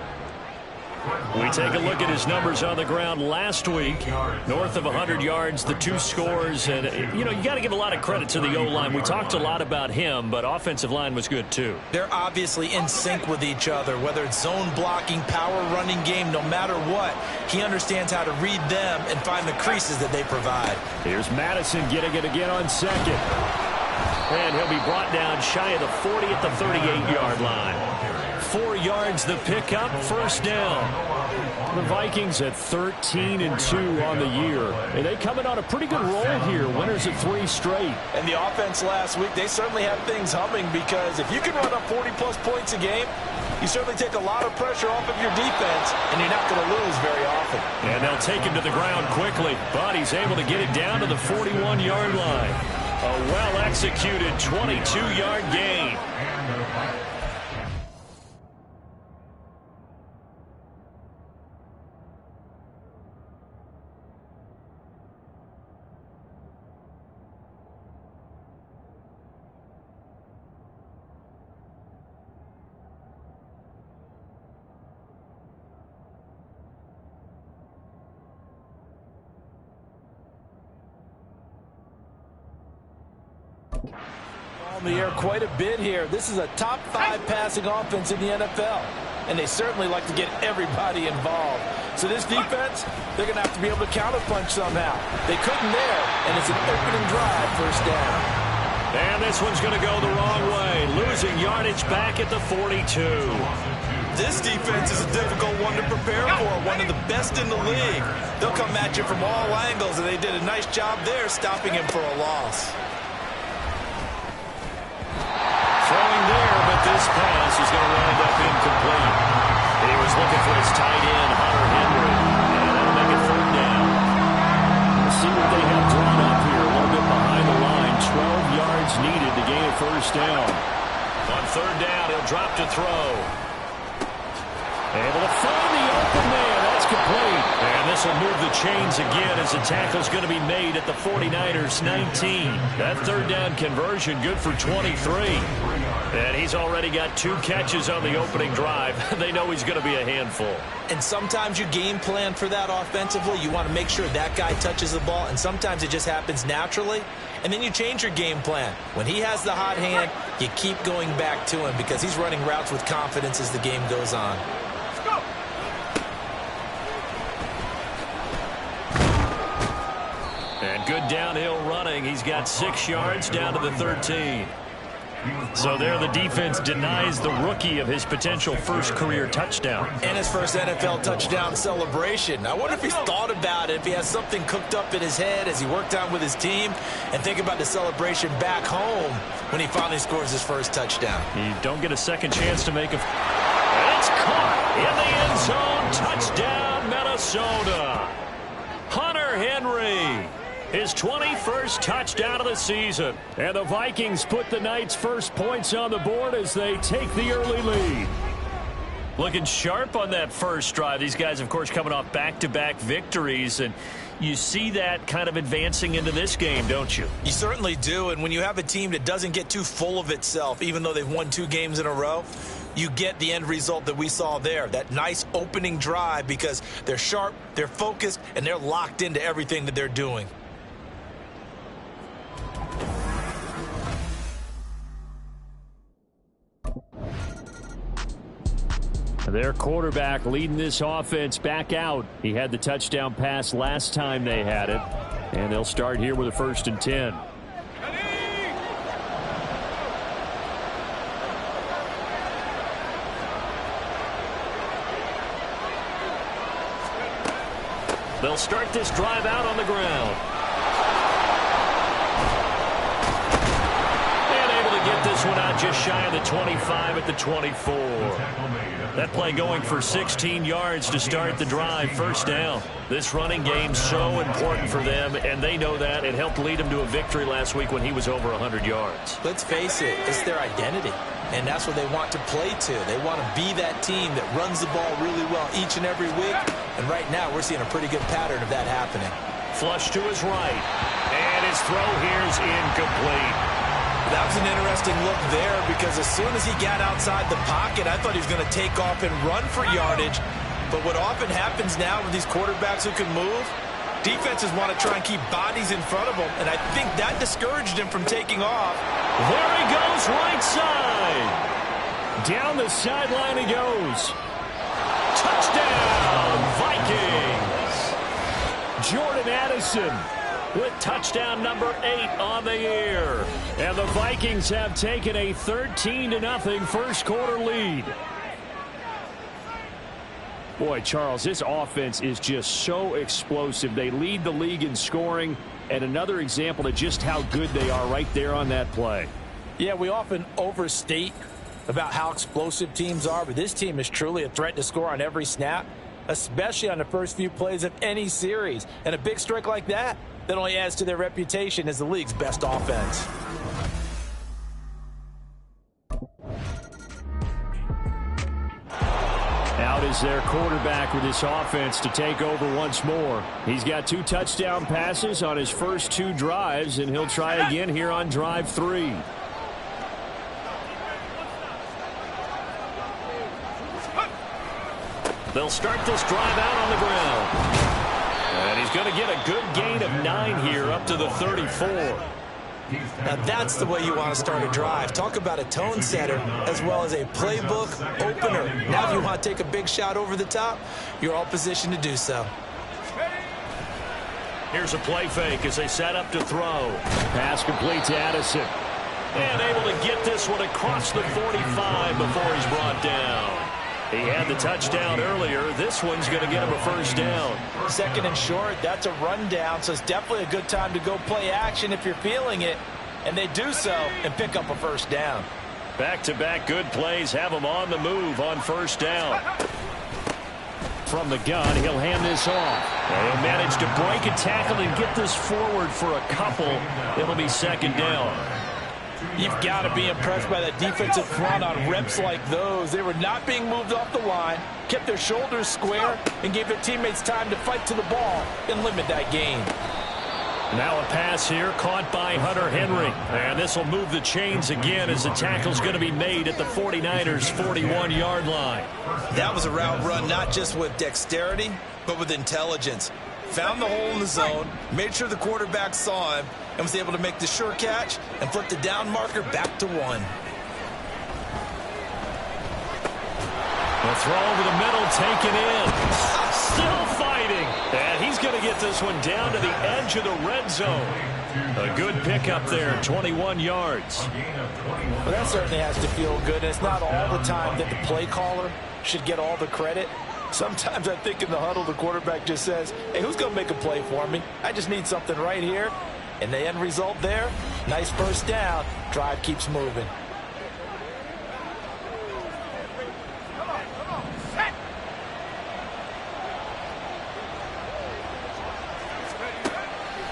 We take a look at his numbers on the ground last week. North of 100 yards, the 2 scores. And, you know, you got to give a lot of credit to the O-line. We talked a lot about him, but offensive line was good, too. They're obviously in sync with each other, whether it's zone blocking, power running game, no matter what. He understands how to read them and find the creases that they provide. Here's Madison getting it again on second. And he'll be brought down shy of the 40 at the 38-yard line. 4 yards the pickup, first down. The Vikings at 13-2 on the year. And they coming on a pretty good roll here. Winners of 3 straight. And the offense last week, they certainly have things humming because if you can run up 40-plus points a game, you certainly take a lot of pressure off of your defense, and you're not going to lose very often. And they'll take him to the ground quickly, but he's able to get it down to the 41-yard line. A well-executed 22-yard gain. On the air quite a bit here. This is a top 5 passing offense in the NFL, and they certainly like to get everybody involved. So this defense, they're going to have to be able to counterpunch somehow. They couldn't there, and it's an opening drive, first down. And this one's going to go the wrong way, losing yardage back at the 42. This defense is a difficult one to prepare for, one of the best in the league. They'll come at you from all angles, and they did a nice job there stopping him for a loss. Throwing there, but this pass is going to wind up incomplete. He was looking for his tight end, Hunter Henry, and that'll make it third down. Let's see what they have drawn up here, a little bit behind the line. 12 yards needed to gain a first down. On third down, he'll drop to throw. Able to find the open man. That's complete. And this will move the chains again as the tackle's going to be made at the 49ers 19. That third down conversion good for 23. And he's already got 2 catches on the opening drive. They know he's going to be a handful. And sometimes you game plan for that offensively. You want to make sure that guy touches the ball, and sometimes it just happens naturally. And then you change your game plan. When he has the hot hand, you keep going back to him because he's running routes with confidence as the game goes on. And good downhill running. He's got 6 yards down to the 13. So there the defense denies the rookie of his potential first career touchdown. And his first NFL touchdown celebration. I wonder if he's thought about it, if he has something cooked up in his head as he worked on with his team, and think about the celebration back home when he finally scores his first touchdown. You don't get a second chance to make a... And it's caught in the end zone. Touchdown, Minnesota. Hunter Henry. His 21st touchdown of the season. And the Vikings put the Knights' first points on the board as they take the early lead. Looking sharp on that first drive. These guys, of course, coming off back-to-back victories. And you see that kind of advancing into this game, don't you? You certainly do. And when you have a team that doesn't get too full of itself, even though they've won 2 games in a row, you get the end result that we saw there. That nice opening drive because they're sharp, they're focused, and they're locked into everything that they're doing. Their quarterback leading this offense back out. He had the touchdown pass last time they had it. And they'll start here with a 1st and 10. They'll start this drive out on the ground. And able to get this one out just shy of the 25 at the 24. That play going for 16 yards to start the drive. First down. This running game so important for them, and they know that. It helped lead them to a victory last week when he was over 100 yards. Let's face it, it's their identity, and that's what they want to play to. They want to be that team that runs the ball really well each and every week, and right now we're seeing a pretty good pattern of that happening. Flush to his right, and his throw here is incomplete. That was an interesting look there because as soon as he got outside the pocket, I thought he was going to take off and run for yardage. But what often happens now with these quarterbacks who can move, defenses want to try and keep bodies in front of them, and I think that discouraged him from taking off. There he goes, right side. Down the sideline he goes. Touchdown, Vikings. Jordan Addison with touchdown number 8 on the year. And the Vikings have taken a 13-0 first quarter lead. Boy, Charles, this offense is just so explosive. They lead the league in scoring, and another example of just how good they are right there on that play. Yeah, we often overstate about how explosive teams are, but this team is truly a threat to score on every snap, especially on the first few plays of any series. And a big strike like that only adds to their reputation as the league's best offense. Out is their quarterback with this offense to take over once more. He's got 2 touchdown passes on his first 2 drives, and he'll try again here on drive 3. They'll start this drive out on the ground. And he's going to get a good gain of 9 here up to the 34. Now that's the way you want to start a drive. Talk about a tone setter as well as a playbook opener. Now if you want to take a big shot over the top, you're all positioned to do so. Here's a play fake as they set up to throw. Pass complete to Addison. And able to get this one across the 45 before he's brought down. He had the touchdown earlier. This one's going to get him a first down. Second and short, that's a rundown, so it's definitely a good time to go play action if you're feeling it. And they do so and pick up a first down. Back-to-back good plays have him on the move on first down. From the gun, he'll hand this off. And he'll manage to break a tackle and get this forward for a couple. It'll be second down. You've got to be impressed by that defensive front on reps like those. They were not being moved off the line, kept their shoulders square, and gave their teammates time to fight to the ball and limit that gain. Now a pass here caught by Hunter Henry. And this will move the chains again as the tackle's going to be made at the 49ers' 41-yard line. That was a route run not just with dexterity, but with intelligence. Found the hole in the zone, made sure the quarterback saw him, and was able to make the sure catch and flip the down marker back to 1. The throw over the middle taken in. Still fighting. And he's going to get this one down to the edge of the red zone. A good pickup there, 21 yards. Well, that certainly has to feel good. It's not all the time that the play caller should get all the credit. Sometimes I think in the huddle, the quarterback just says, hey, who's going to make a play for me? I just need something right here. And the end result there, nice first down. Drive keeps moving.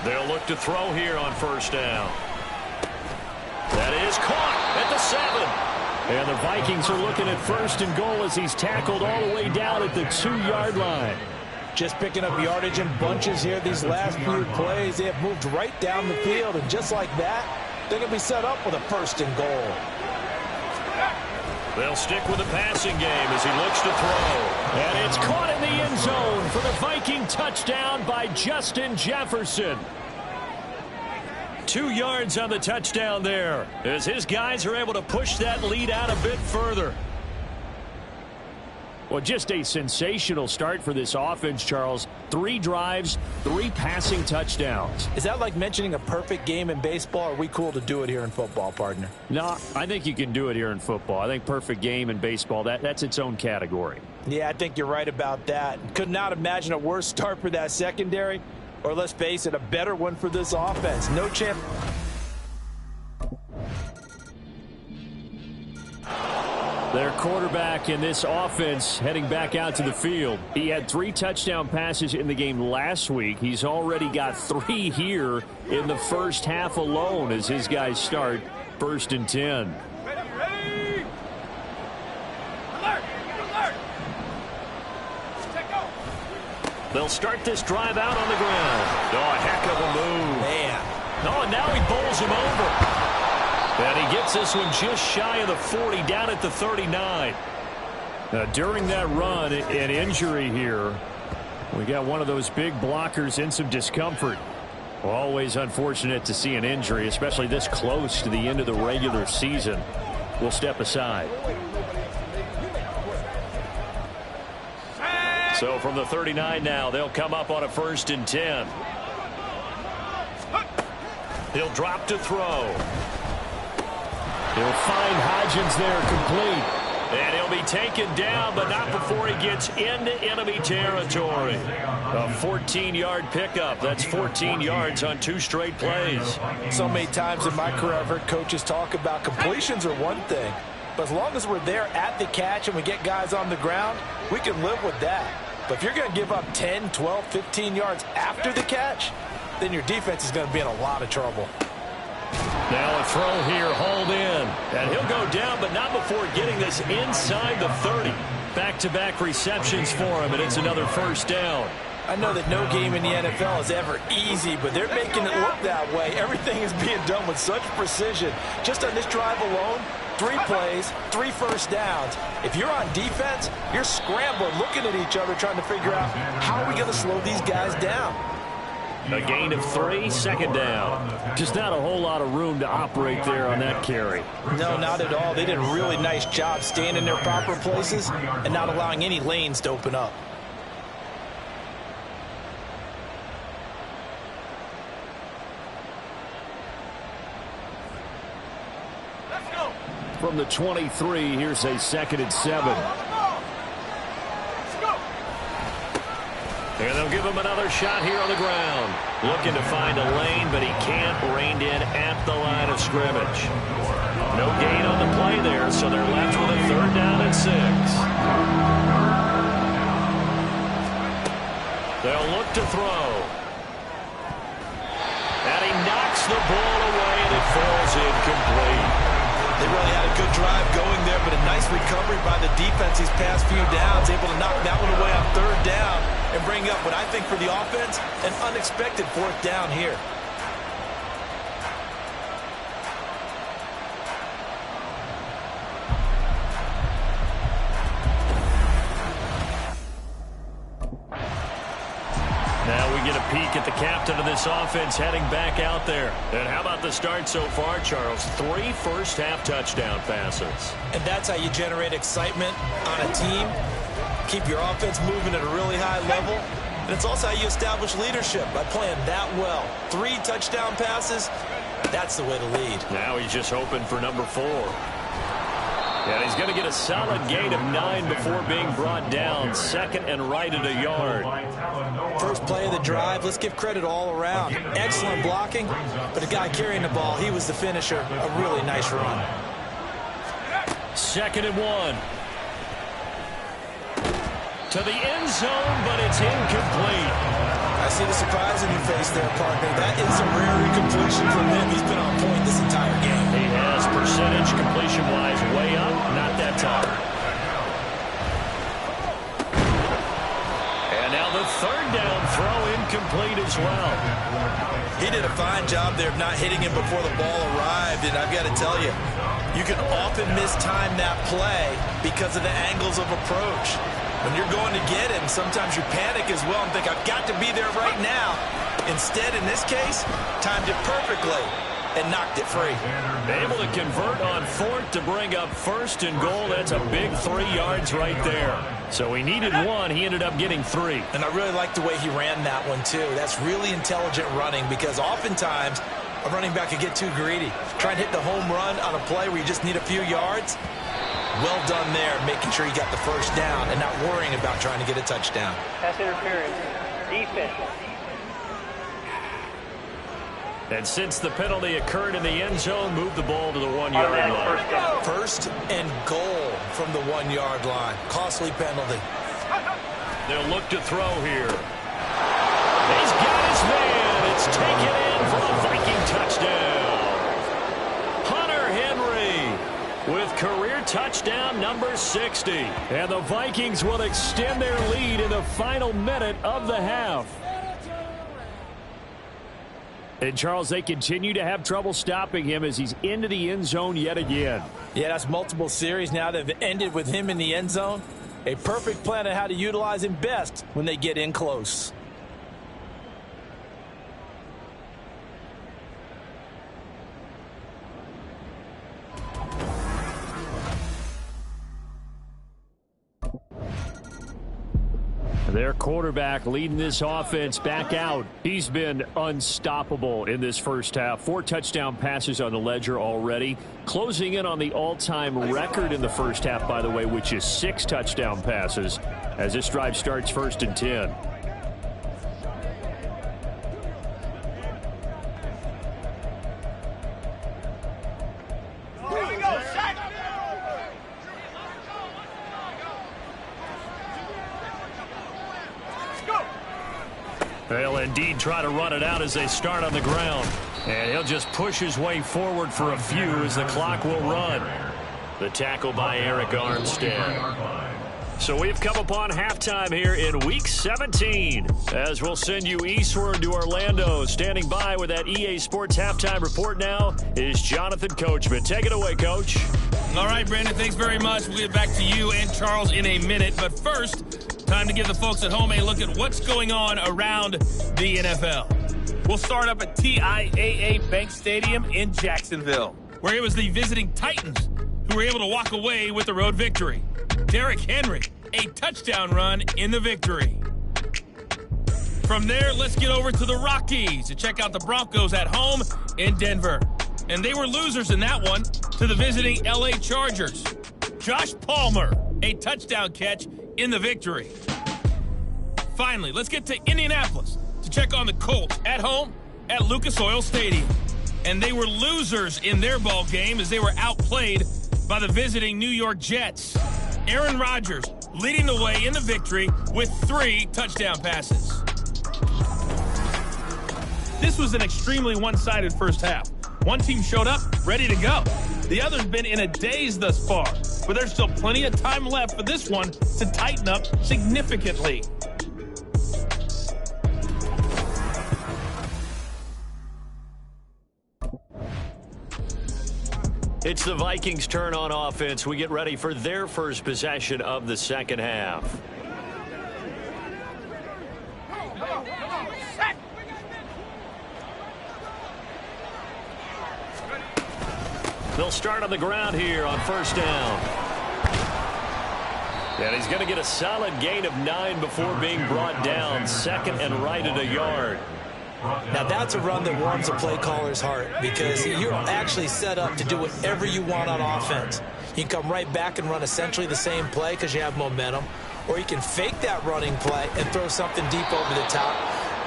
They'll look to throw here on first down. That is caught at the 7. And the Vikings are looking at first and goal as he's tackled all the way down at the 2-yard line. Just picking up yardage in bunches here these last few plays. They have moved right down the field, and just like that, they're going to be set up with a first and goal. They'll stick with the passing game as he looks to throw. And it's caught in the end zone for the Viking touchdown by Justin Jefferson. 2 yards on the touchdown there as his guys are able to push that lead out a bit further. Well, just a sensational start for this offense, Charles. 3 drives, 3 passing touchdowns. Is that like mentioning a perfect game in baseball? Or are we cool to do it here in football, partner? No, I think you can do it here in football. I think perfect game in baseball, that's its own category. Yeah, I think you're right about that. Could not imagine a worse start for that secondary. Or let's face it, a better one for this offense. No champ. Their quarterback in this offense heading back out to the field. He had 3 touchdown passes in the game last week. He's already got 3 here in the first half alone as his guys start 1st and 10. Ready? Alert! Alert! Check go! They'll start this drive out on the ground. Oh, a heck of a move. Man. Oh, and now he bowls him over. And he gets this one just shy of the 40, down at the 39. During that run, an injury here. We got one of those big blockers in some discomfort. Always unfortunate to see an injury, especially this close to the end of the regular season. We'll step aside. So from the 39 now, they'll come up on a 1st and 10. He'll drop to throw. He'll find Hodgins there complete. And he'll be taken down, but not before he gets into enemy territory. A 14-yard pickup. That's 14 yards on 2 straight plays. So many times in my career I've heard coaches talk about completions are one thing. But as long as we're there at the catch and we get guys on the ground, we can live with that. But if you're going to give up 10, 12, 15 yards after the catch, then your defense is going to be in a lot of trouble. Now a throw here, hauled in. And he'll go down, but not before getting this inside the 30. Back-to-back receptions for him, and it's another 1st down. I know that no game in the NFL is ever easy, but they're making it look that way. Everything is being done with such precision. Just on this drive alone, 3 plays, 3 first downs. If you're on defense, you're scrambling, looking at each other, trying to figure out how are we going to slow these guys down. A gain of 3, 2nd down. Just not a whole lot of room to operate there on that carry. No, not at all. They did a really nice job staying in their proper places and not allowing any lanes to open up. From the 23, here's a 2nd and 7. And they'll give him another shot here on the ground. Looking to find a lane, but he can't. Reined in at the line of scrimmage. No gain on the play there, so they're left with a 3rd down and 6. They'll look to throw. And he knocks the ball away, and it falls incomplete. They really had a good drive going there, but a nice recovery by the defense these past few downs, able to knock that one away on 3rd down and bring up what I think for the offense, an unexpected 4th down here. Now we get a peek at the captain of this offense heading back out there. And how about the start so far, Charles? 3 first-half touchdown passes. And that's how you generate excitement on a team. Keep your offense moving at a really high level. And it's also how you establish leadership by playing that well. 3 touchdown passes, that's the way to lead. Now he's just hoping for number 4. And he's going to get a solid gain of 9 before being brought down. 2nd and right at a yard. First play of the drive, let's give credit all around. Excellent blocking, but the guy carrying the ball, he was the finisher. A really nice run. 2nd and 1. To the end zone, but it's incomplete. I see the surprise in your face there, partner. That is a rare incompletion from him. He's been on point this entire game. He has percentage completion-wise way up, not that time. And now the 3rd down throw incomplete as well. He did a fine job there of not hitting him before the ball arrived, and I've got to tell you, you can often mistime that play because of the angles of approach. When you're going to get him, sometimes you panic as well and think, I've got to be there right now. Instead, in this case, timed it perfectly and knocked it free. Able to convert on 4th to bring up 1st and goal. That's a big 3 yards right there. So he needed 1. He ended up getting 3. And I really like the way he ran that one, too. That's really intelligent running because oftentimes a running back could get too greedy. Try and hit the home run on a play where you just need a few yards. Well done there, making sure he got the 1st down and not worrying about trying to get a touchdown. Pass interference. Defense. And since the penalty occurred in the end zone, move the ball to the 1-yard line. First and goal from the 1-yard line. Costly penalty. They'll look to throw here. He's got his man. It's taken in for a Viking touchdown. Hunter Henry with career touchdown number 60. And the Vikings will extend their lead in the final minute of the half. And, Charles, they continue to have trouble stopping him as he's into the end zone yet again. Yeah, that's multiple series now that have ended with him in the end zone. A perfect plan on how to utilize him best when they get in close. Their quarterback leading this offense back out. He's been unstoppable in this first half. 4 touchdown passes on the ledger already. Closing in on the all-time record in the first half, by the way, which is 6 touchdown passes as this drive starts 1st and 10. They'll indeed try to run it out as they start on the ground. And he'll just push his way forward for a few as the clock will run. The tackle by Eric Armstead. So we've come upon halftime here in Week 17. As we'll send you eastward to Orlando. Standing by with that EA Sports halftime report now is Jonathan Coachman. Take it away, Coach. All right, Brandon, thanks very much. We'll get back to you and Charles in a minute. But first, time to give the folks at home a look at what's going on around the NFL. We'll start up at TIAA Bank Stadium in Jacksonville, where it was the visiting Titans who were able to walk away with the road victory. Derrick Henry, a touchdown run in the victory. From there, let's get over to the Rockies to check out the Broncos at home in Denver. And they were losers in that one to the visiting LA Chargers. Josh Palmer, a touchdown catch in the victory. Finally, let's get to Indianapolis to check on the Colts at home at Lucas Oil Stadium. And they were losers in their ball game as they were outplayed by the visiting New York Jets. Aaron Rodgers leading the way in the victory with 3 touchdown passes. This was an extremely one-sided first half. One team showed up ready to go. The other's been in a daze thus far, but there's still plenty of time left for this one to tighten up significantly. It's the Vikings' turn on offense. We get ready for their first possession of the second half. They'll start on the ground here on first down. And he's going to get a solid gain of 9 before being brought down. Second and right at a yard. Now, that's a run that warms a play caller's heart because you're actually set up to do whatever you want on offense. You can come right back and run essentially the same play because you have momentum, or you can fake that running play and throw something deep over the top,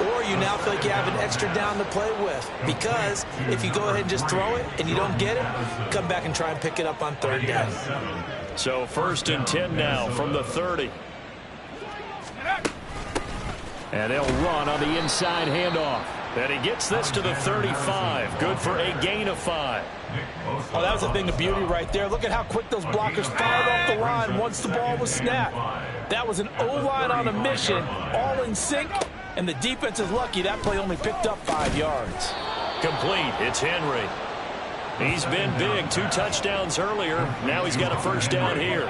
or you now feel like you have an extra down to play with because if you go ahead and just throw it and you don't get it, come back and try and pick it up on third down. So 1st and 10 now from the 30. And they'll run on the inside handoff. And he gets this to the 35. Good for a gain of 5. Oh, that was a thing of beauty right there. Look at how quick those blockers fired off the line once the ball was snapped. That was an O-line on a mission, all in sync, and the defense is lucky that play only picked up 5 yards. Complete. It's Henry. He's been big. 2 touchdowns earlier. Now he's got a first down here.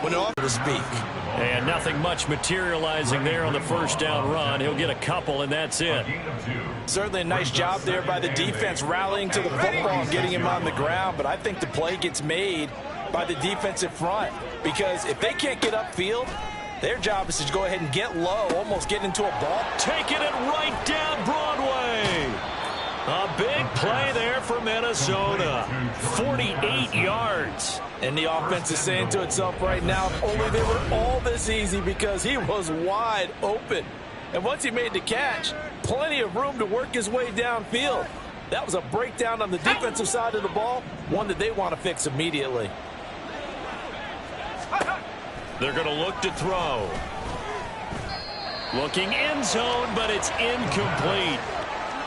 When offered to speak. And nothing much materializing there on the first down run. He'll get a couple, and that's it. Certainly a nice job there by the defense rallying to the football and getting him on the ground, but I think the play gets made by the defensive front because if they can't get upfield, their job is to go ahead and get low, almost get into a ball. Taking it right down Broadway. A big play there for Minnesota. 48 yards. And the offense is saying to itself right now, if only they were all this easy because he was wide open. And once he made the catch, plenty of room to work his way downfield. That was a breakdown on the defensive side of the ball, one that they want to fix immediately. They're going to look to throw. Looking end zone, but it's incomplete.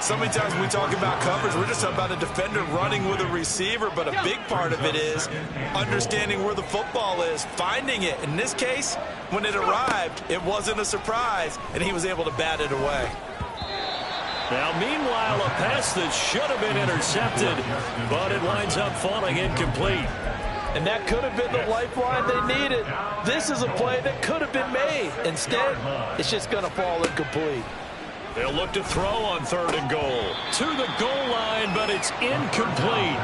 So many times when we talk about coverage, we're just talking about a defender running with a receiver, but a big part of it is understanding where the football is, finding it. In this case, when it arrived, it wasn't a surprise, and he was able to bat it away. Now, meanwhile, a pass that should have been intercepted, but it winds up falling incomplete. And that could have been the lifeline they needed. This is a play that could have been made. Instead, it's just going to fall incomplete. They'll look to throw on 3rd and goal. To the goal line, but it's incomplete.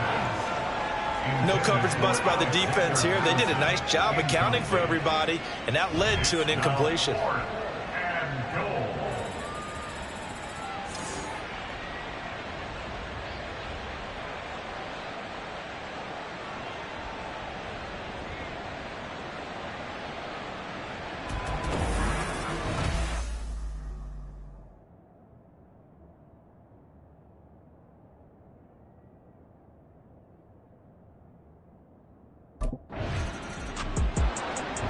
No coverage bust by the defense here. They did a nice job accounting for everybody, and that led to an incompletion.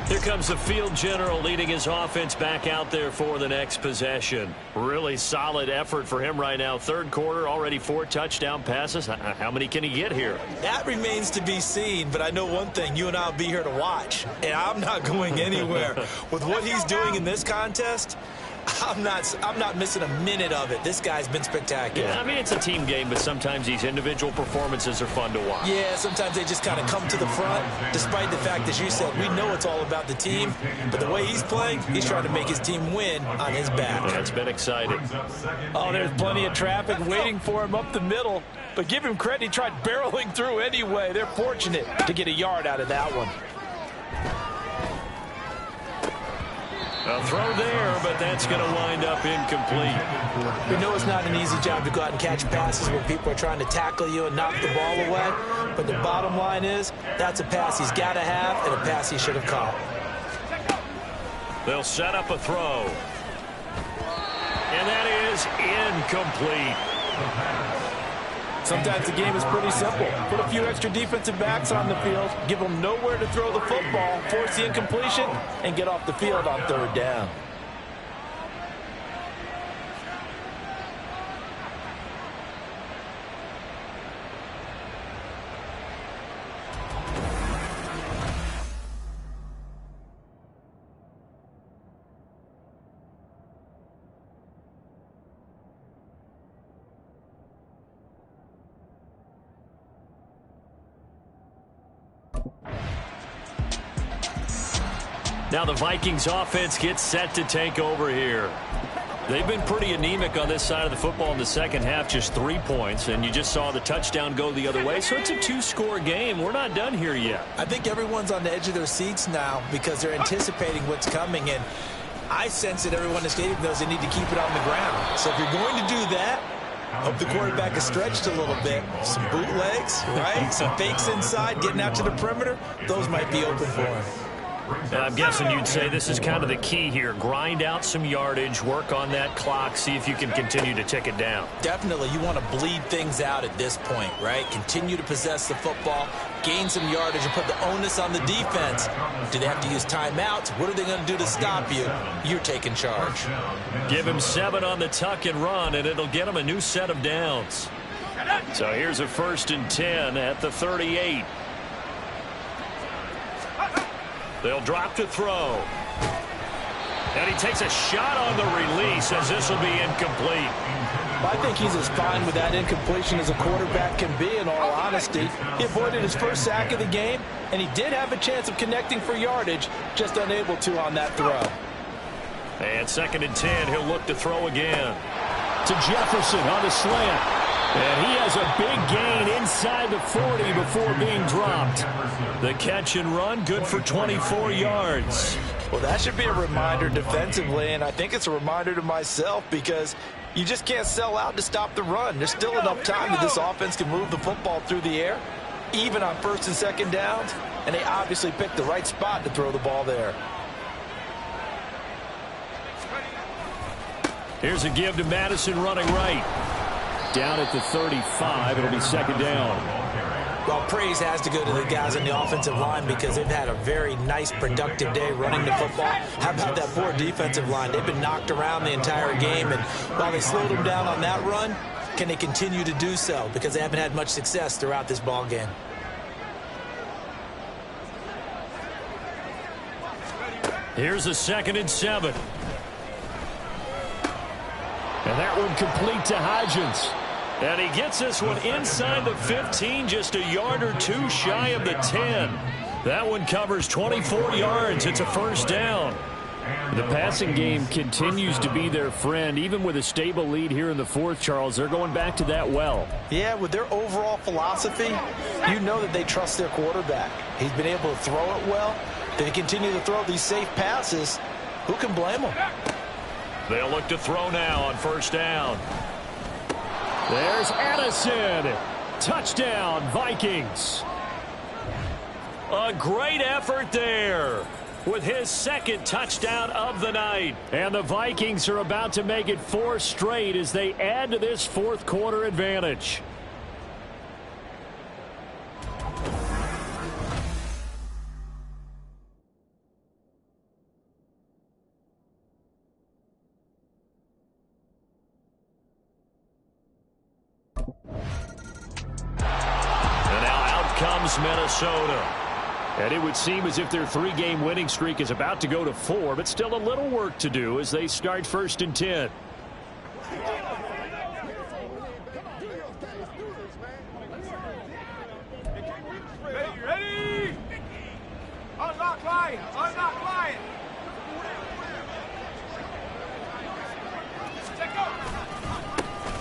Here comes the field general leading his offense back out there for the next possession. Really solid effort for him right now. 3rd quarter, already 4 touchdown passes. How many can he get here? That remains to be seen, but I know one thing. You and I will be here to watch, and I'm not going anywhere. With what he's doing in this contest, I'm not missing a minute of it. This guy's been spectacular. Yeah, I mean, it's a team game, but sometimes these individual performances are fun to watch. Yeah, sometimes they just kind of come to the front, despite the fact, as you said, we know it's all about the team, but the way he's playing, he's trying to make his team win on his back. That's been exciting. Oh, there's plenty of traffic waiting for him up the middle, but give him credit, he tried barreling through anyway. They're fortunate to get a yard out of that one. A throw there, but that's going to wind up incomplete. We know it's not an easy job to go out and catch passes when people are trying to tackle you and knock the ball away, but the bottom line is that's a pass he's got to have and a pass he should have caught. They'll set up a throw. And that is incomplete. Sometimes the game is pretty simple. Put a few extra defensive backs on the field, give them nowhere to throw the football, force the incompletion, and get off the field on 3rd down. Now the Vikings offense gets set to take over here. They've been pretty anemic on this side of the football in the second half, just 3 points, and you just saw the touchdown go the other way, so it's a 2-score game. We're not done here yet. I think everyone's on the edge of their seats now because they're anticipating what's coming, and I sense that everyone in the stadium knows they need to keep it on the ground. So if you're going to do that, hope the quarterback is stretched a little bit. Some bootlegs, right? Some fakes inside, getting out to the perimeter. Those might be open for him. I'm guessing you'd say this is kind of the key here. Grind out some yardage, work on that clock, see if you can continue to tick it down. Definitely. You want to bleed things out at this point, right? Continue to possess the football, gain some yardage, and put the onus on the defense. Do they have to use timeouts? What are they going to do to stop you? You're taking charge. Give him 7 on the tuck and run, and it'll get him a new set of downs. So here's a 1st and 10 at the 38. They'll drop to throw. And he takes a shot on the release as this will be incomplete. I think he's as fine with that incompletion as a quarterback can be, in all honesty. He avoided his first sack of the game, and he did have a chance of connecting for yardage, just unable to on that throw. And 2nd and 10, he'll look to throw again. To Jefferson on the slant. And he has a big gain inside the 40 before being dropped. The catch and run, good for 24 yards. Well, that should be a reminder defensively, and I think it's a reminder to myself because you just can't sell out to stop the run. There's still enough time that this offense can move the football through the air, even on 1st and 2nd downs, and they obviously picked the right spot to throw the ball there. Here's a give to Madison running right. down at the 35. It'll be second down. Well, praise has to go to the guys on the offensive line because they've had a very nice, productive day running the football. How about that poor defensive line? They've been knocked around the entire game, and while they slowed them down on that run, can they continue to do so? Because they haven't had much success throughout this ball game. Here's a 2nd and 7. And that one complete to Hodgins. And he gets this one inside the 15, just a yard or two shy of the 10. That one covers 24 yards. It's a first down. The passing game continues to be their friend. Even with a stable lead here in the fourth, Charles, they're going back to that well. Yeah, with their overall philosophy, you know that they trust their quarterback. He's been able to throw it well. They continue to throw these safe passes. Who can blame them? They'll look to throw now on first down. There's Addison. Touchdown, Vikings. A great effort there with his 2nd touchdown of the night. And the Vikings are about to make it 4 straight as they add to this fourth quarter advantage. Minnesota. And it would seem as if their 3-game winning streak is about to go to 4, but still a little work to do as they start 1st and 10. Ready? Unlock line! Unlock line!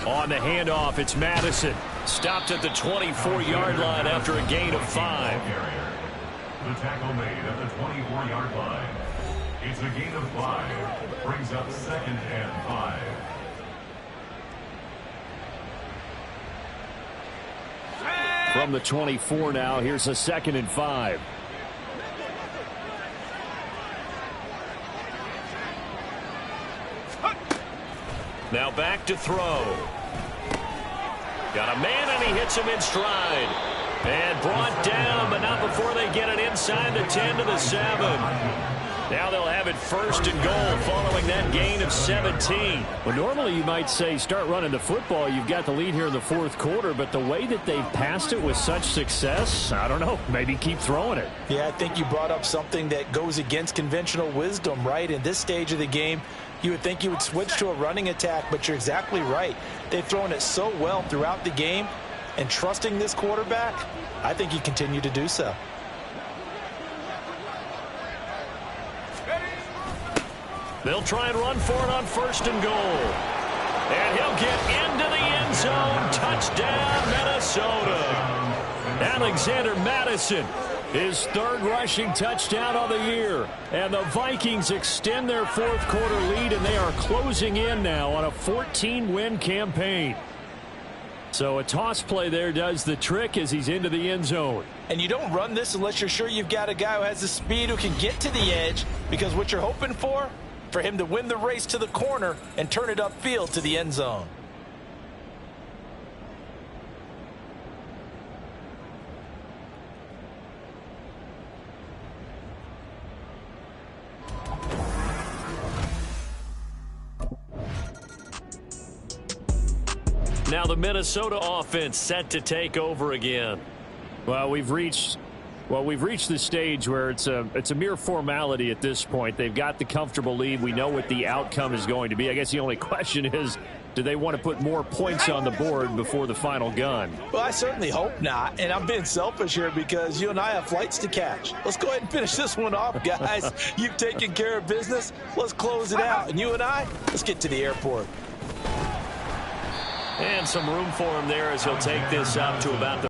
On the handoff, it's Madison. Stopped at the 24-yard line after a gain of 5. The tackle made at the 24-yard line. It's a gain of 5. Brings up 2nd and 5. From the 24 now, here's a 2nd and 5. Now back to throw. Got a man, and he hits him in stride. And brought down, but not before they get it inside the 10 to the 7. Now they'll have it 1st and goal following that gain of 17. Well, normally you might say start running the football. You've got the lead here in the fourth quarter, but the way that they've passed it with such success, I don't know, maybe keep throwing it. Yeah, I think you brought up something that goes against conventional wisdom, right? In this stage of the game, you would think you would switch to a running attack, but you're exactly right. They've thrown it so well throughout the game, and trusting this quarterback, I think you continue to do so. They'll try and run for it on 1st and goal. And he'll get into the end zone. Touchdown, Minnesota. Alexander Madison, his 3rd rushing touchdown of the year. And the Vikings extend their fourth quarter lead, and they are closing in now on a 14-win campaign. So a toss play there does the trick as he's into the end zone. And you don't run this unless you're sure you've got a guy who has the speed who can get to the edge, because what you're hoping for him to win the race to the corner and turn it upfield to the end zone. Now the Minnesota offense set to take over again. Well, we've reached the stage where it's a mere formality at this point. They've got the comfortable lead. We know what the outcome is going to be. I guess the only question is, do they want to put more points on the board before the final gun? Well, I certainly hope not, and I'm being selfish here because you and I have flights to catch. Let's go ahead and finish this one off, guys. You've taken care of business. Let's close it out, and you and I, let's get to the airport. And some room for him there as he'll take this up to about the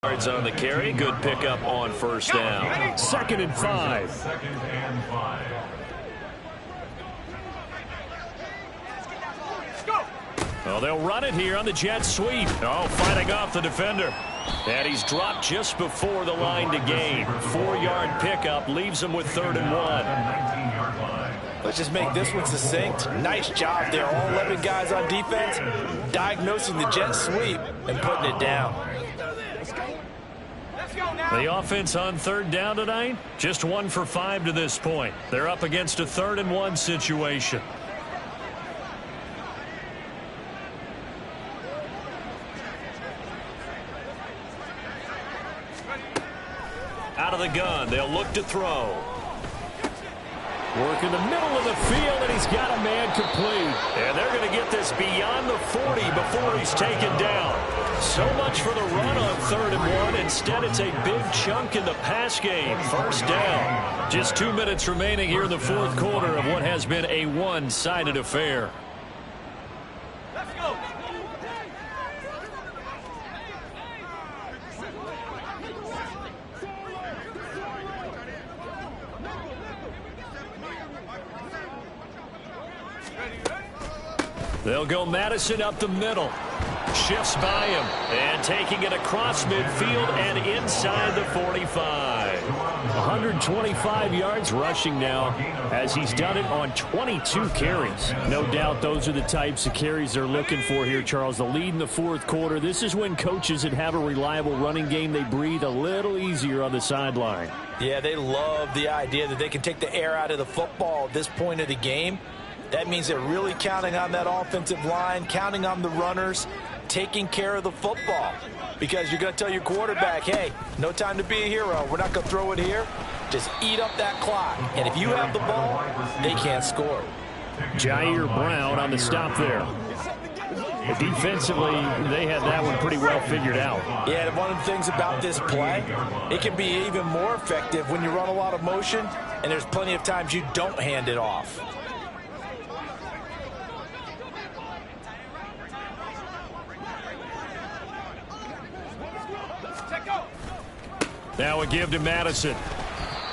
yards on the carry. Good pickup on 1st down. 2nd and 5. 2nd and 5. Well, they'll run it here on the jet sweep. Oh, fighting off the defender. And he's dropped just before the line to gain. 4-yard pickup leaves him with 3rd and 1. 19-yard line. Let's just make this one succinct. Nice job there. All 11 guys on defense diagnosing the jet sweep and putting it down. The offense on third down tonight, just 1 for 5 to this point. They're up against a 3rd and 1 situation. Out of the gun, they'll look to throw. Work in the middle of the field, and he's got a man complete. And they're going to get this beyond the 40 before he's taken down. So much for the run on 3rd and 1. Instead, it's a big chunk in the pass game. First down. Just 2 minutes remaining here in the 4th quarter of what has been a one-sided affair. Let's go. They'll go Madison up the middle. Shifts by him. And taking it across midfield and inside the 45. 125 yards rushing now, as he's done it on 22 carries. No doubt those are the types of carries they're looking for here, Charles. The lead in the 4th quarter. This is when coaches that have a reliable running game, they breathe a little easier on the sideline. Yeah, they love the idea that they can take the air out of the football at this point of the game. That means they're really counting on that offensive line, counting on the runners, taking care of the football. Because you're going to tell your quarterback, hey, no time to be a hero. We're not going to throw it here. Just eat up that clock. And if you have the ball, they can't score. Jair Brown on the stop there. Defensively, they had that one pretty well figured out. Yeah, and one of the things about this play, it can be even more effective when you run a lot of motion, and there's plenty of times you don't hand it off. Now a give to Madison.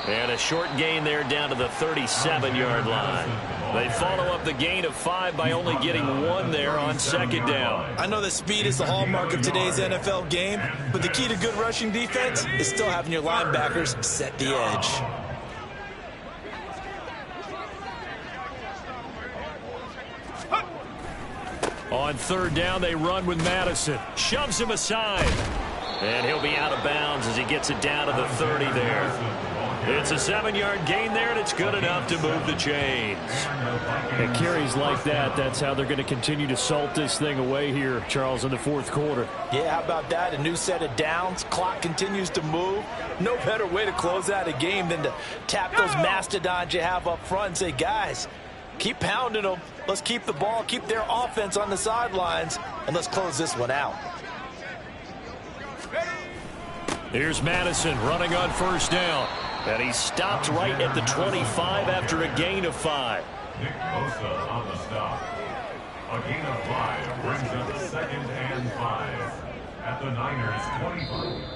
And a short gain there down to the 37-yard line. They follow up the gain of 5 by only getting 1 there on 2nd down. I know that speed is the hallmark of today's NFL game, but the key to good rushing defense is still having your linebackers set the edge. On 3rd down, they run with Madison. Shoves him aside. And he'll be out of bounds as he gets it down to the 30 there. It's a 7-yard gain there, and it's good enough to move the chains. And carries like that, that's how they're going to continue to salt this thing away here, Charles, in the 4th quarter. Yeah, how about that? A new set of downs. Clock continues to move. No better way to close out a game than to tap those mastodons you have up front and say, guys, keep pounding them. Let's keep the ball, keep their offense on the sidelines, and let's close this one out. Here's Madison running on 1st down. And he stopped right at the 25 after a gain of 5. Nick Bosa on the stop. A gain of 5 brings up 2nd and 5 at the Niners' 25.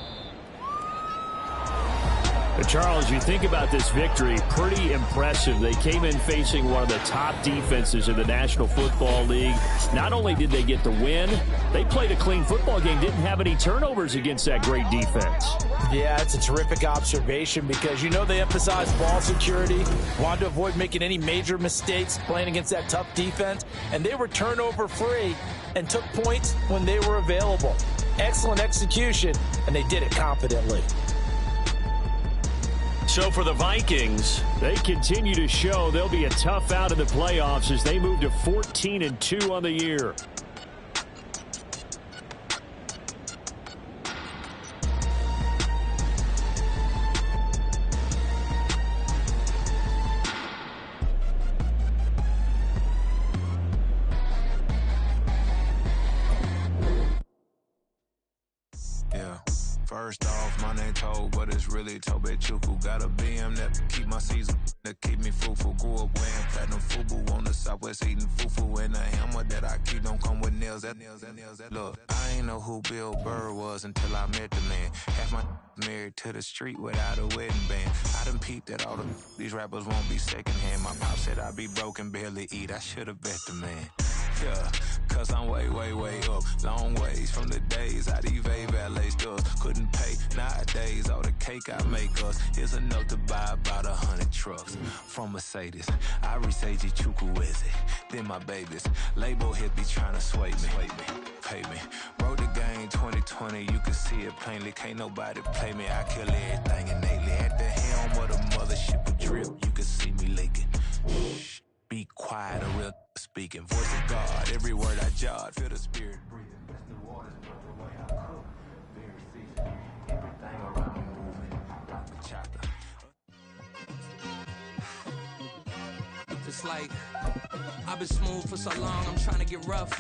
But Charles, you think about this victory, pretty impressive. They came in facing one of the top defenses in the National Football League. Not only did they get the win, they played a clean football game, didn't have any turnovers against that great defense. Yeah, it's a terrific observation because, you know, they emphasize ball security, wanted to avoid making any major mistakes playing against that tough defense, and they were turnover free and took points when they were available. Excellent execution, and they did it confidently. So for the Vikings, they continue to show they'll be a tough out in the playoffs as they move to 14-2 on the year. First off, my name Toad, but it's really Tobe Chuku. Got a BM that keep my season, that keep me fruitful. Grew up wearing platinum FUBU on the Southwest, eating fufu. And a hammer that I keep don't come with nails. Look, I ain't know who Bill Burr was until I met the man. Half my married to the street without a wedding band. I done peeped that all these rappers won't be secondhand. My pop said I'd be broken, barely eat. I should've bet the man. Yeah, cause I'm way, way, way up. Long ways from the day days, I'd evade valet stores. Couldn't pay nowadays, all the cake I make us. Here's enough to buy about 100 trucks. From Mercedes, I research Chukwueze. Then my babies, label hit be trying to sway me. Pay me. Wrote the game 2020, you can see it plainly. Can't nobody play me, I kill everything innately. At the helm of the mothership a drip, you can see me leaking. Shh, be quiet, a real speaking. Voice of God, every word I jot. Feel the spirit breathing. Best the waters, but the way I cook. Very seasoned. Everything around me moving. Like the chopper. It's like I've been smooth for so long, I'm trying to get rough.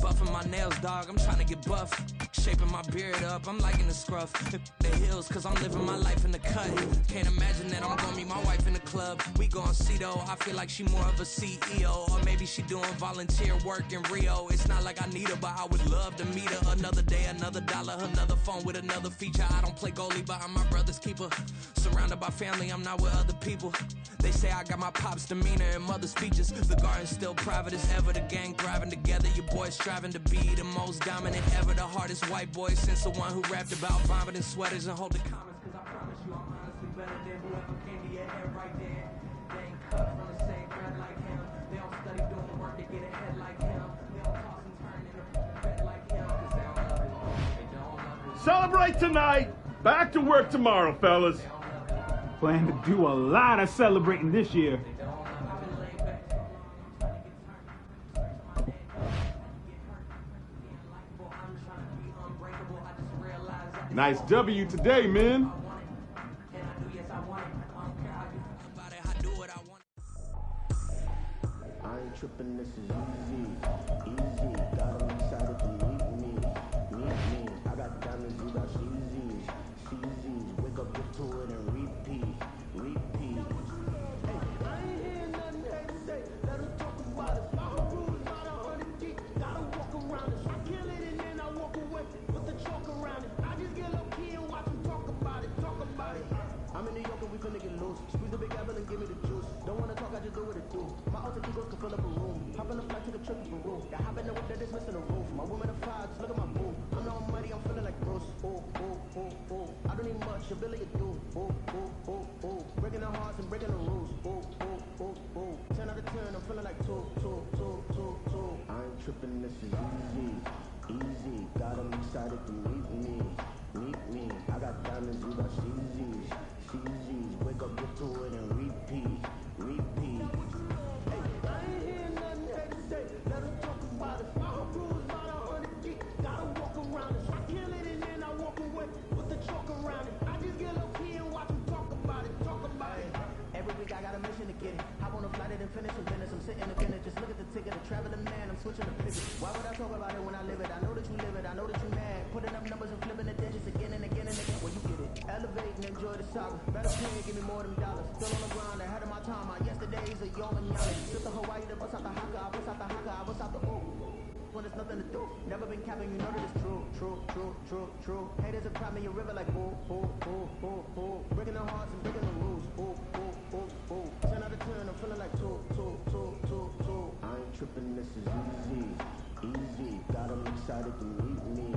Buffing my nails, dog, I'm trying to get buff. Shaping my beard up, I'm liking the scruff. The hills, cause I'm living my life in the cut. Can't imagine that I'm gonna meet my wife in the club. We gon' see though, I feel like she more of a CEO. Or maybe she doing volunteer work in Rio. It's not like I need her, but I would love to meet her. Another day, another dollar, another phone with another feature. I don't play goalie, but I'm my brother's keeper. Surrounded by family, I'm not with other people. They say I got my pop's demeanor and mother's features. The garden's still private as ever, the gang thriving together. Your boy striving to be the most dominant ever. The hardest white boy since the one who rapped about vomiting sweaters and holding comments. Cause I promise you I'm honestly better than whoever came to your head right there. They ain't cut from the same bread like him. They don't study doing work to get ahead like him. They don't toss and turn in a bed like him. Cause they don't love it. They don't love it. Celebrate tonight. Back to work tomorrow, fellas. Plan to do a lot of celebrating this year. Nice W today, man. I ain't tripping, this is easy. Easy, got 'em excited to meet me. I got diamonds, you got CZs. CZs, wake up, get to it and repeat. Hey, I ain't hearing nothing they say. Let them talk about it. My whole crew is about 100 deep. Gotta walk around it. I kill it and then I walk away with the chalk around it. I just get low key and watch them talk about it. I'm in New York and we finna get loose. Squeeze the big apple and give me the juice. Don't wanna talk, I just do what it do. My alter egos can fill up a room. Hop on the flight to the trip to Peru. Got hop in the whip that is missing the roof. My woman of five, just look at my boo. I'm the almighty, I'm feeling like Bruce. Ooh. I don't need much, ability to do. Ooh. Breaking the hearts and breaking the rules. Ooh. 10 out of 10, I'm feeling like two. I ain't tripping, this is easy. Got 'em excited to meet me. I got diamonds, you got CZs. Wake up, get to it and repeat. Hey, I ain't hearing nothing they say. Let them talk about it. My whole crew is about 100 deep. Gotta walk around it. I kill it and then I walk away with the chalk around it. I just get low key and watch them talk about it. Every week I got a mission to get it. Hop on a flight and then finish in business. I'm sitting in finish. Just look at the ticket. A traveling man, I'm switching the pivot. Why would I talk about it when I live it? I know that you live it. I know that you mad. Putting up numbers and flipping the digits again and again. Well, you get it. Elevate and enjoy the saga. Better pay and give me more than dollars. Still on the ground, ahead of my time. My yesterdays are young and young. Just the Hawaii, the bust out the haka. I bust out the haka. I bust out the ooh. When there's nothing to do. Never been capping, you know that it's true. Haters are crying me a river like ooh. Breaking the hearts and breaking the rules. Ooh. 10 out of 10, I'm feeling like two. I ain't tripping, this is easy. Got 'em excited to meet me.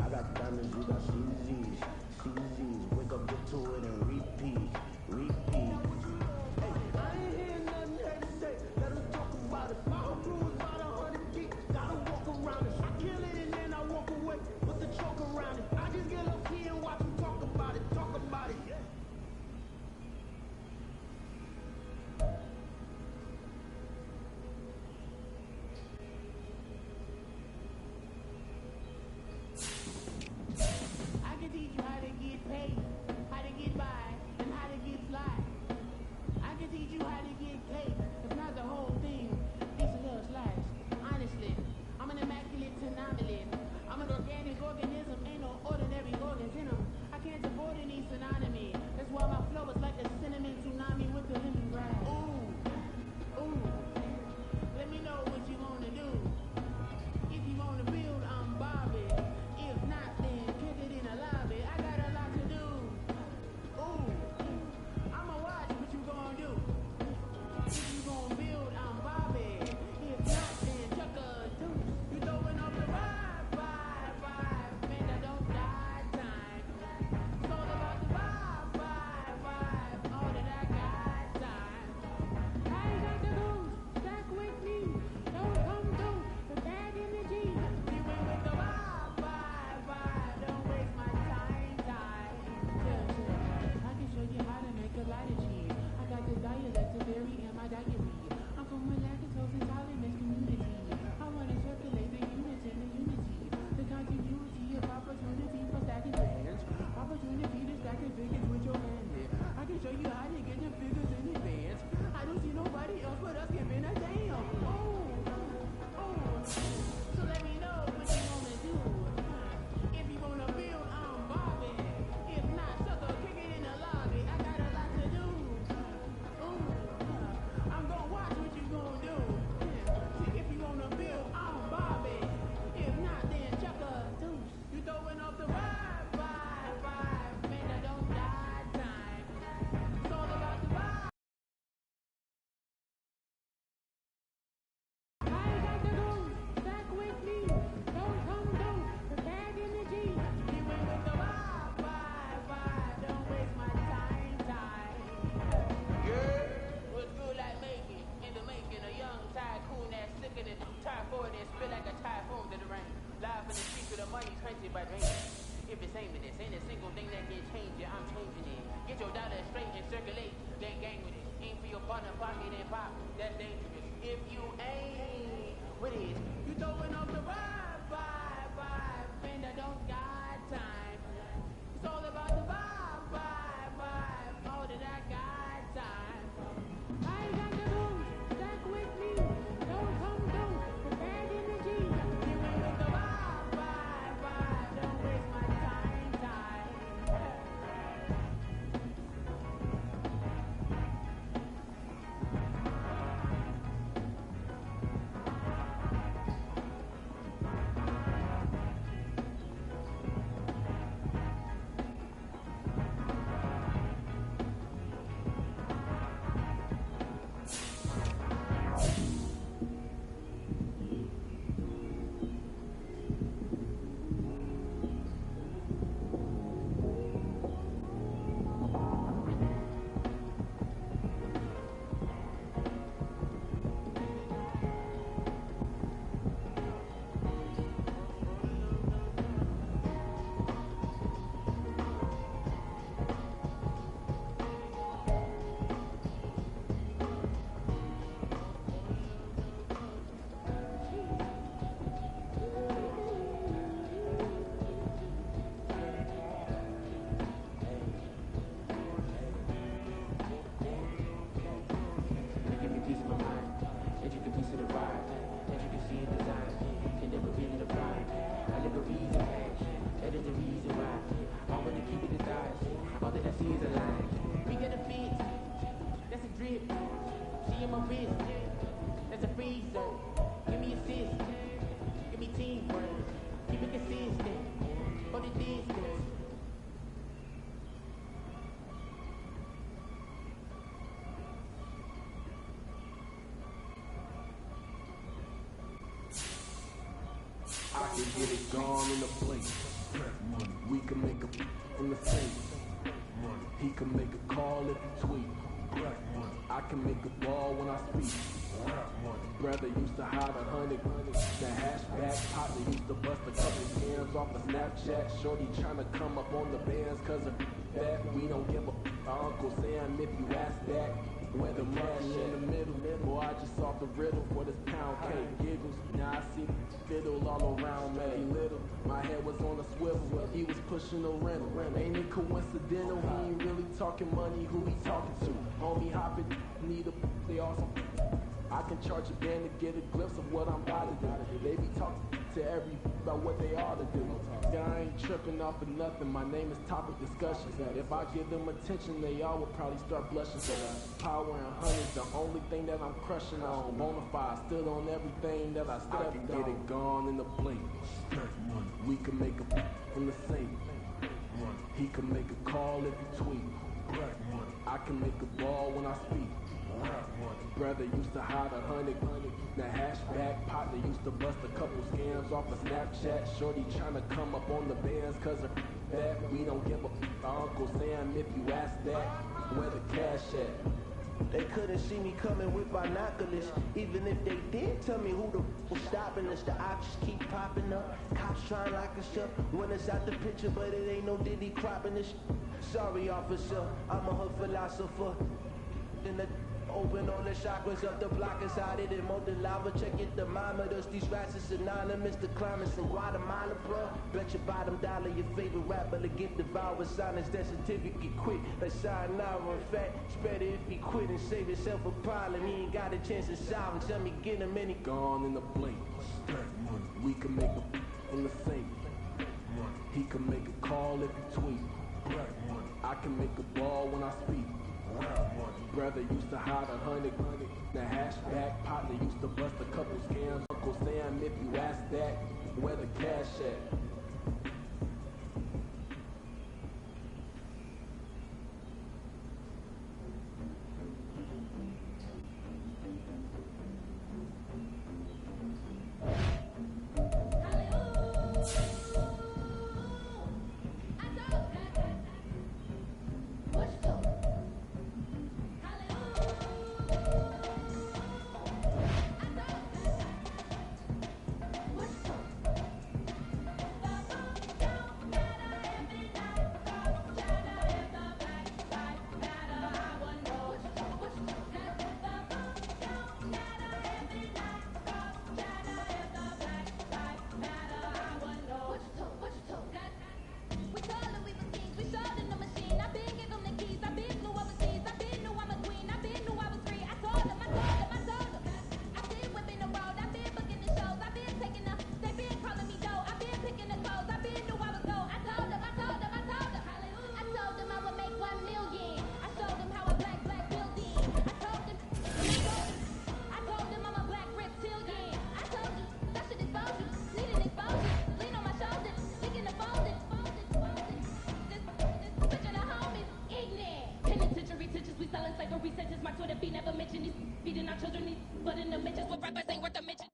I got diamonds, you got CZs. Wake up, get to it and repeat. Hey, I ain't hearing nothing they say. Let them talk about it. My whole crew is about 100 deep. Gotta walk around it. I kill it and then I walk away with the chalk around it. I just get low key and watch them talk about it. I can teach you how to get paid, how to get by, circulate, gang with it. Aim for your partner, pocket and pop, that's dangerous. If you ain't with it, you throwing off the vibe, and I don't got time. It's all about the vibe, all that I got time. I ain't got the moves, stuck with me, don't come through, the bad energy. Give me with the vibe, don't waste my time. I can get it gone in a blink. We can make a in the safe. He can make a call if he tweet. I can make a ball when I speak. Brother used to hide 100. The hashback partner used to bust a couple scams off of Snapchat. Shorty trying to come up on the bands cause of that. We don't give a Uncle Sam if you ask that. Where the money in the middle, boy, I just saw the riddle for this pound cake. Giggles, now I see fiddle all around me. Little, my head was on a swivel, he was pushing a rental. Ain't it coincidental? He ain't really talking money, who he talking to? Homie hopping, need a, they awesome. I can charge a band to get a glimpse of what I'm about to do. They be talking to every about what they ought to do. Yeah, I ain't tripping off of nothing. My name is topic discussion. If I give them attention, they all would probably start blushing. So power and honey's the only thing that I'm crushing on. Bonafide, stood on everything that I stepped on. I can get it gone in the blink. We can make a in the safe. He can make a call if he tweet. I can make a ball when I speak. Brother used to hide 100. The hashback partner used to bust a couple scams off of Snapchat. Shorty trying to come up on the bands cause of that. We don't give a Uncle Sam if you ask that. Where the cash at? They couldn't see me coming with binoculars. Even if they did tell me who the was stopping us, the options keep popping up. Cops trying to lock us up. When it's out the picture, but it ain't no Diddy cropping this. Sorry, officer, I'm a hood philosopher. In the open all the chakras up the block inside it and more the lava. Check your thermometers. These rats is synonymous. The climates from Guatemala, bro. Bet your bottom dollar your favorite rapper to get devoured. Sign his death certificate quick. Let's sign now. In fact, it's better if he quit and save himself a problem. He ain't got a chance to solve him. Tell me get him any gone in the blink. We can make a in the safe. He can make a call if he tweet. I can make a ball when I speak. Brother used to hide 100. The hashback partner used to bust a couple scams. Uncle Sam if you ask that. Where the cash at? life a reset is my Twitter feed. Never mention these feeding our children these, but in the mentions with rappers ain't worth a mention.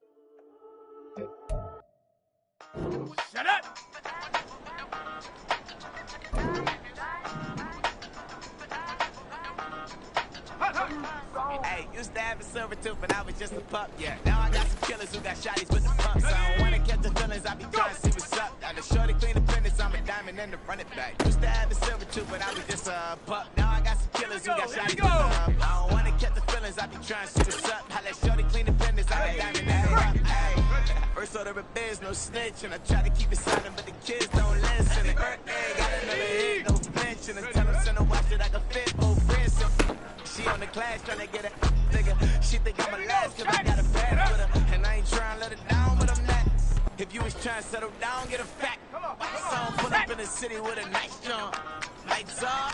Shut up! Hey, used to have a silver tooth when I was just a pup, yeah. Now I got some killers who got shotties with the pumps. I don't wanna catch the feelings, I be trying to see what's up. Now the shorty clean the fitness, I'm a diamond and the run it back. Used to have a silver tooth when I was just a pup. Now I got some killers who got shotties with the pumps. I don't wanna catch the feelings, I be trying to see what's up. How that shorty clean the fitness, I'm a diamond and the run. Hey, first order of biz, no snitch, and I try to keep it silent, but the kids don't listen. And birthday, got another hit, no flinch, and I tell them send a watch that I can fit both wrists. She on the class tryna get a nigga. She think I'm a last cause I got a pass with her. And I ain't tryna let her down, but I'm not. If you was tryna settle down, get a fact. So I'm pull up in the city with a nice jump. Lights on.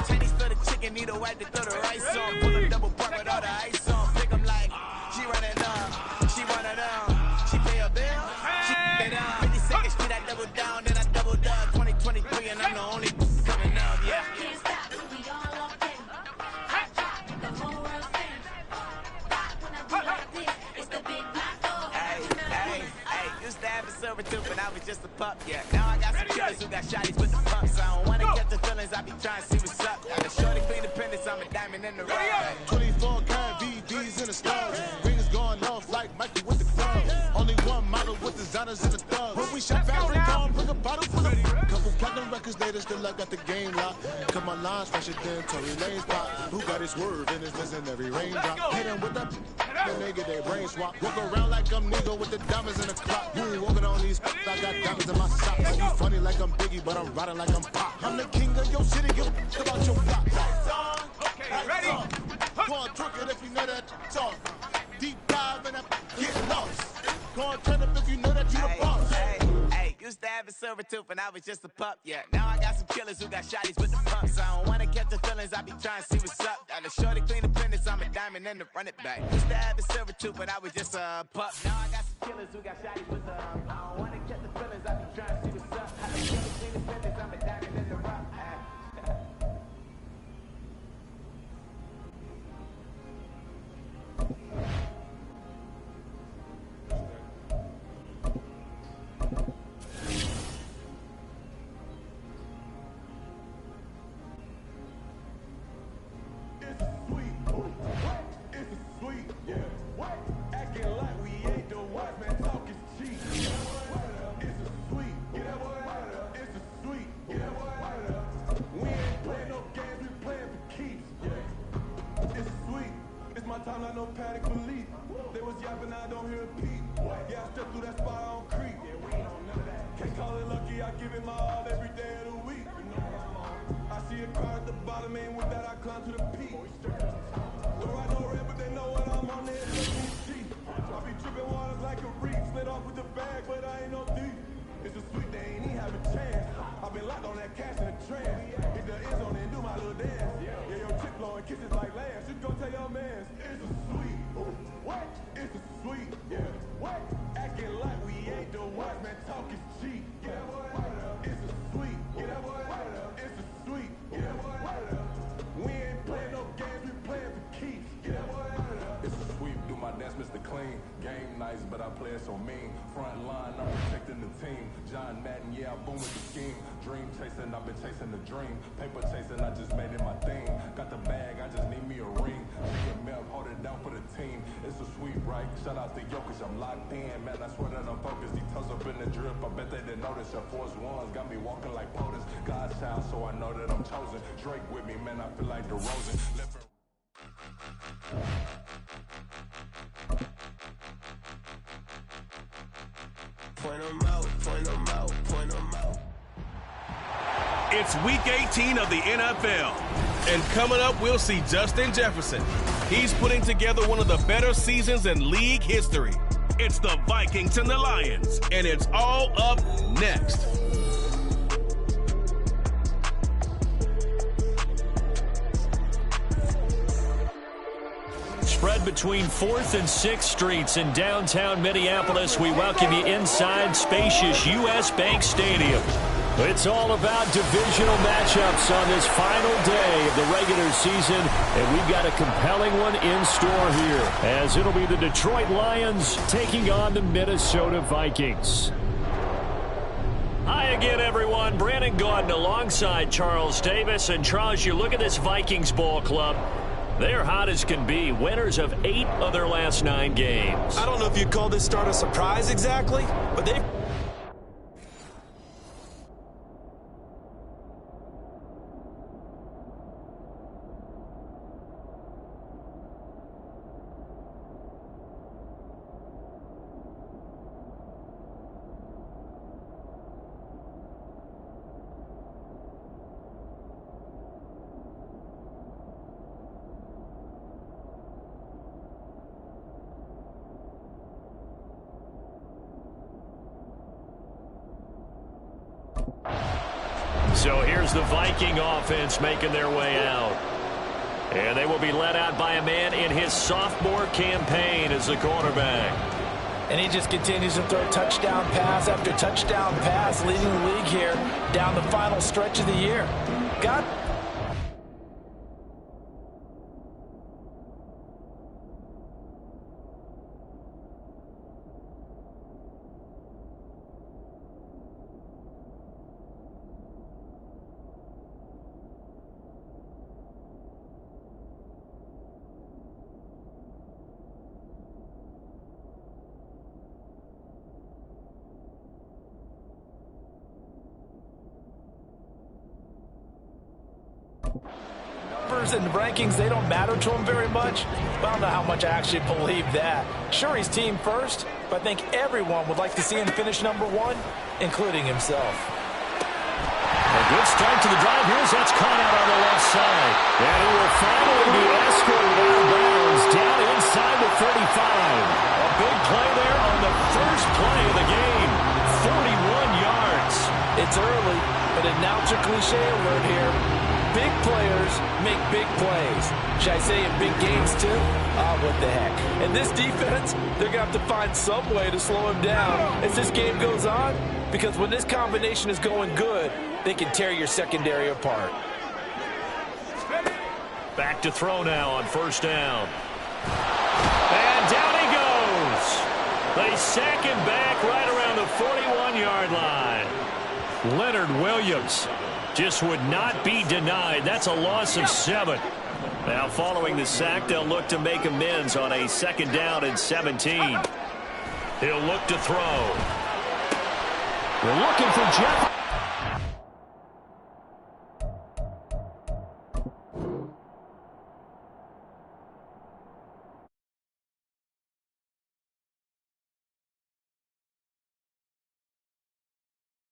Chinese throw the chicken, need a wipe to throw the rice on. Pull up double park with all the ice on. Pick 'em like, she running up, she running down. She pay a bill, she pay down. 52nd Street, I double down, then I double down. 2023, and I'm the only coming up, yeah. Can't stop till we all up in. Hot drop, the whole world sing. Rock when I do like this, it's the big black dog. Hey, used to have a silver tooth when I was just a pup, yeah. Now I got some killers who got shotties with the pumps. I don't wanna catch the feelings, I be trying to see what's up. Now the shorty clean the pendants, I'm a diamond in the rough. 24 karat VVs in the stars. Rings going off like Michael with the clubs. Only one model with designers in the thugs. When we shop Africa, bring a bottle full of couple platinum records later, still I got the game locked. Cause my lines fresher than Tory Lane's pop. Who got his word and is missing every raindrop. Hit him with that and they get their brain swap. Walk around like I'm nigga with the diamonds in the clock. You ain't walking on these I got diamonds in my socks. I be funny like I'm Biggie, but I'm riding like I'm Pop. I'm the king of your city, give a about your block. Okay, ready? Go on, twerk it if you know that song. Deep dive and get lost. Go on, turn up if you know that you the boss. Hey, used to have a silver tooth when I was just a pup, yeah. Now I got some killers who got shotties with the pumps. I don't wanna catch the feelings, I be trying to see what's up. Now the shorty clean the pendants, I'm a diamond and the run it back. Used to have a silver tooth when I was just a pup. Now I got some killers who got shotties with the pumps. I don't wanna catch the feelings, I be trying to see what's up. How the shorty clean the pendants, I'm a diamond and the rock. Time like no panic belief. They was yapping, I don't hear a peep. Yeah, I stepped through that spot, I don't creep. Yeah, we ain't on none of that. Can't call it lucky, I give it my all every day of the week. I see a crowd at the bottom, ain't with that, I climb to the peak. Don't write no red, but they know what I'm on there. I be dripping waters like a reef. Slid off with the bag, but I ain't no thief. It's a sweet, they ain't even have a chance. I've been locked on that cash in a trance. Hit the end zone and do my little dance. Yeah, your chick blowing kisses like lambs. You go tell your mans. It's a sweet. What? It's a sweet. Yeah. What? Acting like we ain't the ones, man. Talk is cheap. Yeah. It's a sweet. Yeah. It's a sweet. Yeah. We ain't playing no games. We playing for keeps. Yeah. It's a sweep. Do my dance, Mr. Clean. Game nice, but I play it so mean. Front line, I'm protecting the team. John Madden, yeah, I boom with the scheme. Dream chasing, I've been chasing the dream. Paper chasing, I just made it my thing. Got the bag, I just need me a ring. Chicken milk, hold it down for the team. It's a sweet, right? Shout out to Jokic, I'm locked in. Man, I swear that I'm focused. These toes up in the drip, I bet they didn't notice. Your force ones got me walking like POTUS. God's child, so I know that I'm chosen. Drake with me, man, I feel like DeRozan. Point 'em out, point 'em out, point 'em out. It's week 18 of the NFL. And coming up, we'll see Justin Jefferson. He's putting together one of the better seasons in league history. It's the Vikings and the Lions, and it's all up next. Spread between 4th and 6th Streets in downtown Minneapolis. We welcome you inside spacious U.S. Bank Stadium. It's all about divisional matchups on this final day of the regular season, and we've got a compelling one in store here, as it'll be the Detroit Lions taking on the Minnesota Vikings. Hi again, everyone. Brandon Gaudin alongside Charles Davis. And Charles, you look at this Vikings ball club. They're hot as can be. Winners of 8 of their last 9 games. I don't know if you'd call this start a surprise exactly, but they've... So here's the Viking offense making their way out. And they will be led out by a man in his sophomore campaign as the quarterback. And he just continues to throw touchdown pass after touchdown pass, leading the league here down the final stretch of the year. And the rankings, they don't matter to him very much. But I don't know how much I actually believe that. Sure, he's team first, but I think everyone would like to see him finish #1, including himself. A good start to the drive. Here's that's caught out on the left side. And he will finally be escorted out of bounds down inside the 35. A big play there on the first play of the game. 41 yards. It's early, but announcer cliche alert here. Big players make big plays. Should I say in big games, too? What the heck. And this defense, they're going to have to find some way to slow him down as this game goes on, because when this combination is going good, they can tear your secondary apart. Back to throw now on first down. And down he goes. They sack him back right around the 41-yard line. Leonard Williams just would not be denied. That's a loss of 7. Now following the sack, they'll look to make amends on a 2nd down and 17. He'll look to throw. We're looking for Jeff.